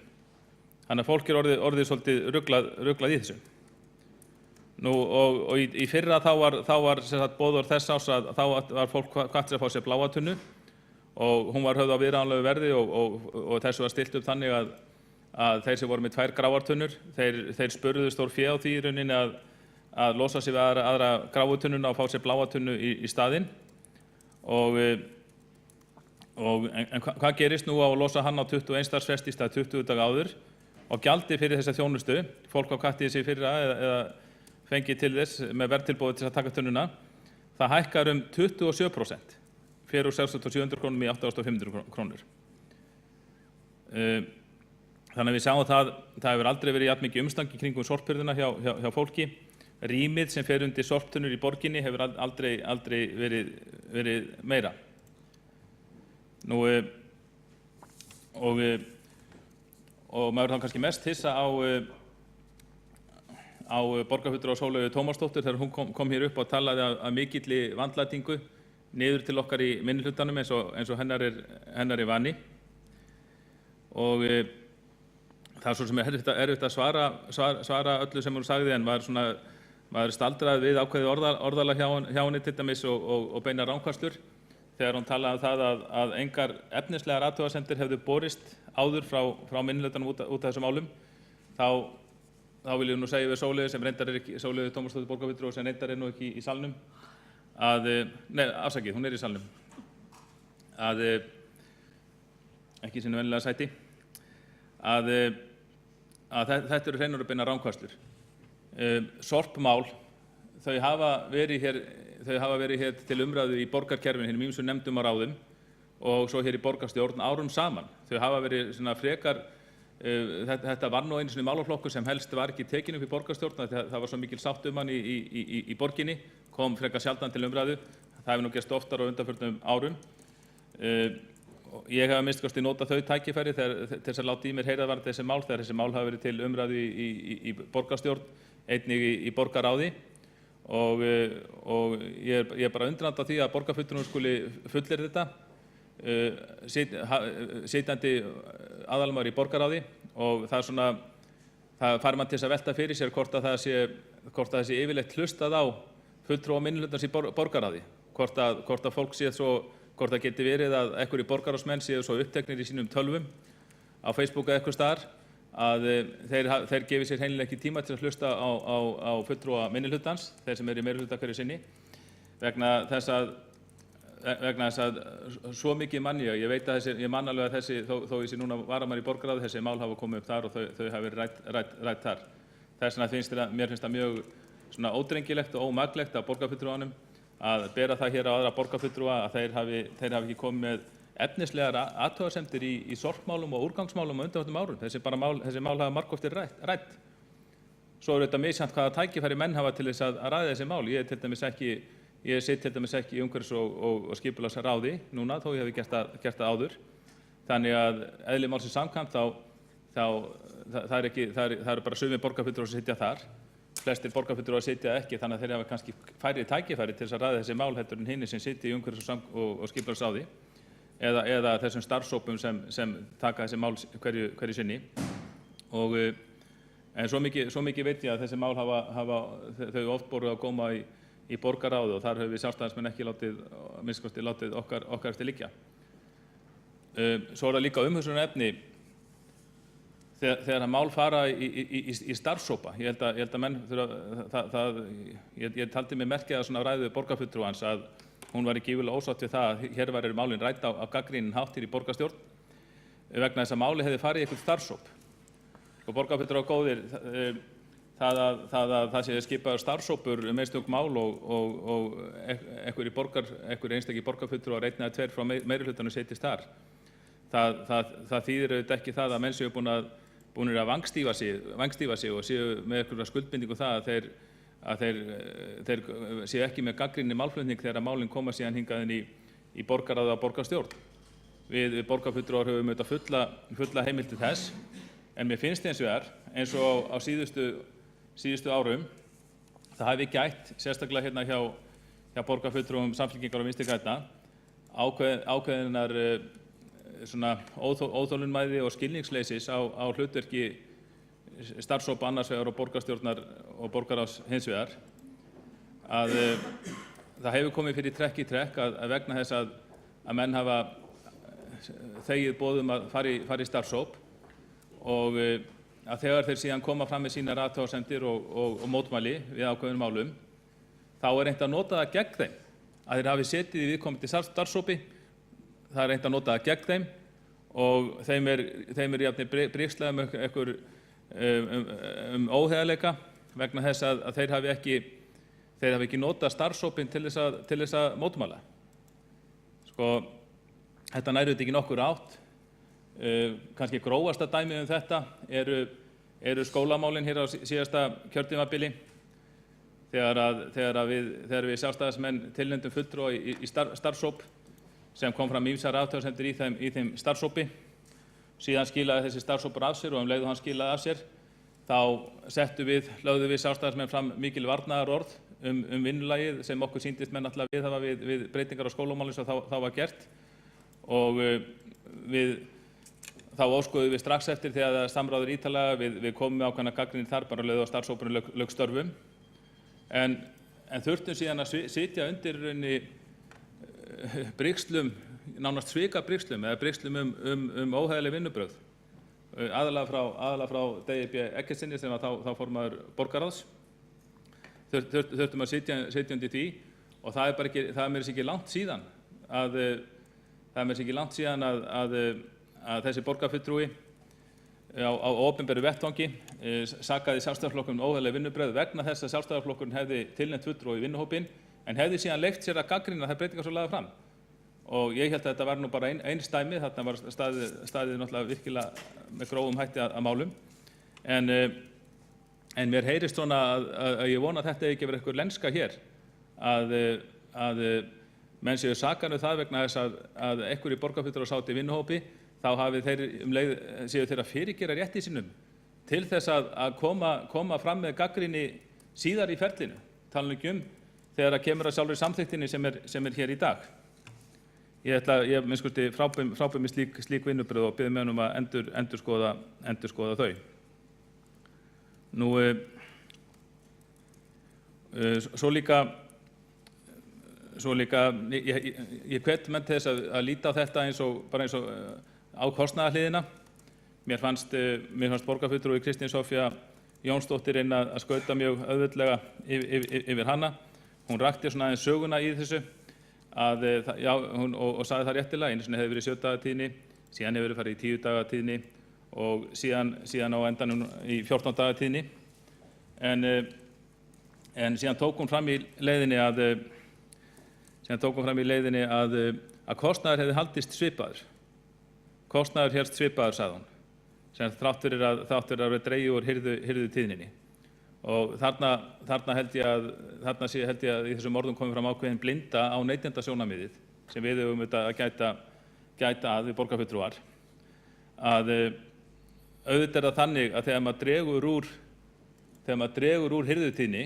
Þannig að fólk er orðið svolítið ruglað í þessu. Nú, og í fyrra þá var boðorð þess árs að þá var fólk hvatt til að fá sér bláa tunnu, og hún var höfð á viðráðanlegu verði, og þessu var stilt upp þannig að þeir sem voru með 2 gráar tunnur, þeir spurðu stór fé á því í rauninni að losa sig við aðra gráu tunnuna og fá sér bláa tunnu í staðinn. En hvað gerist nú á að losa hann á 21 dags fresti í stað 20 daga áður, og gjaldið fyrir þessa þjónustu, fólk á hvatti sig fyrra eða fengið til þess með verðtilboði til að taka tunnuna, það hækkar 27%, fer úr 6.700 krónum í 8.500 krónur. Þannig að við sjáum það hefur aldrei verið jafn mikið umstangi kringum sorpbyrðina hjá fólki. Rýmið sem fer undir sorptunnur í borginni hefur aldrei verið meira. Nú, og maður þá kannski mest hissa á borgarfulltrúa Sólveigu Tómasdóttur þegar hún kom hér upp og talaði af mikilli vandlætingu niður til okkar í minnihlutanum eins og hennar er vani. Og það er svo sem er erfitt að svara öllu sem hún sagði, en maður staldraði við ákveðið orðalag hjá henni til dæmis og beina rangfærslur þegar hún talaði um það að engar efnislegar athugasemdir hefðu borist áður frá minnihlutanum út af þessum málum. þá vil ég nú segja við Sóleyju sem reyndar ekki, Sóleyju Tómasdóttur borgarfulltrúa sem reyndar nú ekki í salnum, nei, afsakið, hún í salnum, ekki sínu venjulega sæti, að þetta eru hreinar og beina rangfærslur. Sorpmál, þau hafa verið hér til umræðu í borgarkerfinu, hinum ýmsu nefndum og ráðum og svo hér í borgarstjórn árum saman. Þau hafa verið svona frekar, þetta var nú einu sinni málaflokkur sem helst var ekki tekin upp í borgarstjórn, það var svo mikil sátt hann í borginni, kom frekar sjaldan til umræðu, það hefur nú gerst oftar á undanförnum árum. Ég hef að minnsta kosti notað þau tækifæri til þess að láta í mér heyra varðandi þessi mál þegar þessi mál hafa verið til umræðu í borgarstjórn, einnig í borgarráði og ég er bara undrandi á því að borgarfulltrúinn skuli fullyrða þetta, sitjandi aðalmaður í borgarráði, og það er svona, það fær mann til þess að velta fyrir sér hvort að það sé yfirleitt hlustað á fulltrúa minnihlutans í borgarráði, hvort að fólk sé svo, hvort það geti verið að einhverjir borgarráðsmenn séu svo uppteknir í sínum tölvum á Facebook eða eitthvað staðar að þeir gefi sér hreinlega ekki tíma til að hlusta á fulltrúa minnihlutans, þeir sem eru í meirihluta hverju sinni, vegna þess að svo mikið mann ég veit að ég man alveg að þessi, þó ég sé núna varamann í borgarráði, þessi mál hafa komið upp þar og þau hafa verið rædd þar. Þess vegna mér finnst það mjög svona ódrengilegt og ómaglegt af borgarfulltrúanum að bera það hér á aðra borgarfulltrúa að þeir hafi ekki komið með efnislegar athugasemdir í sorpmálum og úrgangsmálum á undanförnum árum. Þessi mál hafa margoft verið rædd. Svo er þetta misjafnt hvaða tækifæri menn hafa til þess að ræða þessi mál. Ég sit til dæmis ekki í umhverfis- og skipulagsráði núna, þó ég hef gert það áður. Þannig að eðli málsins samkvæmt það eru bara sumir borgarfulltrúar sem sitja þar. Flestir borgarfulltrúar sitja ekki, þannig að þeir hafa kannski færri tækifæri til þess að ræða þessi mál heldur en hinir sem sitja í umhverfis- og skipulagsráði eða þessum starfshópum sem taka þessi mál hverju sinni. En svo mikið veit ég að þessi mál hafa þau oft borið á góma í borgarráði og þar höfum við sjálfstæðismenn ekki látið okkar eftir liggja. Svo er það líka umhugsunarefni þegar mál fara í starfshópa. Ég held að menn ég taldi mig merkja svona ræðu borgarfulltrúans að hún var gífurlega ósátt við það að hér væru málin rædd á gagnrýninn hátt í borgarstjórn vegna þess að máli hefði farið í einhvern starfshóp. Og borgarfulltrúar góðir, það sé skipaður starfshópur einstök mál og einhverjir einstakir borgarfulltrúar einn eða tveir frá meirihlutanum setjist þar. Það þýðir auðvitað ekki það að menn séu búnir að vangstífa sig og séu með einhverja skuldbindingu það að þeir séu ekki með gagnrýninn málflutning þegar málin koma síðan hingað inn í borgarráð og borgarstjórn. Við borgarfulltrúar höfum auðvitað fulla heimild til þess, en mér finnst hins vegar eins og á síðustu árum það hafi gætt sérstaklega hérna hjá borgarfulltrúum Samfylkingar og Vinstri grænna ákveðinnar svona óþolinmæði og skilningsleysis á hlutverki starfshópa annars vegar og borgarstjórnar og borgarráðs hins vegar að það hefur komið fyrir trekk í trekk að vegna þess að menn hafa þegið boðum að fara í starfshóp og að þegar þeir síðan koma fram með sínar athugasemdir og mótmæli við ákveðnum málum þá er reynt að nota það gegn þeim að þeir hafi setið í viðkomandi starfshópi. Það er reynt að nota það gegn þeim og þeim er jafnir brigslega óheiðarleika vegna þess að þeir hafi ekki notað starfshópinn til þess að mótmæla. Sko, þetta nær auðvitað ekki nokkur átt. Kannski grófasta dæmið þetta eru skólamálin hér á síðasta kjörtímabili þegar við sjálfstæðismenn tilnefndum fulltrúa í starfshóp sem kom fram ýmsar athugasemdir í þeim starfshópi. Síðan skilaði þessi starfshópur af sér og leið og hann skilaði af sér þá lögðum við sjálfstæðismenn fram mikil varnaðarorð vinnulagið sem okkur sýndist menn alltaf viðhafa við breytingar á skólamálum sem þá var gert og þá óskuðum við strax eftir þegar það samráður ítarlega við komum með ákveðna gagnrýni þar bara leið og starfshópurinn lauk störfum en þurftum síðan að sitja undir brigslum, nánast svikabryglum eða brigslum óheiðarleg vinnubrögð aðalega frá Degi B. Eggertssyni sem var þá formaður borgarráðs. Þurftum að sitja undir því og það er mér ekki langt síðan að þessi borgarfulltrúi á opinberu vettvangi sakaði Sjálfstæðisflokkinn um óheiðarleg vinnubrögð vegna þess að Sjálfstæðisflokkurinn hefði tilnefnt fulltrúa í vinnuhópinn en hefði síðan leyft sér að gagnrýna þær breytingar sem lagðar fram. Og ég held að þetta var nú bara einsdæmi, þarna var staðið náttúrulega virkilega með grófum hætti að málum. En mér heyrist svona að ég vona að þetta ekki verið eitthvað lenska hér, að menn séu sakaðir það vegna þess að einhverjir borgarfulltrúar sátu í vinnuhópi, þá hafi þeir séu þeir að fyrirgera rétti sínum til þess að koma fram með gagnrýni síðar í ferlinu, tala ekki þegar að kemur að sjálfri samþykktinni sem er hér í dag. Ég minnst kosti frábæð með slík vinnubrögð og biður mig að endurskoða þau. Nú, svo líka ég hvet menn til þess að líta á þetta eins og á kostnaðarhliðina. Mér fannst borgarfulltrúi Kristín Soffía Jónsdóttir reyna að skauta mjög auðveldlega yfir hana. Hún rakti svona aðeins söguna í þessu og sagði það réttilega. Einu sinni hefði verið 7 daga tíðni, síðan hefur verið farið í 10 daga tíðni og síðan á endanum í 14 daga tíðni. En síðan tók hún fram í leiðinni að kostnaður hefði haldist svipaður. Kostnaður hérst svipaður, sagði hún, sem þrátt fyrir að vera dregið úr hirðu tíðninni. Og þarna held ég að í þessum orðum komið fram ákveðin blinda á neytendasjónarmiðið sem við höfum að gæta að við borgarfulltrúar. Auðvitað er það þannig að þegar maður dregur úr hirðutíðni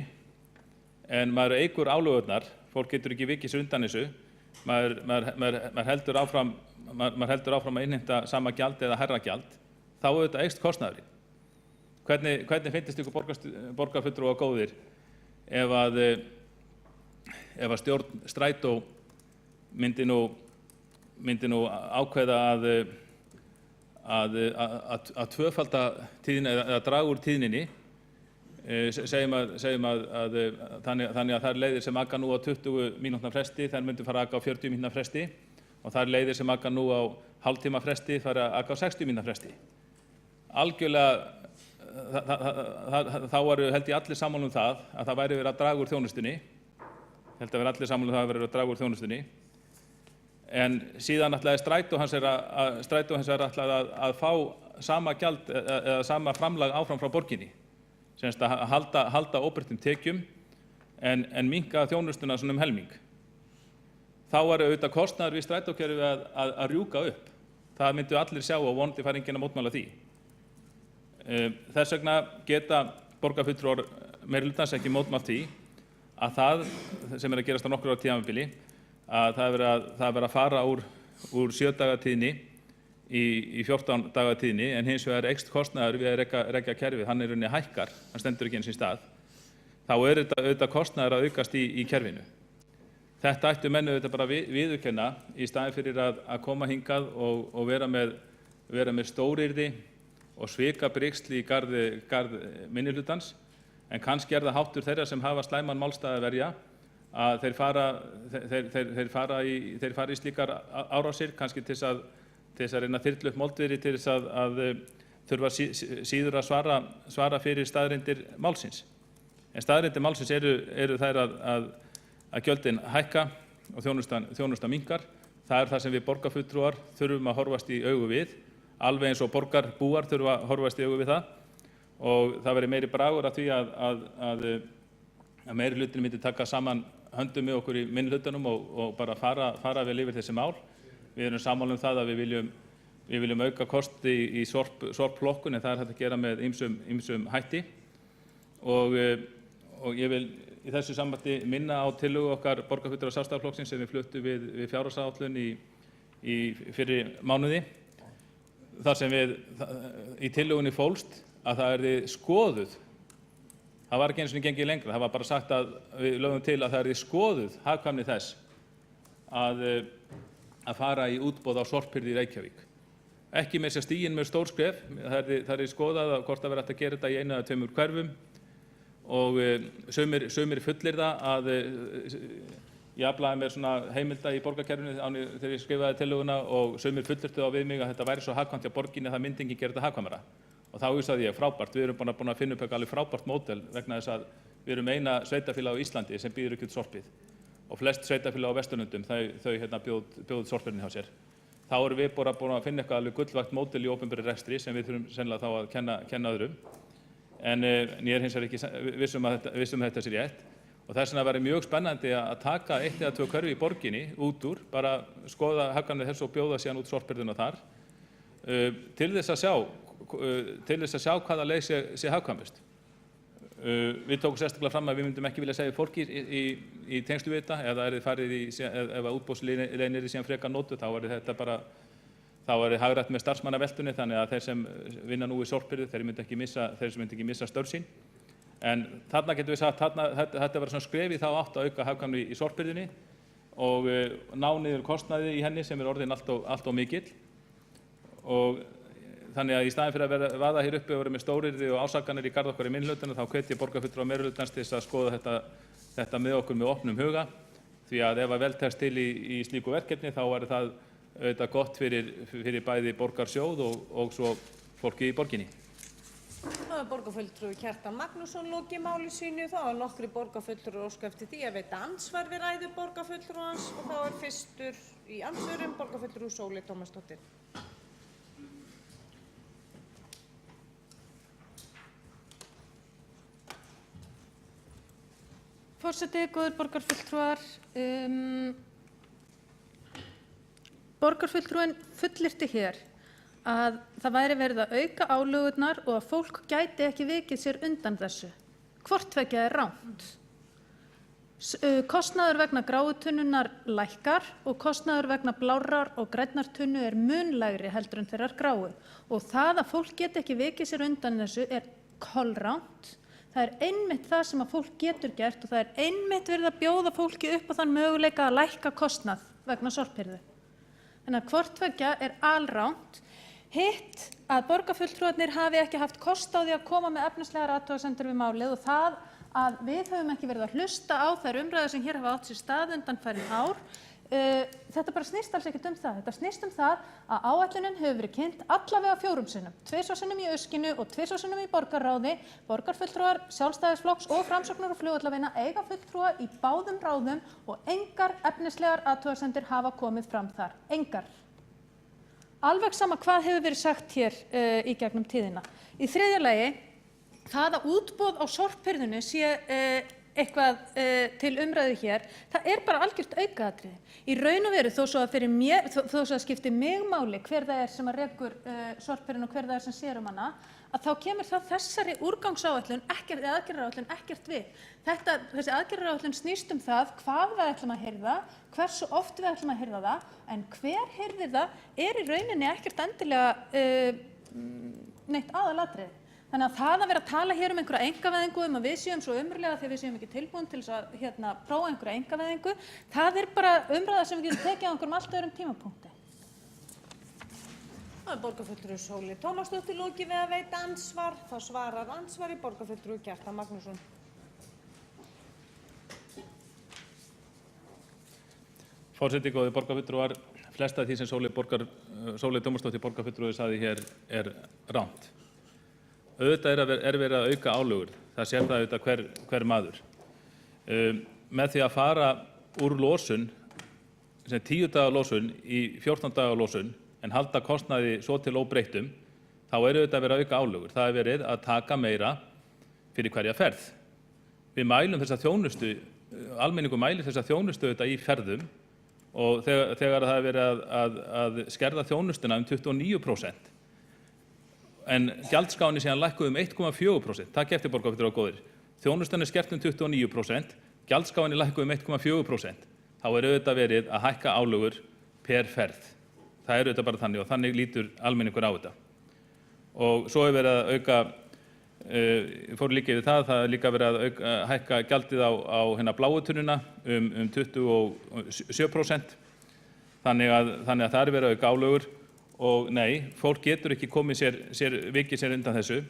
en maður eykur álögurnar, fólk getur ekki vikið sér undan þessu, maður heldur áfram að innheimta sama gjald eða hærra gjald, þá auðvitað eykst kostnaðurinn. Hvernig finnst ykkur borgarfulltrúar góðir ef að stjórn Strætó myndi nú ákveða að tvöfalda tíðni eða draga úr tíðninni, segjum að þannig að þær leiðir sem aka nú á 20 mínútna fresti, þær myndu fara að aka á 40 mínútna fresti og þær leiðir sem aka nú á hálftíma fresti fara að aka á 60 mínútna fresti. Algjörlega þá held ég allir sammála það að það væri verið að draga úr þjónustunni. Ég held að vera allir sammála það að vera að draga úr þjónustunni. En síðan ætlaði Strætó hans að fá sama gjald eða sama framlag áfram frá borginni. Semst að halda óbreyttum tekjum en minnka þjónustuna svona helming. Þá var auðvitað kostnaður við Strætókerfið að rjúka upp. Það myndu allir sjá og vonandi fær enginn að mótmæla því. Þess vegna geta borgarfulltrúar meirihlutans ekki mótmælt því að það sem er að gerast á nokkur ára tímabili að það er verið að fara úr 7 daga tíðni í 14 daga tíðni en hins vegar eykst kostnaður við að rekja kerfið, hann er rauninni hækkar, hann stendur ekki eins í stað, þá er þetta auðvitað kostnaður að aukast í kerfinu. Þetta ættu menn auðvitað bara viðurkenna í staðinn fyrir að koma hingað og vera með stóryrði og svikabrigsli í garð minnihlutans, en kannski er það háttur þeirra sem hafa slæman málstað að verja að þeir fara í slíkar árásir, kannski til þess að reyna að þyrla upp moldviðri til þess að þurfa síður að svara fyrir staðreyndir málsins. En staðreyndir málsins eru þær að gjöldin hækka og þjónustan minnkar. Það er það sem við borgarfulltrúar þurfum að horfast í augu við, alveg eins og borgarbúar þurfa að horfast í augu við það, og það verður meiri bragur af því að meiri hlutin myndi taka saman höndum með okkur í minnihlutanum og bara fara vel yfir þessi mál. Við erum sammála það að við viljum auka kosti í sorpflokkun, en það er hægt að gera með ýmsum hætti. Og ég vil í þessu sambandi minna á tillögu okkar borgarfulltrúa Sjálfstæðisflokksins sem við fluttum við fjárhagsáætlun í fyrri mánuði. Þar sem í tillögunni fólst að það yrði skoðuð, það var ekki einu sinni gengið lengra, það var bara sagt að við lögum til að það yrði skoðuð hagkvæmni þess að fara í útboð á sorphirðu í Reykjavík. ekki með sér stígin með stór skref. Það er skoðað hvort það verður hægt að gera þetta í 1 eða 2 hverfum og sumir fullir það að ég aflaði mér svona heimilda í borgarkerfinu þegar ég skrifaði tillöguna og sumir fullirtu á við mig að þetta væri svo hagkvæmt hjá borginni að það myndi enginn gera þetta hagkvæmara. Og þá hugsaði ég frábært, við erum búin að finna upp alveg frábært módel vegna þess að við erum eina sveitarfélag á Íslandi sem býður ekki út sorpið og flest sveitarfélag á Vesturlöndum þau bjóða sorpirinn hjá sér. Þá erum við bara búin að finna eitthvað alveg gullvægt módel í opinberri rekstri sem við þurfum sennilega þá að kenna öðrum. En ég hins vegar ekki viss um þetta sé rétt og þess vegna væri mjög spennandi að taka 1 eða 2 hverfi í borginni út úr, bara skoða hagkvæmni þess og bjóða síðan út sorpirðuna þar til þess að sjá hvaða leið sé hagkvæmust. Við tókum sérstaklega fram að við myndum ekki vilja segja fólki í tengslu við þetta, ef útboðsleiðin er síðan frekar notuð, þá er þetta bara hagrætt með starfsmannaveltunni, þannig að þeir sem vinna nú í sorpirðu, þeir myndi ekki missa störf sín. En þarna getum við sagt, þetta var svona skref í þá átt að auka hagkvæmni í sorpirðunni og ná niður kostnaði í henni sem er orðin allt of mikill. Og þannig að í staðinn fyrir að vaða hér uppi og vera með stóryrði og ásakanir í garð okkar í minnihlutanum, þá hvet ég borgarfulltrúa meirihlutans til þess að skoða þetta með okkur með opnum huga, því að ef að vel tekst til í slíku verkefni þá væri það auðvitað gott fyrir bæði borgarsjóð og svo fólki í borginni. Það er borgarfulltrúi Kjartan Magnússon lokið máli sínu. Þá er nokkri borgarfulltrúar óska eftir því að veita andsvar við ræðu borgarfulltrúans og þá er fyrstur í andsvörum borgarfulltrúi Sóley Tómasdóttir. Forseti, góðir borgarfulltrúar, borgarfulltrúinn fullyrti hér að það væri verið að auka álögurnar og að fólk gæti ekki vikið sér undan þessu. Hvort tveggja er rangt. Kostnaður vegna gráutunnunar lækkar og kostnaður vegna blárrar og grænnar tunnu er mun lægri heldur en þeirrar gráu. Og það að fólk geti ekki vikið sér undan þessu er kolrangt. Það er einmitt það sem að fólk getur gert og það er einmitt verið að bjóða fólki upp á þann möguleika að lækka kostnað vegna sorphirðu. Þannig að hvort tveggja er alrangt. Hitt að borgarfulltrúarnir hafi ekki haft kost á því að koma með efnislegar athugasemdir við málið og það að við höfum ekki verið að hlusta á þær umræður sem hér hafa átt sér stað undanfarin ár. Þetta bara snýst alls ekkert um það. Þetta snýst um það að áætlunin hefur verið kynnt allavega 4 sinnum. 2 sinnum í Öskinu og 2 sinnum í borgarráði. Borgarfulltrúar Sjálfstæðisflokks og Framsóknar og Flugvallarvina eiga fulltrúa í báðum ráðum og engar efnislegar athugasemdir hafa komið fram þar. Engar. Alveg sama hvað hefur verið sagt hér í gegnum tíðina. Í þriðja lagi, það að útboð á sorphirðunni sé eitthvað til umræðu hér, það er bara algjört aukaatriði. Í raun og veru, þó svo að skipti mig máli hver það er sem að rekur sorphirðuna og hver það er sem sér hana, að þá kemur það þessari úrgangsáætlun eða aðgerðaráætlun ekkert við. Þessi aðgerðaráætlun snýst um það hvað við ætlum að hirða, hversu oft við ætlum að hirða það, en hver hirðir það er í rauninni ekkert endilega neitt aðalatriði. Þannig að það að vera að tala hér um einhverja einkavæðingu, að við séum svo umröðlega því við séum ekki tilbúin til þess að prófa einhverja einkavæðingu, það er bara umræða sem við getum tekið á einhverjum allt öðrum tímapunkti. Það er borgarfulltrúi Sóley Tómasdóttir lokið við að veita andsvar. Þá svarar andsvari borgarfulltrúi Kjartan Magnússon. Forseti, góðir borgarfulltrúar, flest af því sem Sóley Tómasdóttir borgarfulltrúi sagði hér er rangt. Auðvitað er verið að auka álögur, það sér það auðvitað hver maður. Með því að fara úr losun, 10 daga losun í 14 daga losun, en halda kostnaði svo til óbreyttum, þá er auðvitað verið að auka álögur. Það er verið að taka meira fyrir hverja ferð. Við mælum þessa þjónustu, almenningur mælir þessa þjónustu auðvitað í ferðum og þegar það er verið að skerða þjónustuna 29%. En gjaldskránni síðan lækkuð 1,4%. Það gefti borgarfulltrúar góðir. Þjónustan er skert 29%, gjaldskránni lækkuð 1,4%. Þá er auðvitað verið að hækka álögur per ferð. Það er auðvitað bara þannig og þannig lítur almenningur á þetta. Og svo er verið að auka, fór líka yfir það er líka verið að hækka gjaldið á hérna bláu tunnuna 27%. Þannig að það er verið að auka álögur. og nei, fólk getur ekki vikið sér undan þessu.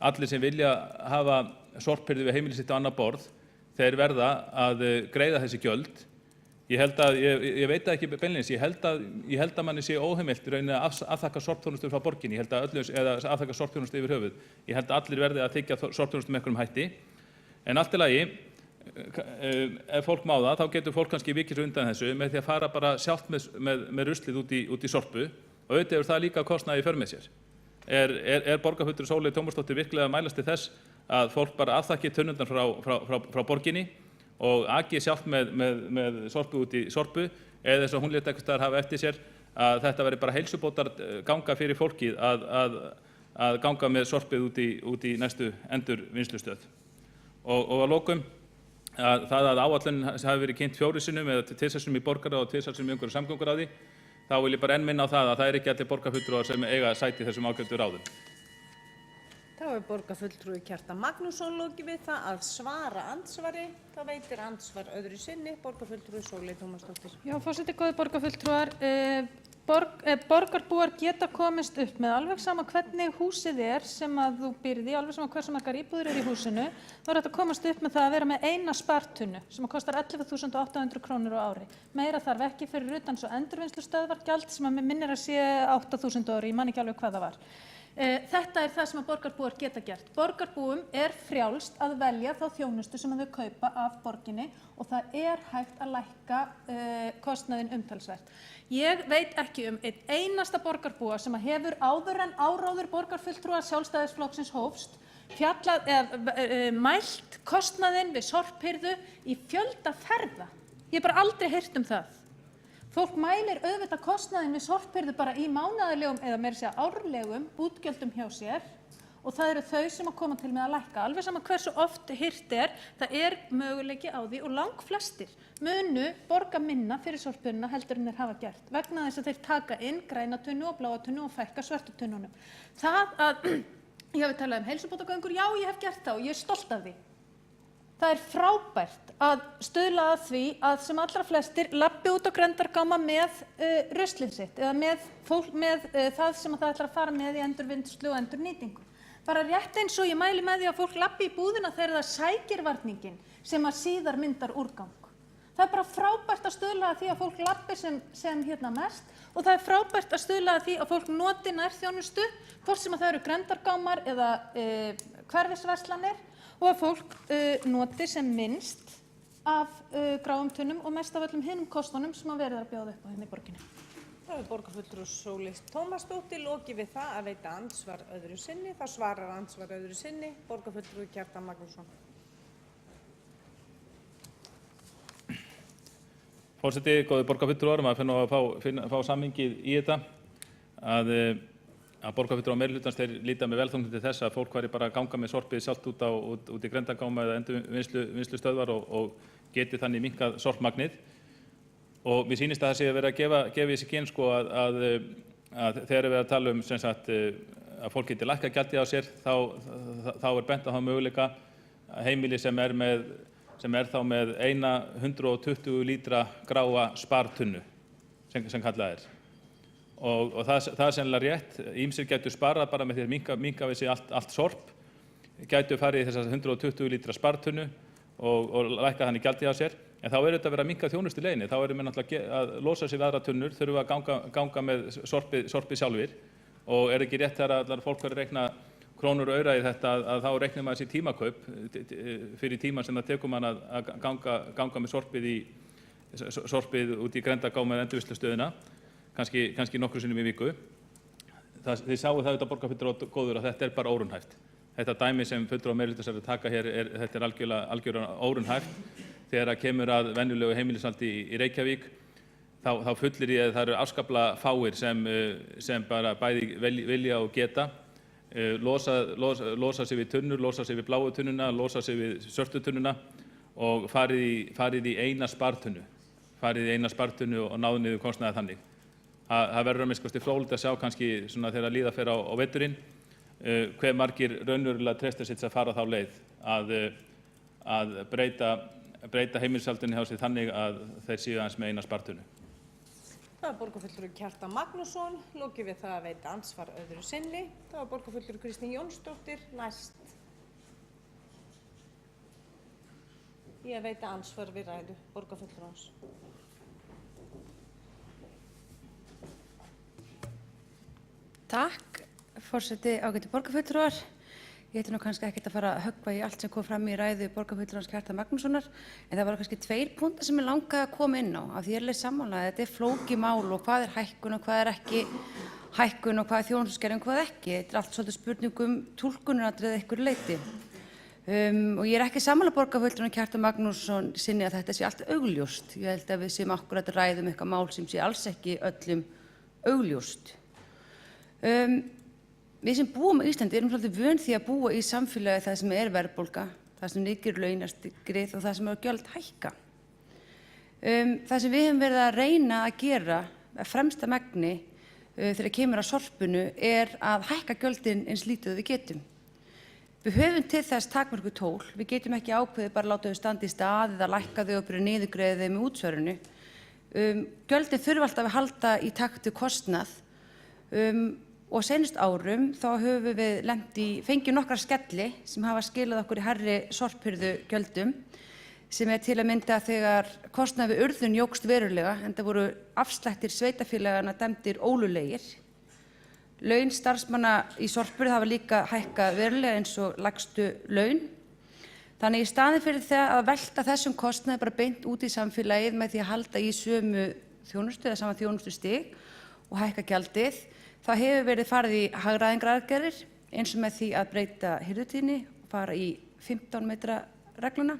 Allir sem vilja hafa sorphirðu við heimili sitt á annað borð, þeir verða að greiða þessi gjöld. Ég veit það ekki beinlínis, ég held að manni sé óheimilt í rauninni að afþakka sorpþjónustu frá borginni, eða afþakka sorpþjónustu yfir höfuð. Ég held að allir verði að þiggja sorpþjónustu með einhverjum hætti. En allt í lagi, ef fólk má það, þá getur fólk kannski vikið sér undan þessu með því að fara bara sjálft með ruslið út í sorpu, og auðvitað hefur það líka kostnaði í för með sér. Er borgarfulltrúi Sóley Tómasdóttir virkilega að mælast til þess að fólk bara afþakki tunnurnar frá borginni og aki sjálft með sorpu út í sorpu, eða þess að hún lét einhvers staðar hafa eftir sér að þetta veri bara heilsubótar ganga fyrir fólkið að ganga með sorpið út í næstu endurvinnslustöð. Og að lokum, það að áætlunin hafi verið kynnt 4 sinnum eða 2 sinnum í borgarráði og 2 sinnum í umhverfis- og samgönguráði, þá vil ég bara enn minna á það að það ekki allir borgarfulltrúar sem eiga sæti í þessum ágætu ráðum. Þá er borgarfulltrúi Kjartan Magnússon lokið við það að svara andsvari. Þá veitir andsvar öðru sinni borgarfulltrúi Sóley Tómasdóttir. Já, forseti, góðir borgarfulltrúar, borgarbúar geta komist upp með alveg sama hvernig húsið sem að þú býrð í, alveg sama hversu margar íbúðir í húsinu, þá er þetta að komast upp með það að vera með eina spartunnu sem kostar 11.800 krónur á ári. Meira þarf ekki fyrir utan svo endurvinnslustöðvargjald sem að mig minnir að sé 8.000 á ári, ég man ekki alveg hvað það var. Þetta er það sem að borgarbúar geta gert. Borgarbúum er frjálst að velja þá þjónustu sem þau kaupa af borginni og það er hægt að lækka kostnaðinn umtalsvert. Ég veit ekki einn einasta borgarbúa sem að hefur áður en áráður borgarfulltrúa Sjálfstæðisflokksins hófst mælt kostnaðinn við sorphirðu í fjölda ferða. Ég hef bara aldrei heyrt það. Fólk mælir auðvitað kostnaðinn við sorphirðu bara í mánaðarlegum eða meira að segja árlegum útgjöldum hjá sér og það eru þau sem að koma til með að lækka. Alveg sama hversu oft hirt það er möguleiki á því og langflestir munu borga minna fyrir sorphirðuna heldur en þeir hafa gert vegna þess að þeir taka inn græna tunnu og bláa tunnu og fækka svörtu tunnunum. Það að ég hafi talað heilsubótagöngur, já, ég hef gert það og ég er stolt af því. Það er frábært að stuðla að því að sem allra flestir labbi út á grendargáma með ruslið sitt eða með það sem það ætlar að fara með í endurvinnslu og endurnýtingu. Bara rétt eins og ég mæli með því að fólk labbi í búðina þegar það sækir varninginn sem að síðar myndar úrgang. Það er bara frábært að stuðla að því að fólk labbi sem mest og það er frábært að stuðla að því að fólk noti nærþjónustu, hvort sem að það eru grendargámar eða hverfisverslanir, og að fólk noti sem minnst af gráum tunnum og mest af öllum hinum kostunum sem að verið að bjóða upp á hérna í borginni. Það er borgarfulltrúi Sóley Tómasdóttir lokið við það að veita andsvar öðru sinni. Það svarar andsvar öðru sinni borgarfulltrúi Kjartan Magnússon. Forseti, góðir borgarfulltrúar, maður finnur að fá samhengið í þetta að borgarfulltrúar meirihlutans þeir líta með velþóknun til þess að fólk væri bara að ganga með sorpið sjálft út í grendargáma eða endurvinnslustöðvar og geti þannig minnkað sorpmagnið. Og mér sýnist að það sé að vera að gefa þessi kyn að þegar við að tala sem sagt, að fólk geti lækkað gjaldið á sér, þá er bent á það möguleika heimili sem er þá með eina 120 lítra gráa spartunnu sem kallað er. Og það er sennilega rétt. Ýmsir gætu sparað bara með því að minnka við sig allt sorp, gætu farið í þessar 120 lítra spartunnu og lækka þannig gjaldið á sér. En þá er þetta að vera að minnka þjónustu leiðinni. Þá erum við náttúrulega að losa sig við aðra tunnur, þurfum við að ganga með sorpið sjálfir og er ekki rétt þegar allar fólk verður að reikna krónur og aura í þetta að þá reiknum maður sér tímakaup fyrir tíman sem það tekur mann að ganga með sorpið út í grendargáma eða endurvinnslustöðina, kannski nokkru sinnum í viku. Þið sáu það auðvitað borgarfulltrúar góður að þetta er bara óraunhæft. Þetta dæmi sem fulltrúar meirihlutans eru að taka hér, þetta er algjörlega óraunhæft. Þegar kemur að venjulegu heimilishaldi í Reykjavík, þá fullir ég að það eru afskaplega fáir sem bara bæði vilja og geta losa sig við tunnur, losa sig við bláu tunnuna, losa sig við svörtu tunnuna og farið í eina spartunnu og náðu niður kostnaði þannig. Það verður að minnsta kosti fróðlegt að sjá kannski svona þegar líða fer á veturinn hve margir raunverulega treysta sér að fara þá leið að breyta heimilishaldinu hjá sér þannig að þeir séu aðeins með eina spartunnu. Það var borgarfulltrúi Kjartan Magnússon, lokið við það að veita andsvar öðru sinni. Það var borgarfulltrúi Kristín Jónsdóttir, næst í að veita andsvar við ræðu borgarfulltrúans. Takk, forseti, ágætu borgarfulltrúar. Ég ætla nú kannski ekkert að fara að höggva í allt sem kom fram í ræðu borgarfulltrúans Kjartan Magnússonar, en það var kannski 2 punktar sem ég langaði að koma inn á, af því ég er alveg sammála að þetta er flókið mál og hvað er hækkun og hvað er ekki hækkun og hvað er þjónustuskerðing og hvað ekki. Þetta er allt svolítið spurning túlkunaratriði að einhverju leyti. Og ég er ekki sammála borgarfulltrúan Kjartan Magnússon sinni að þetta sé allt augljóst. Ég held að við séum akkúrat að ræða eitthvað mál sem sé alls ekki öllum augljóst. Við sem búum á Íslandi erum svolítið vön því að búa í samfélagi það sem er verðbólga, það sem liggur launastigrið og það sem er gjöld hækka. Það sem við höfum verið að reyna að gera að fremsta megni þegar kemur að sorpinu er að hækka gjöldin eins lítið við getum. Við höfum til þess takmörku tól, við getum ekki ákveðið bara að láta þau standa í stað eða lækka þau og byrja niðurgreiða þau með útsvörinu. Gjöldin þurfa alltaf að halda í takt við kostnað. Og seinust árum þá höfum við fengið nokkrar skelli sem hafa skilað okkur í hærri sorphirðugjöldum sem er til að mynda þegar kostnaður við urðun jókst verulega en það voru afslættir sveitarfélagana dæmdir ólulegir. Laun starfsmanna í sorphirðu hafa líka hækkað verulega eins og lægstu laun. Þannig í staðinn fyrir það að velta þessum kostnaði bara beint út í samfélagið með því að halda í sömu þjónustu eða sama þjónustustig og hækka gjaldið, þá hefur verið farið í hagræðingaraðgerðir eins og með því að breyta hirðutíðni, fara í 15 metra regluna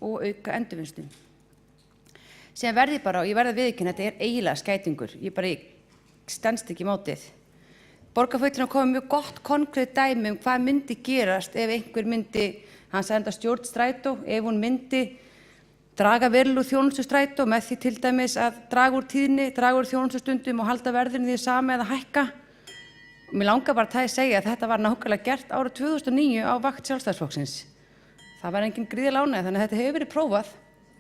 og auka endurvinnslu. Síðan verði ég bara, og ég verði að viðurkenna, þetta er eiginlega skætingur, ég stenst ekki mótið. Borgarfulltrúinn kom mjög gott konkrétt dæmi hvað myndi gerast ef einhver myndi, hann sagði stjórn Strætó, ef hún myndi draga verulega úr þjónustu Strætó með því til dæmis að draga úr tíðni, draga úr þjónustustundum og halda verðinu því sama eða hækka. Mér langar bara að segja að þetta var nákvæmlega gert árið 2009 á vakt Sjálfstæðisflokksins. Það var engin gríðarleg ánægja, þannig að þetta hefur verið prófað,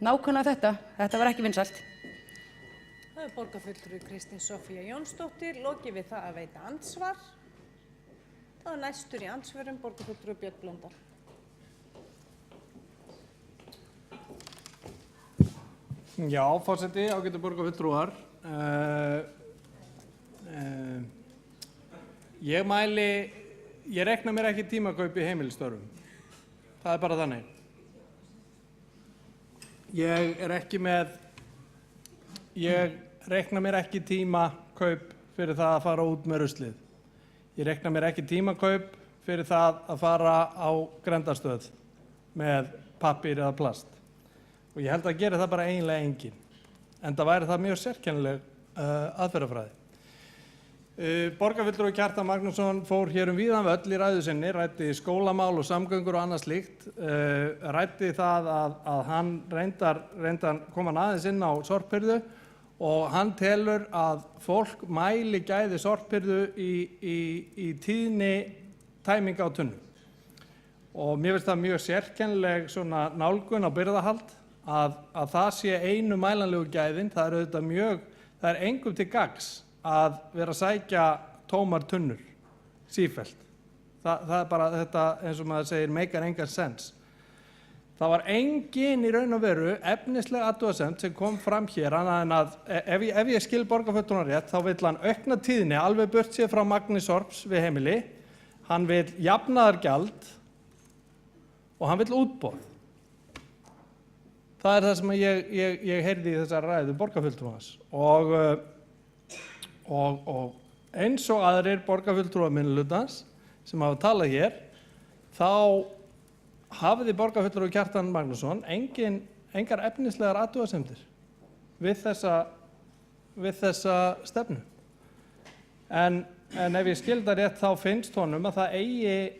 nákvæmlega þetta var ekki vinsælt. Það er borgarfulltrúi Kristín Soffía Jónsdóttir, lokið við það að veita andsvar. Það er næstur í andsvörum borgarfulltrúi Björn Blöndal. Já, forseti, ágætu borgarfulltrúar. Ég reikna mér ekki tímakaup í heimilisstörfum. Það er bara þannig. Ég reikna mér ekki tímakaup fyrir það að fara út með ruslið. Ég reikna mér ekki tímakaup fyrir það að fara á grenndarstöð með pappír eða plast. Og ég held að gera það bara eiginlega enginn. Enda væri það mjög sérkennileg aðferðafræði. Borgarfulltrúi Kjartan Magnússon fór hér víðan völl í ræðu sinni, ræddi skólamál og samgöngur og annað slíkt, ræddi það að hann reyndar kom hann aðeins inn á sorphirðu og hann telur að fólk mæli gæði sorphirðu í tíðni tæminga á tunnu. Og mér finnst það mjög sérkennileg svona nálgun á birgðahald að það sé einu mælanlegu gæðin. Það er engum til gagns að vera að sækja tómar tunnur sífellt. Það er bara þetta, eins og maður segir, meikar engan sens. Það var engin í raun og veru efnisleg athugasemd sem kom fram hér annað en að ef ég skil borgarfulltrúann rétt þá vill hann aukna tíðni alveg burt sér frá magni sorps við heimili, hann vill jafnaðargjald og hann vill útboð. Það er það sem ég heyrði í þessari ræðu borgarfulltrúans og eins og aðrir borgarfulltrúar minnihlutans sem hafa talað hér, þá hafði borgarfulltrúi Kjartan Magnússon engar efnislegar athugasemdir við þessa stefnu. En ef ég skil það rétt þá finnst honum að það eigi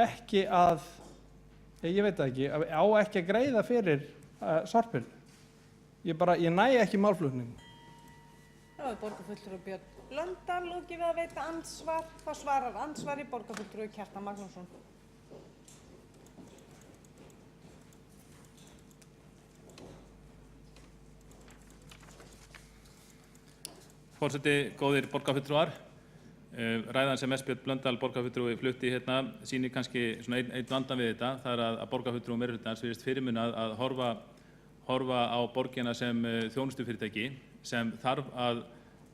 ekki að, ég veit það ekki, á ekki að greiða fyrir sorphirðu. Ég næ ekki málflutningum. Það er borgarfulltrúi Björn Blöndal, lokið við að veita andsvar. Þá svarar andsvari borgarfulltrúi Kjartan Magnússon. Forseti, góðir borgarfulltrúar, ræðan sem Björn Blöndal borgarfulltrúi flutti hérna sýnir kannski svona einn vandan við þetta. Það er að borgarfulltrúi meirihlutans virðist fyrirmunað að horfa á borgina sem þjónustufyrirtæki sem þarf að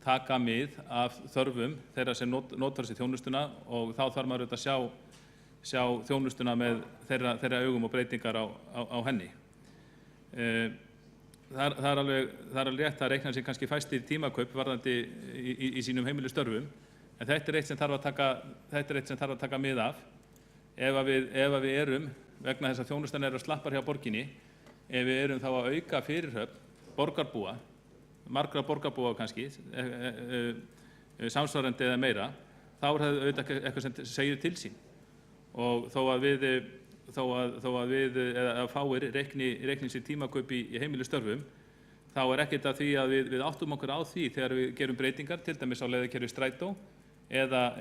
taka mið af þörfum þeirra sem notar sér þjónustuna, og þá þarf maður auðvitað að sjá þjónustuna með þeirra augum og breytingar á henni. Það er alveg rétt að reikna sér kannski fæstir tímakaup varðandi í sínum heimilu störfum, en þetta er eitt sem þarf að taka mið af. Ef við erum, vegna þess að þjónustan að slappar hjá borginni, ef við erum þá að auka fyrirhöfn borgarbúa, margra borgarbúa kannski, samsvarandi eða meira, þá er það auðvitað eitthvað sem segir til sín. Og þó að við eða fáir reikni sér tímakaup í heimilu störfum, þá er ekkert að því að við áttum okkur á því þegar við gerum breytingar, til dæmis á leiðakerfi strætó eða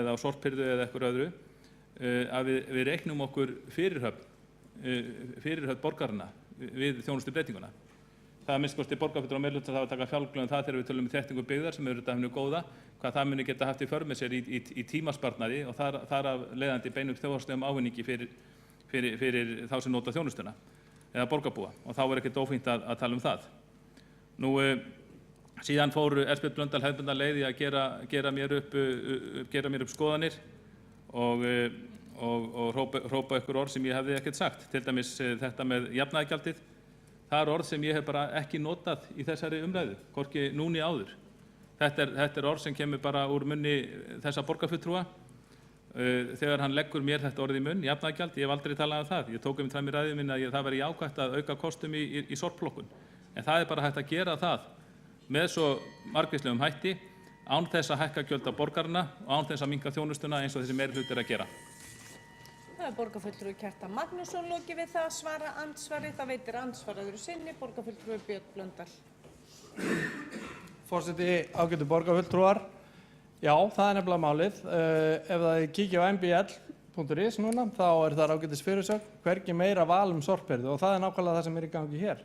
á sorphirðu eða eitthvað öðru, að við reiknum okkur fyrirhöfn borgarna við þjónustu breytinguna. Það er minnst kosti borgarfulltrúar og meirihluta að taka fjálglega það þegar við tölum þéttingu byggðar sem eru þetta góða, hvað það muni geta haft í för með sér í tímasparnaði og þar af leiðandi beinum þjóðhagslegum ávinningi fyrir þá sem nota þjónustuna eða borgarbúa, og þá er ekkert ófínt að tala um það. Síðan fór Björn Blöndal hefðbundna leið í að gera mér upp skoðanir og hrópa ykkur orð sem ég hefði ekkert sagt, til dæmis þetta með jafnaðargjaldið. Það er orð sem ég hef bara ekki notað í þessari umræðu, hvorki núni áður. Þetta er orð sem kemur bara úr munni þessa borgarfulltrúa þegar hann leggur mér þetta orð í munn, jafnaðargjald. Ég hef aldrei talað um það. Ég tók fram í ræðu minni að það væri jákvætt að auka kostum í sorpplokkun. En það er bara hægt að gera það með svo margvíslegum hætti, án þess að hækka gjöld á borgarna og án þess að minnka þjónustuna eins og þessi meirihluti er að gera. Það er borgarfulltrúi Kjartan Magnússon lokið við það að svara andsvari. Það veitir andsvar öðru sinni, borgarfulltrúi Björn Blöndal. Forseti, ágætu borgarfulltrúar. Já, það er nefnilega málið. Ef það kíkja á mbl.is núna, þá er það ágætis fyrirsögn, hvergi meira val sorphirðu, og það er nákvæmlega það sem er í gangi hér.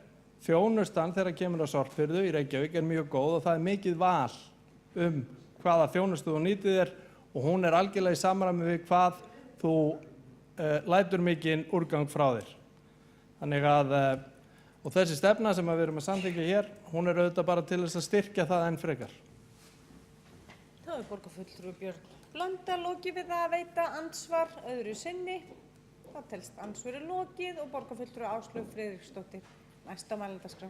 Þjónustan þegar kemur á sorphirðu í Reykjavík er mjög góð og það er mikið val hvaða þjónustu þú nýtið þér, og hún er algjörlega í samræmi við hvað þú lætur mikinn úrgang frá þér. Þannig að, og þessi stefna sem við erum að samþykkja hér, hún er auðvitað bara til þess að styrkja það enn frekar. Það er borgarfulltrúi Björn Blöndal lokið við að veita andsvar öðru sinni. Það telst andsvari lokið og borgarfulltrúi Áslaug Friðriksdóttir næst á mælendaskrá.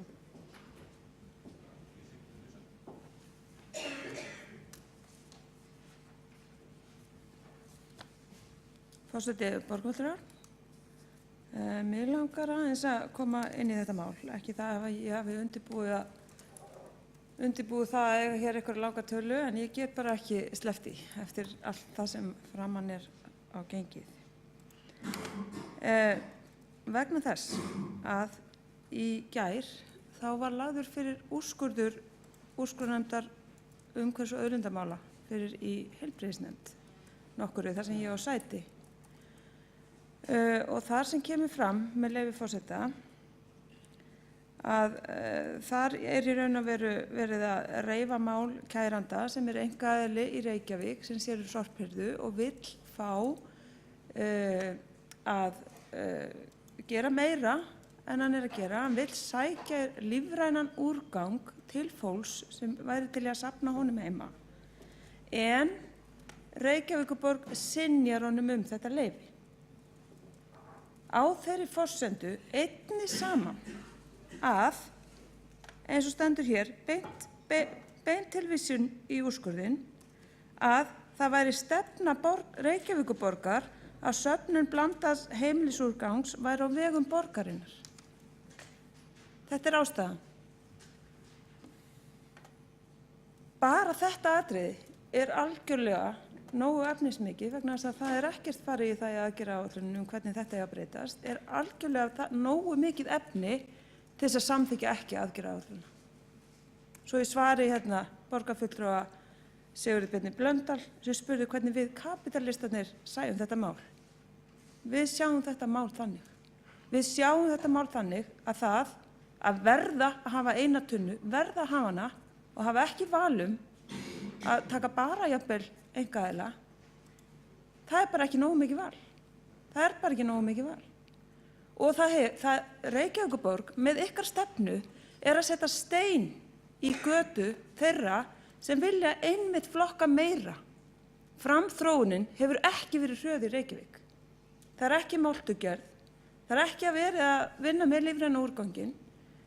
Forseti borgarfulltrúar, mig langar aðeins að koma inn í þetta mál, ekki það að ég hafi undirbúið það að eiga hér eitthvað langa tölu, en ég get bara ekki sleppt í eftir allt það sem framan er á gengið. Vegna þess að í gær þá var lagður fyrir úrskurðarnefndar umhverfis- og auðlindamála fyrir í heilbrigðisnefnd nokkru þar sem ég á sæti. Og þar sem kemur fram, með leyfi forseta, að þar er í raun og veru verið að reifa mál kæranda sem er einkaaðili í Reykjavík sem sér sorphirðu og vill fá að gera meira en hann er að gera. Hann vill sækja lífrænan úrgang til fólks sem væri til að safna honum heima. En Reykjavíkurborg synjar honum þetta leyfi. Á þeirri forsendu einni saman að, eins og stendur hér, beint tilvísun í úrskurðinn, að það væri stefna Reykjavíkurborgar að söfnun blandaðs heimilisúrgangs væri á vegum borgarinnar. Þetta er ástæðan. Bara þetta atriði er algjörlega nógu efnismikið, vegna þess að það er ekkert farið í það í aðgerðaáætluninni hvernig þetta eigi að breytast, er algjörlega nógu mikið efni til þess að samþykkja ekki aðgerðaáætlunina. Svo í svari borgarfulltrúa Sigurði Bjarni Blöndal sem spurði hvernig við kapítalistarnir sæjum þetta mál. Við sjáum þetta mál þannig. Við sjáum þetta mál þannig að það að verða að hafa eina tunnu, verða að hafa hana og hafa ekki valum að taka bara jafnvel einkaaðila, það bara ekki nógu mikið val. Það bara ekki nógu mikið val. Og Reykjavíkurborg með ykkar stefnu að setja stein í götu þeirra sem vilja einmitt flokka meira. Framþróunin hefur ekki verið hröð í Reykjavík. Það ekki máltugerð, það ekki að vera að vinna með lífræna úrganginn.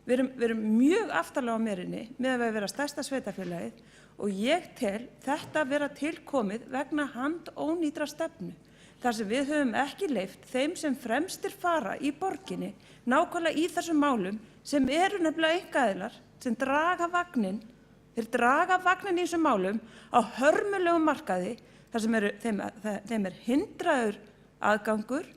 Við erum mjög aftarlega á merinni með að vera stærsta sveitarfélagið og ég tel þetta vera tilkomið vegna handónýtra stefnu. Þar sem við höfum ekki leyft þeim sem fremstir fara í borginni nákvæmlega í þessum málum sem eru nefnilega einkaaðilar sem draga vagnin. Þeir draga vagnin í þessum málum á hörmulegum markaði þar sem þeim hindraður aðgangur.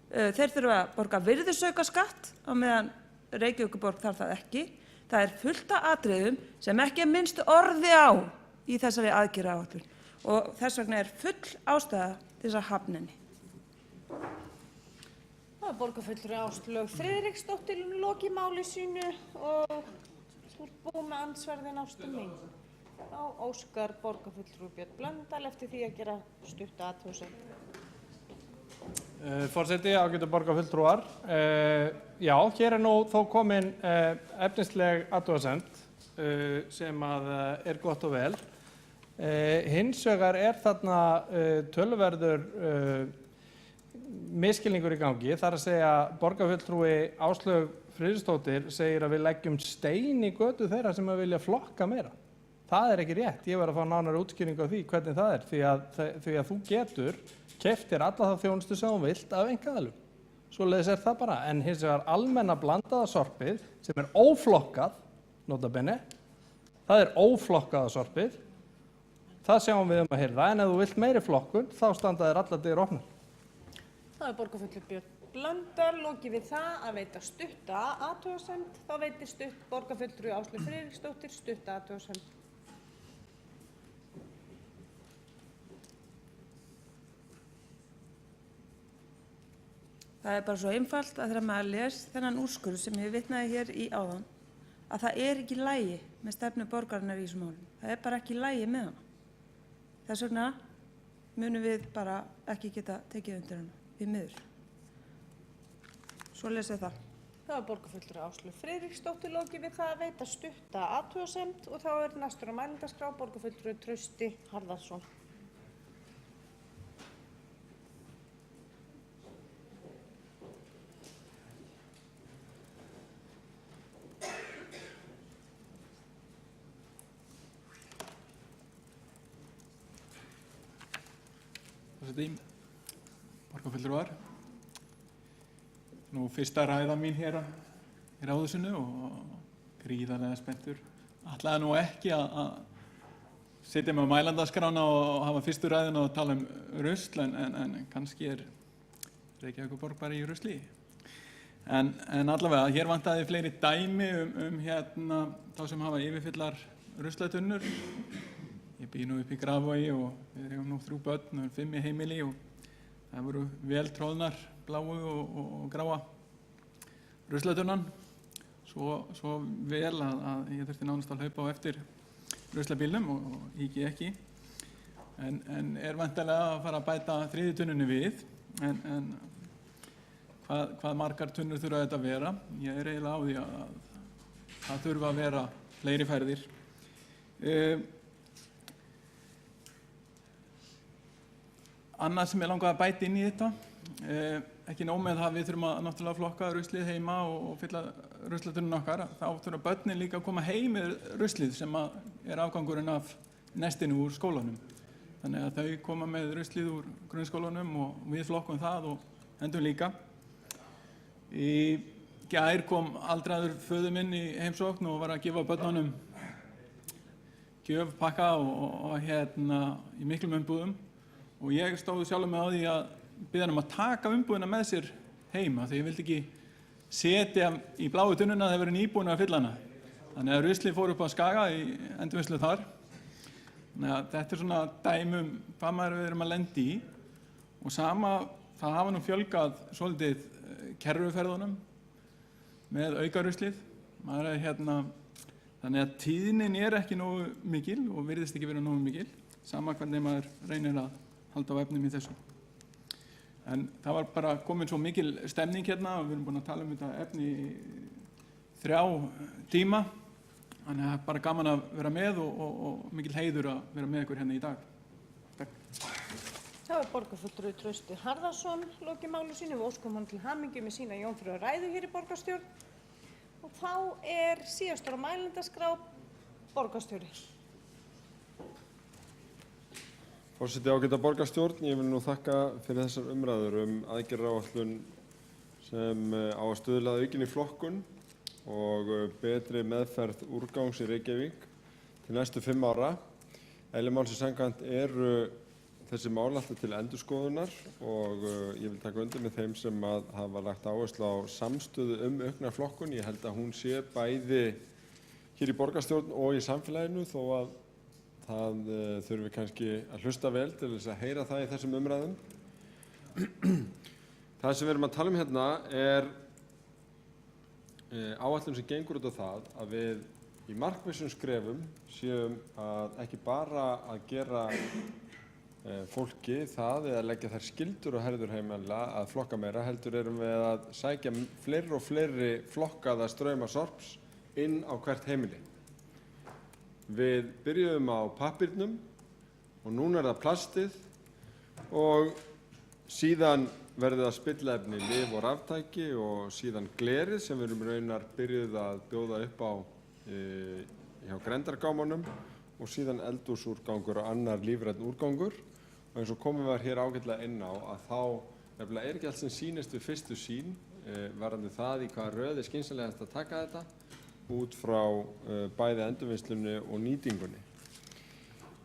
Þeir þurfa að borga virðisaukaskatt á meðan Reykjavíkurborg þarf það ekki. Það fullt af atriðum sem ekki minnst orði á í þessari aðgerðaáætlun og þess vegna full ástæða til þess að hafna henni. Það borgarfulltrúi Áslaug Friðriksdóttir loki máli sínu og þú ert búin með andsvarðin ástin mín. Þá óskar borgarfulltrúi Björn Blöndal eftir því að gera stutta athugasemd. Forseti, ágætu borgarfulltrúar. Já, hér nú þó komin efnisleg athugasemd sem að gott og vel. Hins vegar þarna töluverður misskilningur í gangi. Þar að segja borgarfulltrúi Áslaug Friðriksdóttir segir að við leggjum stein í götu þeirra sem að vilja flokka meira. Það ekki rétt. Ég verð að fá nánari útskýringu á því hvernig það því að þú getur keypt þér alla þá þjónustu sem þú vilt af einkaaðilum. Svoleiðis það bara. En hins vegar almenna blandaða sorpið sem óflokkað, nota bene, það óflokkaða sorpið. Það sjáum við að hirða, en ef þú vilt meiri flokkun, þá standa þér allar dyr opnar. Það borgarfulltrúi Björn Blöndal loki við það að veita stutta athugasemd. Þá veitir borgarfulltrúi Áslaug Friðriksdóttir stutta athugasemd. Það bara svo einfalt að þegar maður les þennan úrskurð sem ég vitnaði hér í áðan, að það ekki í lagi með stefnu borgarinnar í þessum málum. Það bara ekki í lagi með hana. Þess vegna munum við bara ekki geta tekið undir hana, við miður. Svo les ég það. Það borgarfulltrúi Áslaug Friðriksdóttir loki við það að veita stutta athugasemd og þá næstur á mælendaskrá borgarfulltrúi Trausti Harðarson. Borgarfulltrúar. Nú fyrsta ræða mín hér á ráðhúsinu og gríðarlega spenntur. Ætlaði nú ekki að setja mig á mælandaskrána og hafa fyrstu ræðuna og tala rusl en kannski Reykjavíkurborg bara í rusli. En allavega, hér vantaði fleiri dæmi þá sem hafa yfirfullar ruslatunnur. Ég bý nú upp í Grafvogi og við eigum nú 3 börn og 5 í heimili og það voru vel tróðnar bláu og gráa ruslatunnan. Svo vel að ég þurfti nánast að hlaupa á eftir ruslabílnum og híki ekki. En væntanlega að fara að bæta 3. tunnunni við. En hvað margar tunnur þurfa þetta að vera? Ég eiginlega á því að það þurfa að vera fleiri ferðir. Annað sem ég langaði að bæta inn í þetta, ekki nóg með það við þurfum að náttúrulega flokka ruslið heima og fylla ruslatunnuna okkar, þá þurfa börnin líka að koma heim með ruslið sem afgangurinn af nestinu úr skólanum. Þannig að þau koma með ruslið úr grunnskólanum og við flokkum það og hendum líka. Í gær kom aldraður föður minn í heimsókn og var að gefa börnunum gjöfpakka og í miklum umbúðum. Og ég stóð sjálfur með á því að biðja hann að taka umbúðina með sér heima því ég vildi ekki setja í bláu tunnuna þegar verið nýbúin að fylla hana. Þannig að ruslið fór upp á Skaga í endurvinnslu þar. Þannig að þetta svona dæmi hvað maður við erum að lenda í. Og sama, það hafa nú fjölgað svolítið kerruferðunum með aukaruslið. Það Þannig að tíðnin ekki nógu mikil og virðist ekki vera nógu mikil, sama hvernig maður reynir að halda á efnum í þessu. En það var bara komin svo mikil stemning hérna og við erum búin að tala þetta efni í 3 tíma. Þannig að það bara gaman að vera með og mikil heiður að vera með ykkur hérna í dag. Takk. Það var borgarfulltrúi Trausti Harðarson lokið máli sínu. Við óskum hann til hamingju með sína jómfrúar ræðu hér í borgarstjórn. Og þá síðastur á mælendaskrá borgarstjóri. Forseti, ágæta borgarstjórn, ég vil nú þakka fyrir þessar umræður aðgerðaáætlun sem á að stuðla að aukinni flokkun og betri meðferð úrgangs í Reykjavík til næstu 5 ára. Eðli málsins samkvæmt þessi mál alltaf til endurskoðunar og ég vil taka undir með þeim sem hafa lagt áherslu á samstöðu aukna flokkun. Ég held að hún sé bæði hér í borgarstjórn og í samfélaginu þó að það þurfi kannski að hlusta vel til þess að heyra það í þessum umræðum. Það sem við erum að tala hérna áætlun sem gengur út á það að við í markvissum skrefum séum að ekki bara að gera fólki það eða leggja þær skyldur og herður heimila að flokka meira, heldur erum við að sækja fleiri og fleiri flokkaða strauma sorps inn á hvert heimili. Við byrjuðum á pappírnum og núna það plastið og síðan verður það spillefni, lyf og raftæki og síðan glerið sem við erum raunar byrjuð að bjóða upp á hjá grenndargámanum og síðan eldhúsúrgangur og annar lífrænn úrgangur. Og eins og komum við hér ágætlega inn á að þá nefnilega ekki allt sem sýnist við fyrstu sýn varðandi það í hvaða röð skynsamlegast að taka þetta út frá bæði endurvinnslunni og nýtingunni.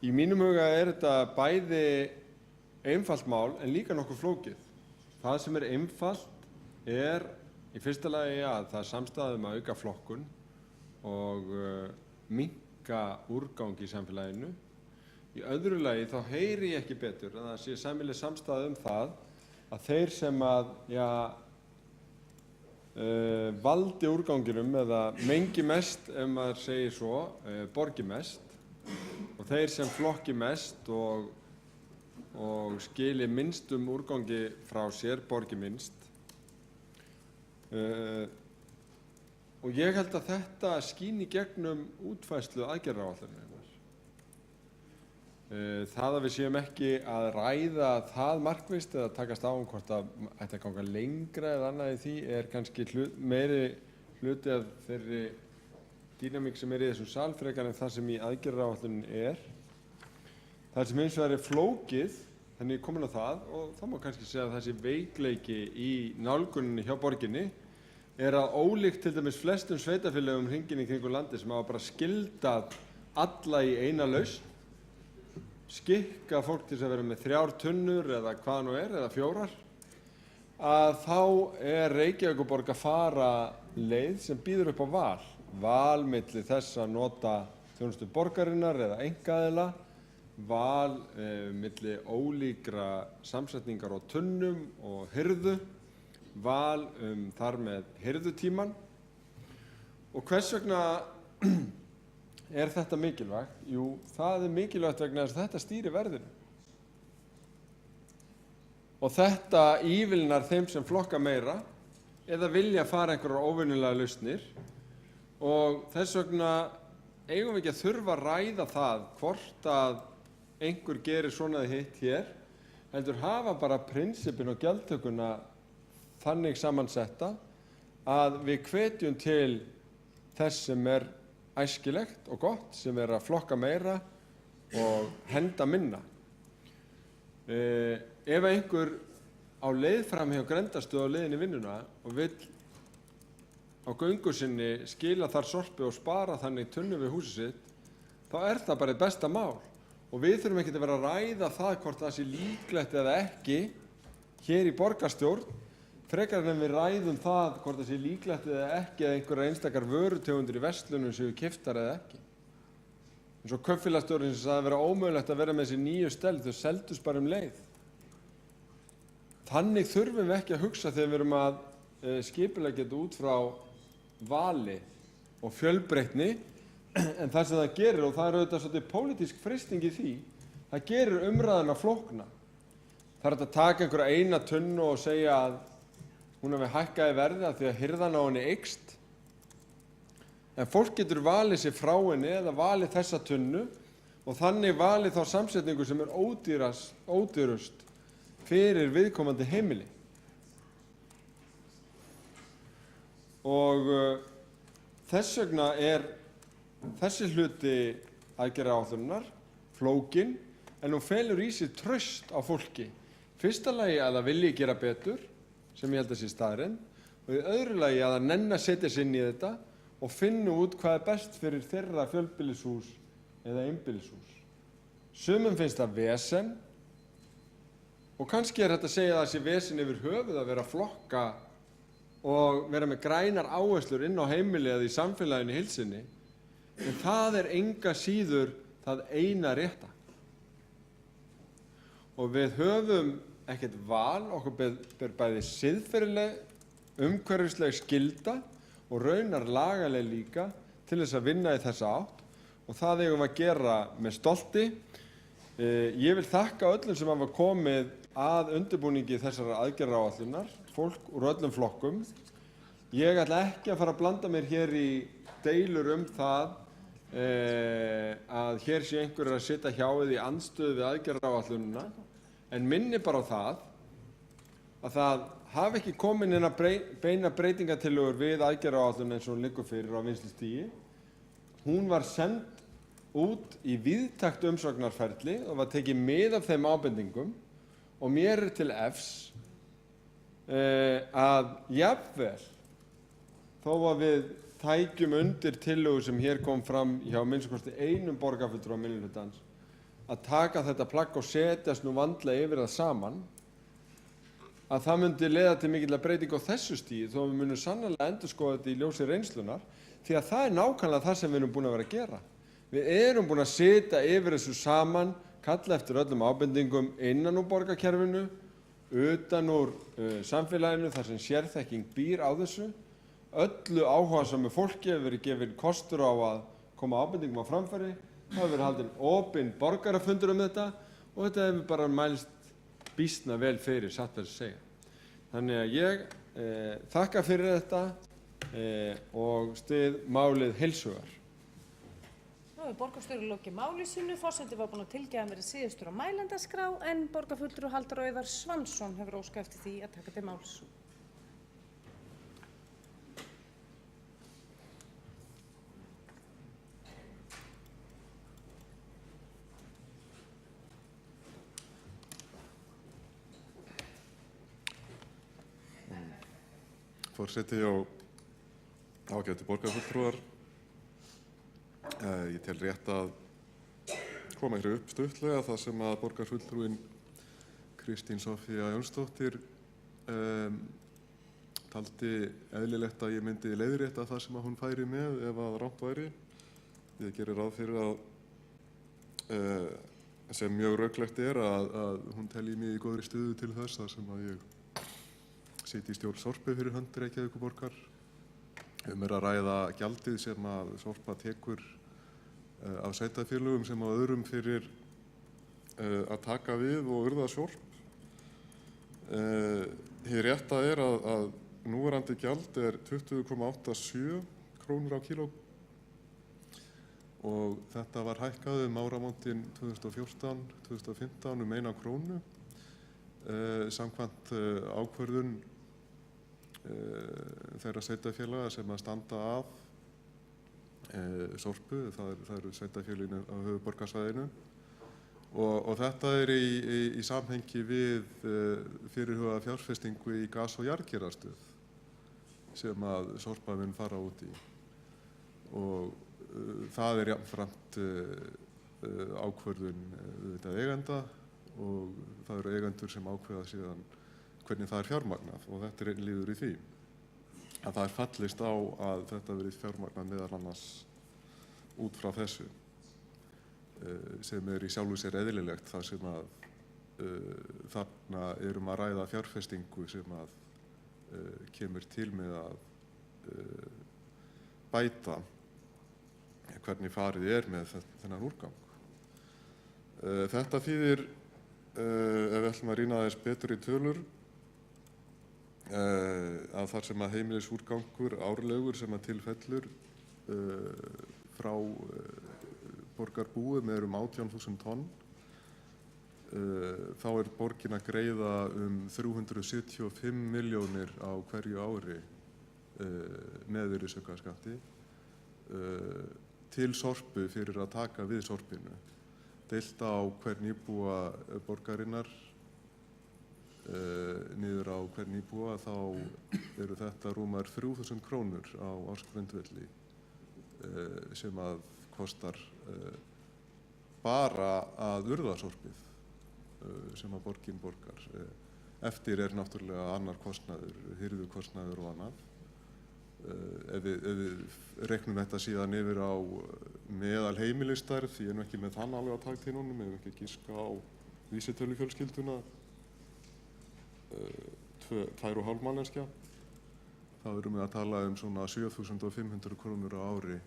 Í mínum huga þetta bæði einfalt mál en líka nokkuð flókið. Það sem einfalt í fyrsta lagi að það samstaða að auka flokkun og minnka úrgang í samfélaginu. Í öðru lagi þá heyri ég ekki betur að það sé sameiginleg samstaða það að þeir sem valdi úrganginum eða mengi mest ef maður segir svo, borgi mest og þeir sem flokki mest og skili minnstum úrgangi frá sér, borgi minnst. Og ég held að þetta skín í gegnum útfærslu aðgerðaáætlunarinnar. Það að við séum ekki að ræða það markvisst eða takast á hvort það ætti að ganga lengra eða annað í því kannski meiri hluti af þeirri dýnamík sem í þessum sal frekar en það sem í aðgerðaáætlunin Það sem hins vegar flókið, þannig ég komin á það og þá má kannski segja að þessi veikleiki í nálguninni hjá borginni að ólíkt til dæmis flestum sveitarfélögum hringinn í kringum landið sem hafa bara skildað alla í eina lausn, skikka fólk til að vera með 3 tunnur eða hvað nú eða 4, að þá Reykjavíkurborg að fara leið sem býður upp á val milli þess að nota þjónustu borgarinnar eða einkaaðila, val milli ólíkra samsetningar á tunnum og hirðu, val þar með hirðutíman. Og hvers vegna þetta mikilvægt? Jú, það mikilvægt vegna þess að þetta stýrir verðinu. Og þetta ívilnar þeim sem flokka meira eða vilja fara einhverjar óvenjulegar lausnir og þess vegna eigum við ekki að þurfa að ræða það hvort að einhver gerir svona eða hitt hér, heldur hafa bara prinsippin og gjaldtökuna þannig samansetta að við hvetjum til þess sem æskilegt og gott, sem að flokka meira og henda minna. Ef einhver á leið fram hjá grenndarstöð á leiðinni í vinnuna og vill á göngu sinni skila þar sorpi og spara þannig tunnu við húsið sitt, þá það bara besta mál. Og við þurfum ekki að vera að ræða það hvort það sé líklegt eða ekki hér í borgarstjórn, frekar en við ræðum það hvort það sé líklegt eða ekki að einhverjar einstakar vörutegundir í verslunum séu keyptar eða ekki. Eins og kaupfélagsstjórinn sem sagði að vera ómögulegt að vera með þessi nýju stelð, þau seldust bara leið. Þannig þurfum við ekki að hugsa þegar við erum að skipuleggja þetta út frá vali og fjölbreytni, En það sem það gerir, og það auðvitað svolítið pólitísk freisting í því, það gerir umræðuna flókna. Það hægt að taka einhverja eina tunnu og segja að hún hafi hækkað í verði af því að hirðan á henni eykst. En fólk getur valið sér frá henni eða valið þessa tunnu og þannig valið þá samsetningu sem ódýrust fyrir viðkomandi heimili. Og þess vegna þessi hluti aðgerðaáætlunar flókin, en hún felur í sér traust á fólki. Fyrsta lagi að það vilji gera betur, sem ég held að sé staðreynd, og í öðru lagi að það nenni að setja sig inn í þetta og finna út hvað er best fyrir þeirra fjölbýlishús eða einbýlishús. Sumum finnst það vesen og kannski er þetta að segja að það sé vesen yfir höfuð að vera að flokka og vera með grænar áherslur inn á heimili eða í samfélaginu í heild sinni, en það er enga síður það eina rétta. Og við höfum ekkert val, okkur ber bæði siðferðileg, umhverfisleg skylda og raunar lagaleg líka til þess að vinna í þessa átt og það eigum að gera með stolti. Ég vil þakka öllum sem hafa komið að undirbúningi þessara aðgerðaáætlunar, fólk úr öllum flokkum. Ég ætla ekki að fara að blanda mér hér í deilur það að hér sé einhverjir að sitja hjá eða í andstöðu við aðgerðaáætlunina, en minni bara á það að það hafi ekki komin inn að beina breytingatillögur við aðgerðaáætlun eins og hún liggur fyrir á vinnslustigi. Hún var send út í víðtækt umsóknarferli og var tekið mið af þeim ábendingum og mér er til efs að jafnvel þó að við tækjum undir tillögu sem hér kom fram hjá minnst kosti einum borgarfulltrúa minnihlutans að taka þetta plagg og setjast nú vandlega yfir það saman, að það myndi leiða til mikillar breytingu á þessu stigi þó við munum sannarlega endurskoða þetta í ljósi reynslunnar, því að það er nákvæmlega það sem við erum búin að vera að gera. Við erum búin að setja yfir þessu saman, kalla eftir öllum ábendingum innan úr borgarkerfinu, utan úr samfélaginu þar sem sérþekking býr á þessu. Öllu áhugasömu fólki hefur verið gefinn kostur á að koma ábendingum á framfæri. Það hefur verið haldinn opinn borgarafundur þetta og þetta hefur bara mælst býsna vel fyrir, satt best að segja. Þannig að ég þakka fyrir þetta og styð málið heils hugar. Nú hefur borgarstjóri lokið máli sínu, forseti var búinn að tilkynna að vera síðastur á mælendaskrá en borgarfulltrúi Halldór Auðar Svansson hefur óskað eftir því að taka til máls. Forseti og ágætu borgarfulltrúar, ég tel rétt að koma hér upp stuttlega þar sem að borgarfulltrúin Kristín Soffía Jónsdóttir taldi eðlilegt að ég myndi leiðrétta það sem að hún færi með ef að rangt væri. Ég gerir ráð fyrir að sem mjög röklegt er að hún telji mig í góðri stöðu til þess þar sem að ég sitji í stjórn Sorpu fyrir hönd Reykjavíkurborgar. Er að ræða gjaldið sem að Sorpa tekur af sveitarfélögum sem á öðrum fyrir að taka við og urða Sorp. Hið rétta er að núverandi gjald er 20,87 krónur á kíló og þetta var hækkað áramótin 2014-2015 1 krónu samkvæmt ákvörðun þeirra sveitarfélaga sem að standa að Sorpu, það eru sveitarfélögin á höfuðborgarsvæðinu og þetta er í samhengi við fyrirhugaða fjárfestingu í gas- og jarðgerðarstöð sem að Sorpa mun fara út í og það er jafnframt ákvörðun eigenda og það eru eigendur sem ákveða síðan hvernig það er fjármagnað og þetta er liður í því að það er fallist á að þetta verið fjármagnað meðal annars út frá þessu sem er í sjálfu sér eðlilegt þar sem að þarna erum að ræða fjárfestingu sem að kemur til með að bæta hvernig farið er með þennan úrgang. Þetta þýðir, ef við ætlum að rýna aðeins betur í tölur, að þar sem að heimilisúrgangur árlegur sem að tilfellur frá borgarbúum er 18.000 tonn, þá er borgin að greiða 375 milljónir á hverju ári með virðisaukaskatti til Sorpu fyrir að taka við Sorpinu. Deilt á hvern íbúa borgarinnar niður á hvern íbúa þá eru þetta rúmar 3.000 krónur á ársgrundvelli sem að kostar bara að urða sorpið sem að borgin borgar. Eftir er náttúrulega annar kostnaður, hirðukostnaður og annað. Ef við reiknum þetta síðan yfir á meðal heimilistærð, því ég er nú ekki með þann alveg á taktíðunum, ef ekki giska á vísitölufjölskylduna, 2,5 manneskja, þá erum við að tala svona 7.500 krónur á ári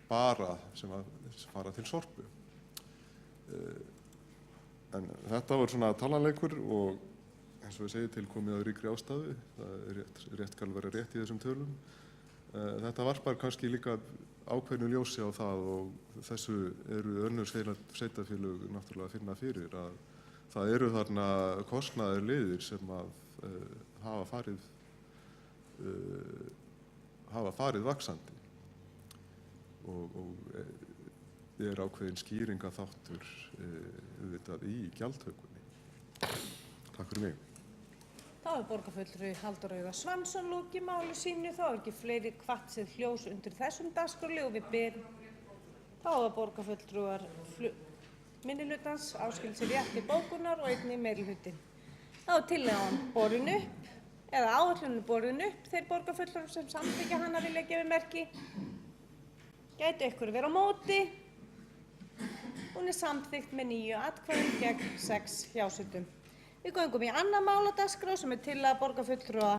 bara sem að fara til Sorpu. En þetta var svona talanleikur og eins og ég segi til komið á ríkri ástæðu, það er rétt skal vera rétt í þessum tölum. Þetta varpar kannski líka ákveðnu ljósi á það og þessu eru önnur sveitarfélög náttúrulega að finna fyrir að það eru þarna kostnaðarliðir sem að hafa farið vaxandi og er ákveðin skýringaþáttur auðvitað í gjaldtökunni. Takk fyrir mig. Þá er borgarfulltrúi Halldór Auðar Svansson lokið máli sínu. Þá er ekki fleiri hvatt sér hljós undir þessum dagskrárlið og við byrjum. Þá er borgarfulltrúar minnihlutans áskilt sér rétt til bókunar og einnig meirihlutinn. Þá er tillagan borin upp eða áætlunin borin upp. Þeir borgarfulltrúar sem samþykkja hana vilja gefa merki. Gæti ykkur vera á móti. Hún er samþykkt með 9 atkvæðum gegn 6 hjásendum. Við göngum í annað mál á dagskrá sem er tillaga borgarfulltrúa